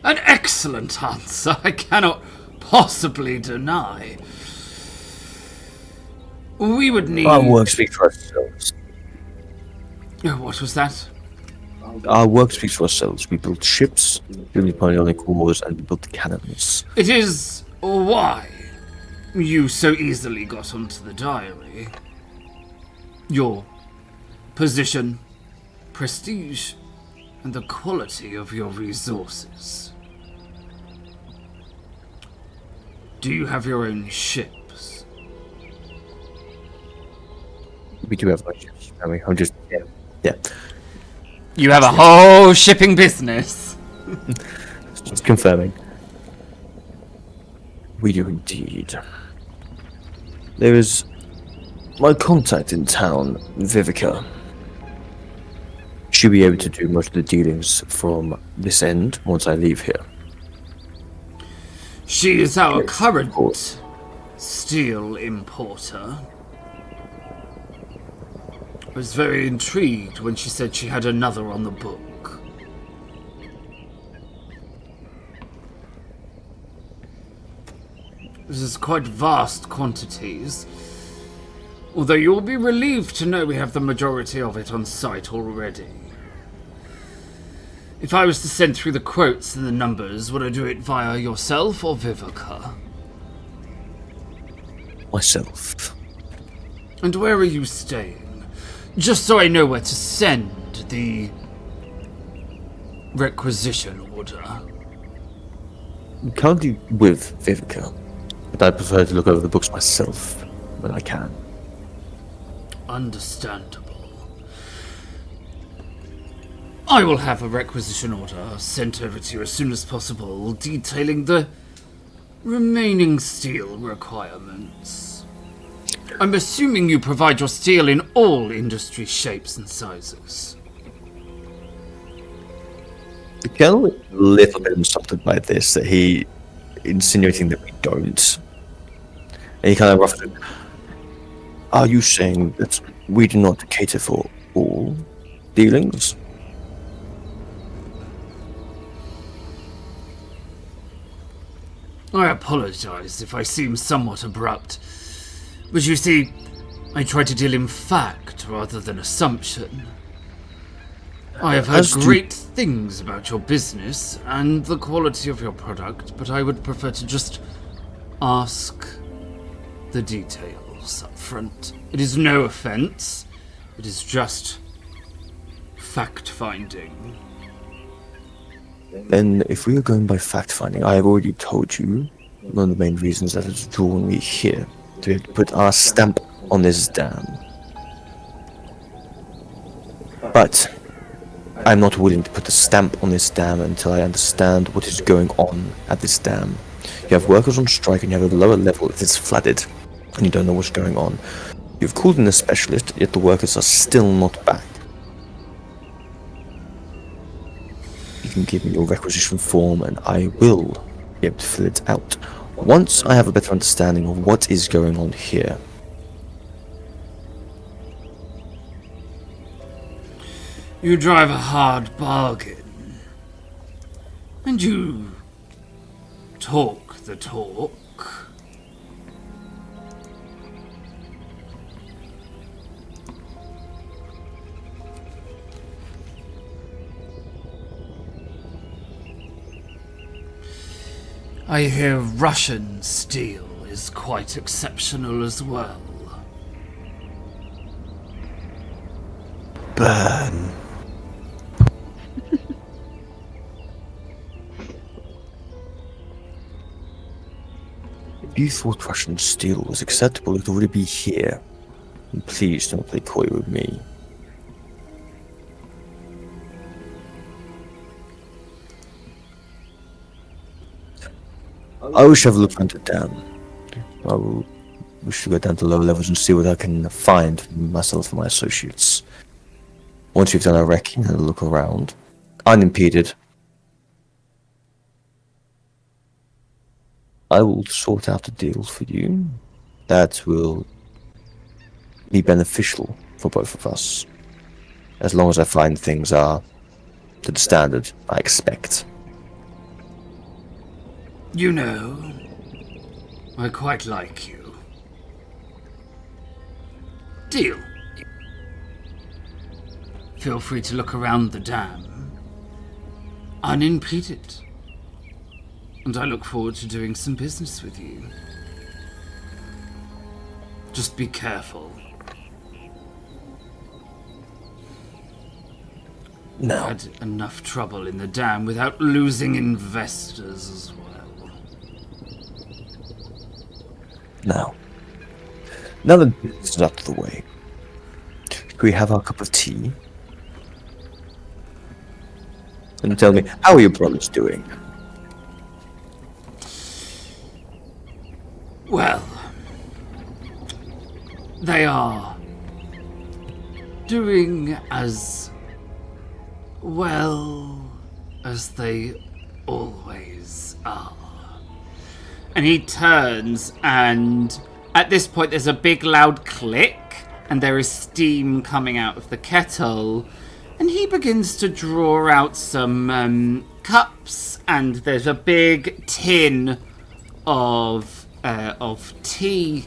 An excellent answer, I cannot possibly deny. We would need... Our work speaks for ourselves. What was that? Our work speaks for ourselves. We built ships, built Napoleonic wars, and we built cannons. It is why you so easily got onto the diary. Your position, prestige, and the quality of your resources. Do you have your own ships? We do have our ships. I mean, I'm just... Yeah. You have a whole shipping business. Just confirming. We do indeed. There is my contact in town, Vivica. She'll be able to do most of the dealings from this end once I leave here. She is our Yes, current of course. steel importer. I was very intrigued when she said she had another on the book. This is quite vast quantities. Although you'll be relieved to know we have the majority of it on site already. If I was to send through the quotes and the numbers, would I do it via yourself or Vivica? Myself. And where are you staying? Just so I know where to send the requisition order. I'm currently with Vivica, but I prefer to look over the books myself when I can. Understandable. I will have a requisition order sent over to you as soon as possible, detailing the remaining steel requirements. I'm assuming you provide your steel in all industry shapes and sizes. The colonel is a little bit insulted by this, that he insinuating that we don't. And he kind of roughly, are you saying that we do not cater for all dealings? I apologize if I seem somewhat abrupt, but you see, I try to deal in fact rather than assumption. I have heard great things about your business and the quality of your product, but I would prefer to just ask the details up front. It is no offense, it is just fact-finding. Then, if we are going by fact-finding, I have already told you one of the main reasons that has drawn me here, to put our stamp on this dam. But I'm not willing to put a stamp on this dam until I understand what is going on at this dam. You have workers on strike and you have a lower level that is flooded, and you don't know what's going on. You've called in a specialist, yet the workers are still not back. You can give me your requisition form and I will be able to fill it out once I have a better understanding of what is going on here. You drive a hard bargain, and you talk the talk. I hear Russian steel is quite exceptional as well. Burn. If you thought Russian steel was acceptable, it would already be here. And please don't play coy with me. I wish to have a look around the dam. We should go down to lower levels and see what I can find for myself and my associates. Once we've done our wrecking and a look around, unimpeded, I will sort out a deal for you that will be beneficial for both of us, as long as I find things are to the standard I expect. You know, I quite like you. Deal. Feel free to look around the dam, unimpeded. And I look forward to doing some business with you. Just be careful. No. I've had enough trouble in the dam without losing investors as well. Now that this is out of the way, can we have our cup of tea? And tell me, how are your brothers doing? Well, they are doing as well as they always are. And he turns, and at this point there's a big loud click, and there is steam coming out of the kettle, and he begins to draw out some cups, and there's a big tin of tea,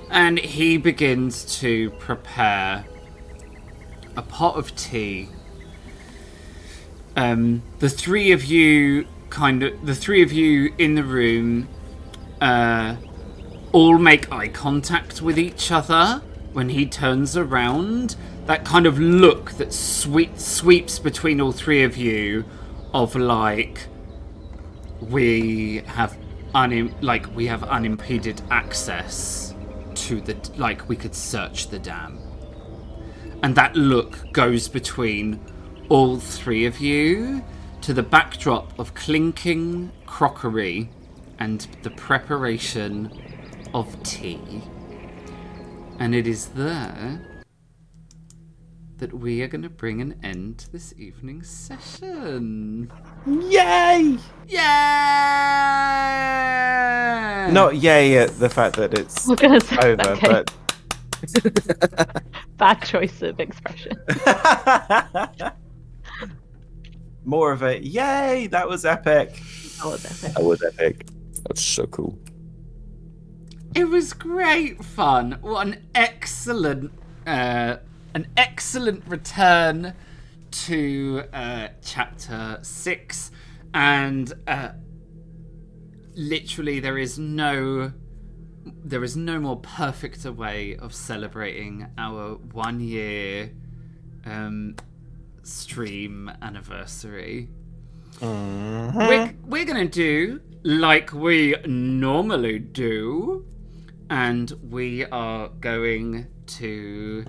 and he begins to prepare a pot of tea. The three of you in the room all make eye contact with each other when he turns around. That kind of look that sweeps between all three of you of like, we have we have unimpeded access to we could search the dam. And that look goes between all three of you to the backdrop of clinking crockery and the preparation of tea. And it is there that we are going to bring an end to this evening's session. Yay! Yeah! Not yay at the fact that it's I was gonna say, over, okay. but Bad choice of expression. more of a yay, that was epic. That was epic. That was epic. That was so cool. It was great fun. What an excellent return to chapter 6, and literally there is no more perfect a way of celebrating our 1 year stream anniversary. We're gonna do like we normally do, and we are going to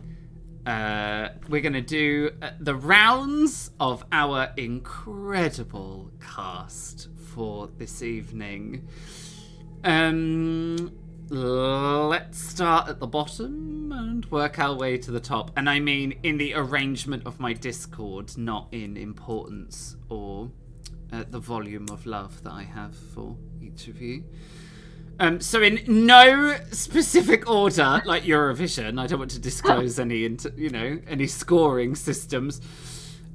do the rounds of our incredible cast for this evening. Let's start at the bottom and work our way to the top. And I mean in the arrangement of my Discord, not in importance or the volume of love that I have for each of you. So in no specific order, like Eurovision, I don't want to disclose any scoring systems.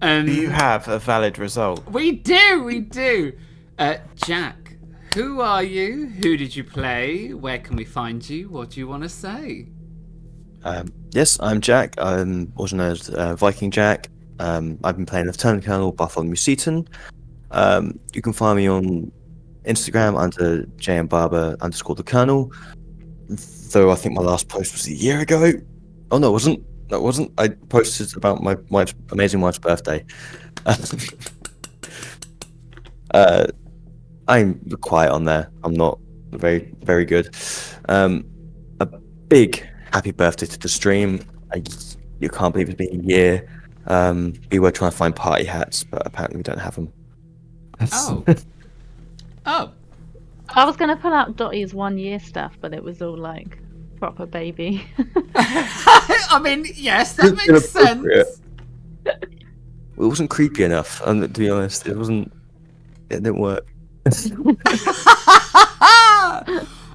Do you have a valid result? We do. Jack, who are you? Who did you play? Where can we find you? What do you want to say? Yes, I'm Jack. I'm also known as Viking Jack. I've been playing Lieutenant Colonel Bartholomew Seaton. You can find me on Instagram under JMBarber_the Colonel. Though I think my last post was a year ago. Oh no, it wasn't. No, it wasn't. I posted about my wife's amazing wife's birthday. I'm quiet on there. I'm not very, very good. A big happy birthday to the stream. You can't believe it's been a year. We were trying to find party hats, but apparently we don't have them. Oh. I was going to pull out Dottie's 1 year stuff, but it was all like proper baby. I mean, yes, that makes sense. It wasn't creepy enough, to be honest. It didn't work.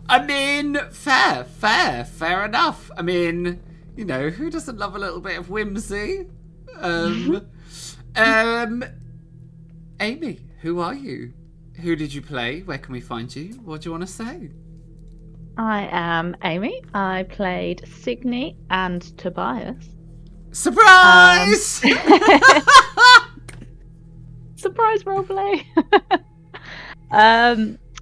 I mean, fair enough. I mean, who doesn't love a little bit of whimsy? Amy, who are you? Who did you play? Where can we find you? What do you want to say? I am Amy. I played Signy and Tobias. Surprise! Surprise roleplay.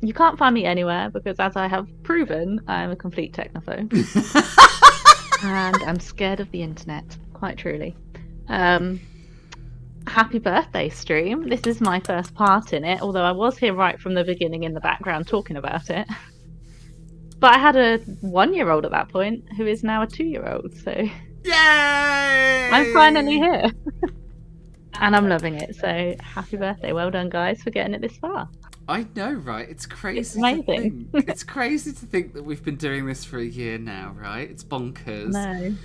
You can't find me anywhere because, as I have proven, I am a complete technophobe. And I'm scared of the internet, quite truly. Happy birthday stream. This is my first part in it, although I was here right from the beginning in the background talking about it. But I had a 1-year-old at that point who is now a 2-year-old, so yay! I'm finally here. And I'm loving it, so happy birthday. Well done, guys, for getting it this far. I know, right? It's crazy. It's amazing. To think. It's crazy to think that we've been doing this for a year now, right? It's bonkers. No.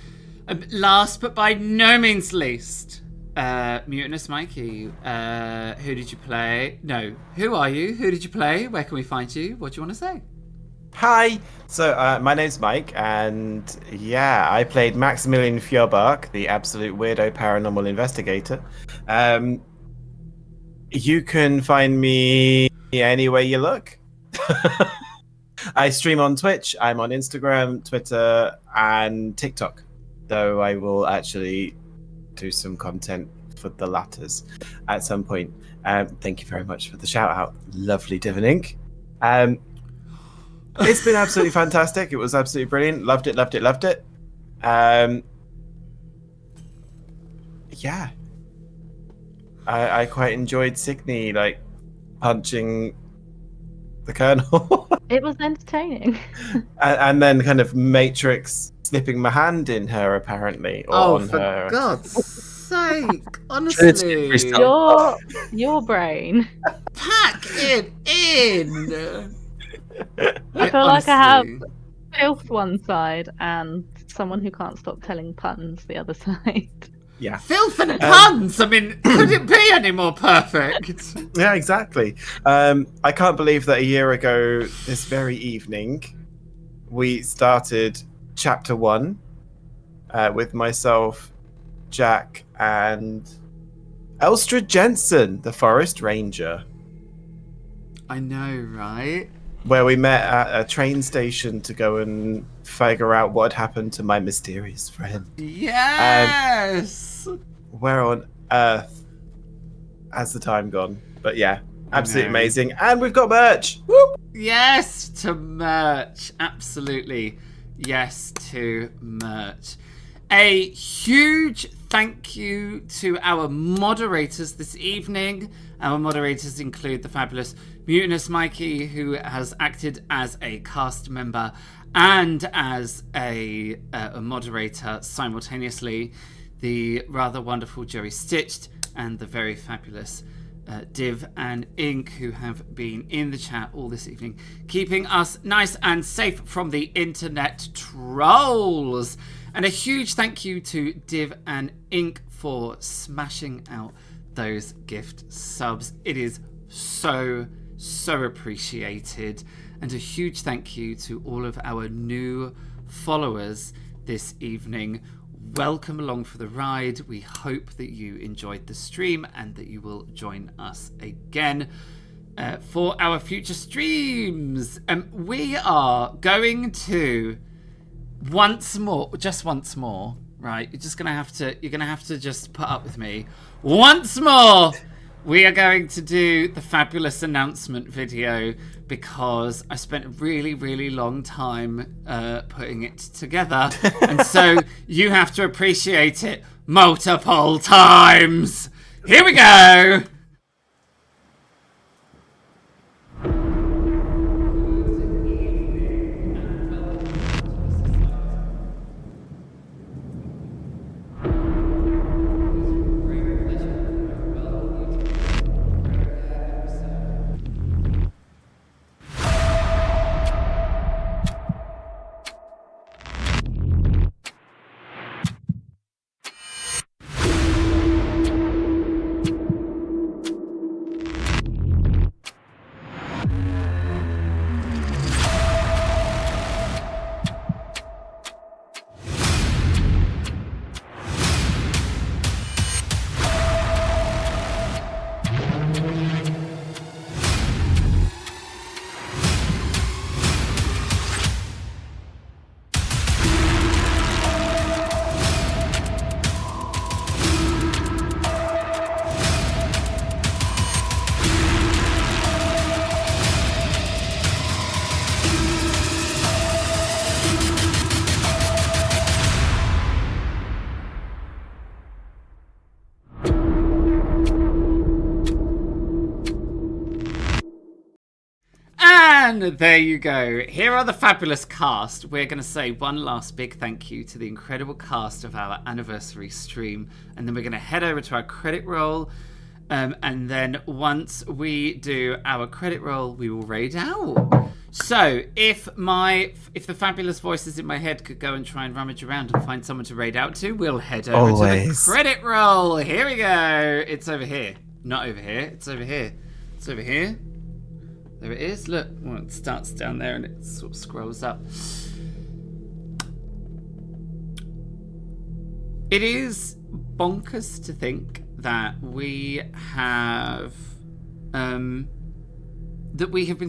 Last but by no means least, Mutinous Mikey, who did you play? No, who are you? Who did you play? Where can we find you? What do you want to say? Hi. So my name's Mike, and yeah, I played Maximilian Fjorbark, the absolute weirdo paranormal investigator. You can find me anywhere you look. I stream on Twitch. I'm on Instagram, Twitter, and TikTok. Though I will actually do some content for the latters at some point. Thank you very much for the shout out. Lovely Divin Inc. It's been absolutely fantastic. It was absolutely brilliant. Loved it. Yeah. I quite enjoyed Signy, like, punching the Colonel. It was entertaining. And then kind of Matrix slipping my hand in her, apparently, or Oh, on for her. God's sake! Trinity Honestly, freestyle. Your brain. pack it in. I feel like I have honestly- filth one side and someone who can't stop telling puns the other side. Yeah. filth and puns. I mean, could it be any more perfect? Yeah, exactly. I can't believe that a year ago, this very evening, we started chapter 1 with myself, Jack, and Elstrad Jensen, the Forest Ranger, I know, right? where we met at a train station to go and figure out what had happened to my mysterious friend. Yes. Where on earth has the time gone? But yeah, absolutely know. amazing. And we've got merch. Whoop! Yes to merch. Absolutely. Yes to merch. A huge thank you to our moderators this evening. Our moderators include the fabulous Mutinous Mikey, who has acted as a cast member and as a moderator simultaneously. The rather wonderful Joey Stitched and the very fabulous Div and Ink, who have been in the chat all this evening, keeping us nice and safe from the internet trolls. And a huge thank you to Div and Ink for smashing out those gift subs. It is so appreciated. And a huge thank you to all of our new followers this evening. Welcome along for the ride. We hope that you enjoyed the stream and that you will join us again for our future streams. We are going to once more, right? You're gonna have to just put up with me. Once more, we are going to do the fabulous announcement video because I spent a really long time putting it together. And so you have to appreciate it multiple times. Here we go. And there you go. Here are the fabulous cast. We're going to say one last big thank you to the incredible cast of our anniversary stream. And then we're going to head over to our credit roll. And then once we do our credit roll, we will raid out. So if the fabulous voices in my head could go and try and rummage around and find someone to raid out to, we'll head over to the credit roll. Here we go. It's over here. Not over here. It's over here. It's over here. There it is. Look, well, it starts down there and it sort of scrolls up. It is bonkers to think that we have been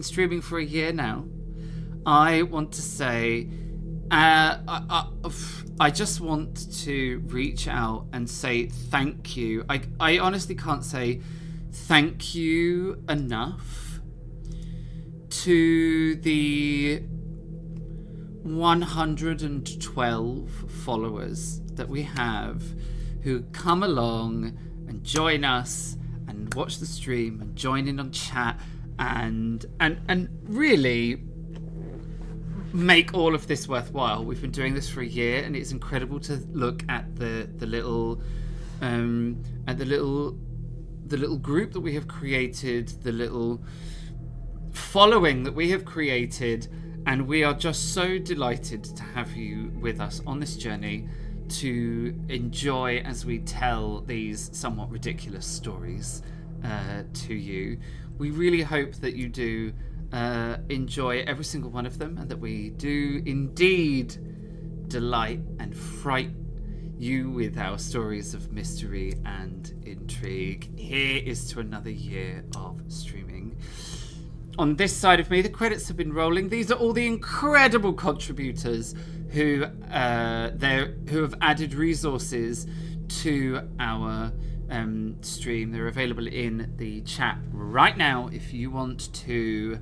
streaming for a year now. I want to say, I just want to reach out and say thank you. I honestly can't say thank you enough to the 112 followers that we have who come along and join us and watch the stream and join in on chat and really make all of this worthwhile. We've been doing this for a year, and it's incredible to look at the little group that we have created, the little following that we have created, and we are just so delighted to have you with us on this journey to enjoy as we tell these somewhat ridiculous stories to you. We really hope that you do enjoy every single one of them, and that we do indeed delight and fright you with our stories of mystery and intrigue. Here is to another year of streaming. On this side of me, the credits have been rolling. These are all the incredible contributors who have added resources to our stream. They're available in the chat right now if you want to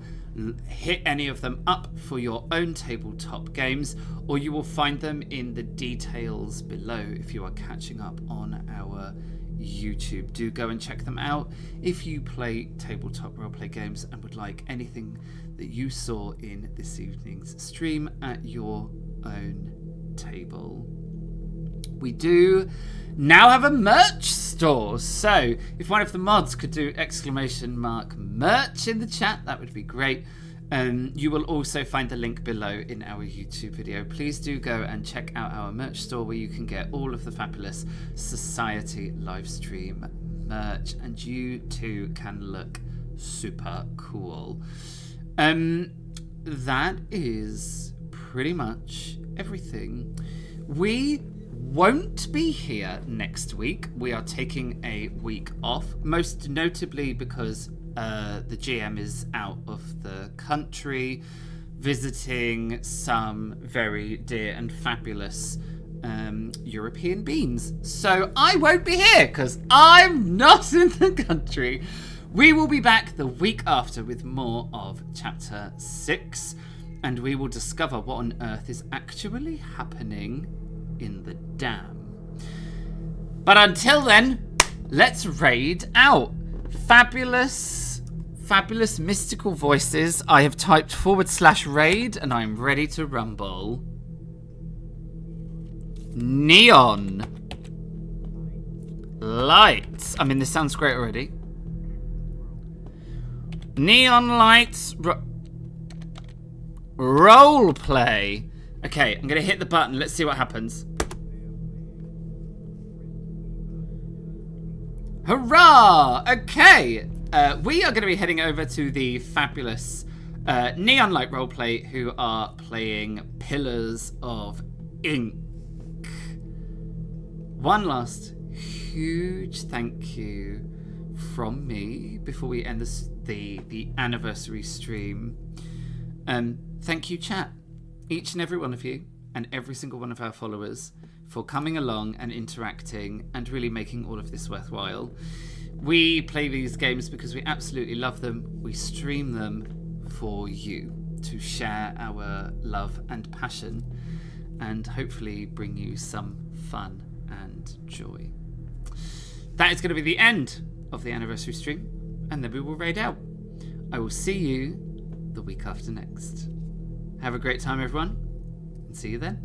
hit any of them up for your own tabletop games, or you will find them in the details below if you are catching up on our YouTube. Do go and check them out if you play tabletop roleplay games and would like anything that you saw in this evening's stream at your own table. We do now have a merch store, so if one of the mods could do !merch in the chat, that would be great. You will also find the link below in our YouTube video. Please do go and check out our merch store, where you can get all of the fabulous Society Livestream merch, and you too can look super cool. That is pretty much everything. We won't be here next week. We are taking a week off, most notably because the GM is out of the country visiting some very dear and fabulous European beans. So I won't be here because I'm not in the country. We will be back the week after with more of Chapter 6, and we will discover what on earth is actually happening in the dam. But until then, let's raid out. Fabulous mystical voices. I have typed /raid and I'm ready to rumble. Neon lights. I mean, this sounds great already. Neon lights. Role play. Okay, I'm going to hit the button. Let's see what happens. Hurrah! Okay, we are going to be heading over to the fabulous Neon Light Roleplay, who are playing Pillars of Ink. One last huge thank you from me before we end the anniversary stream. Thank you, chat. Each and every one of you, and every single one of our followers, for coming along and interacting and really making all of this worthwhile. We play these games because we absolutely love them. We stream them for you to share our love and passion and hopefully bring you some fun and joy. That is going to be the end of the anniversary stream, and then we will raid out. I will see you the week after next. Have a great time, everyone, and see you then.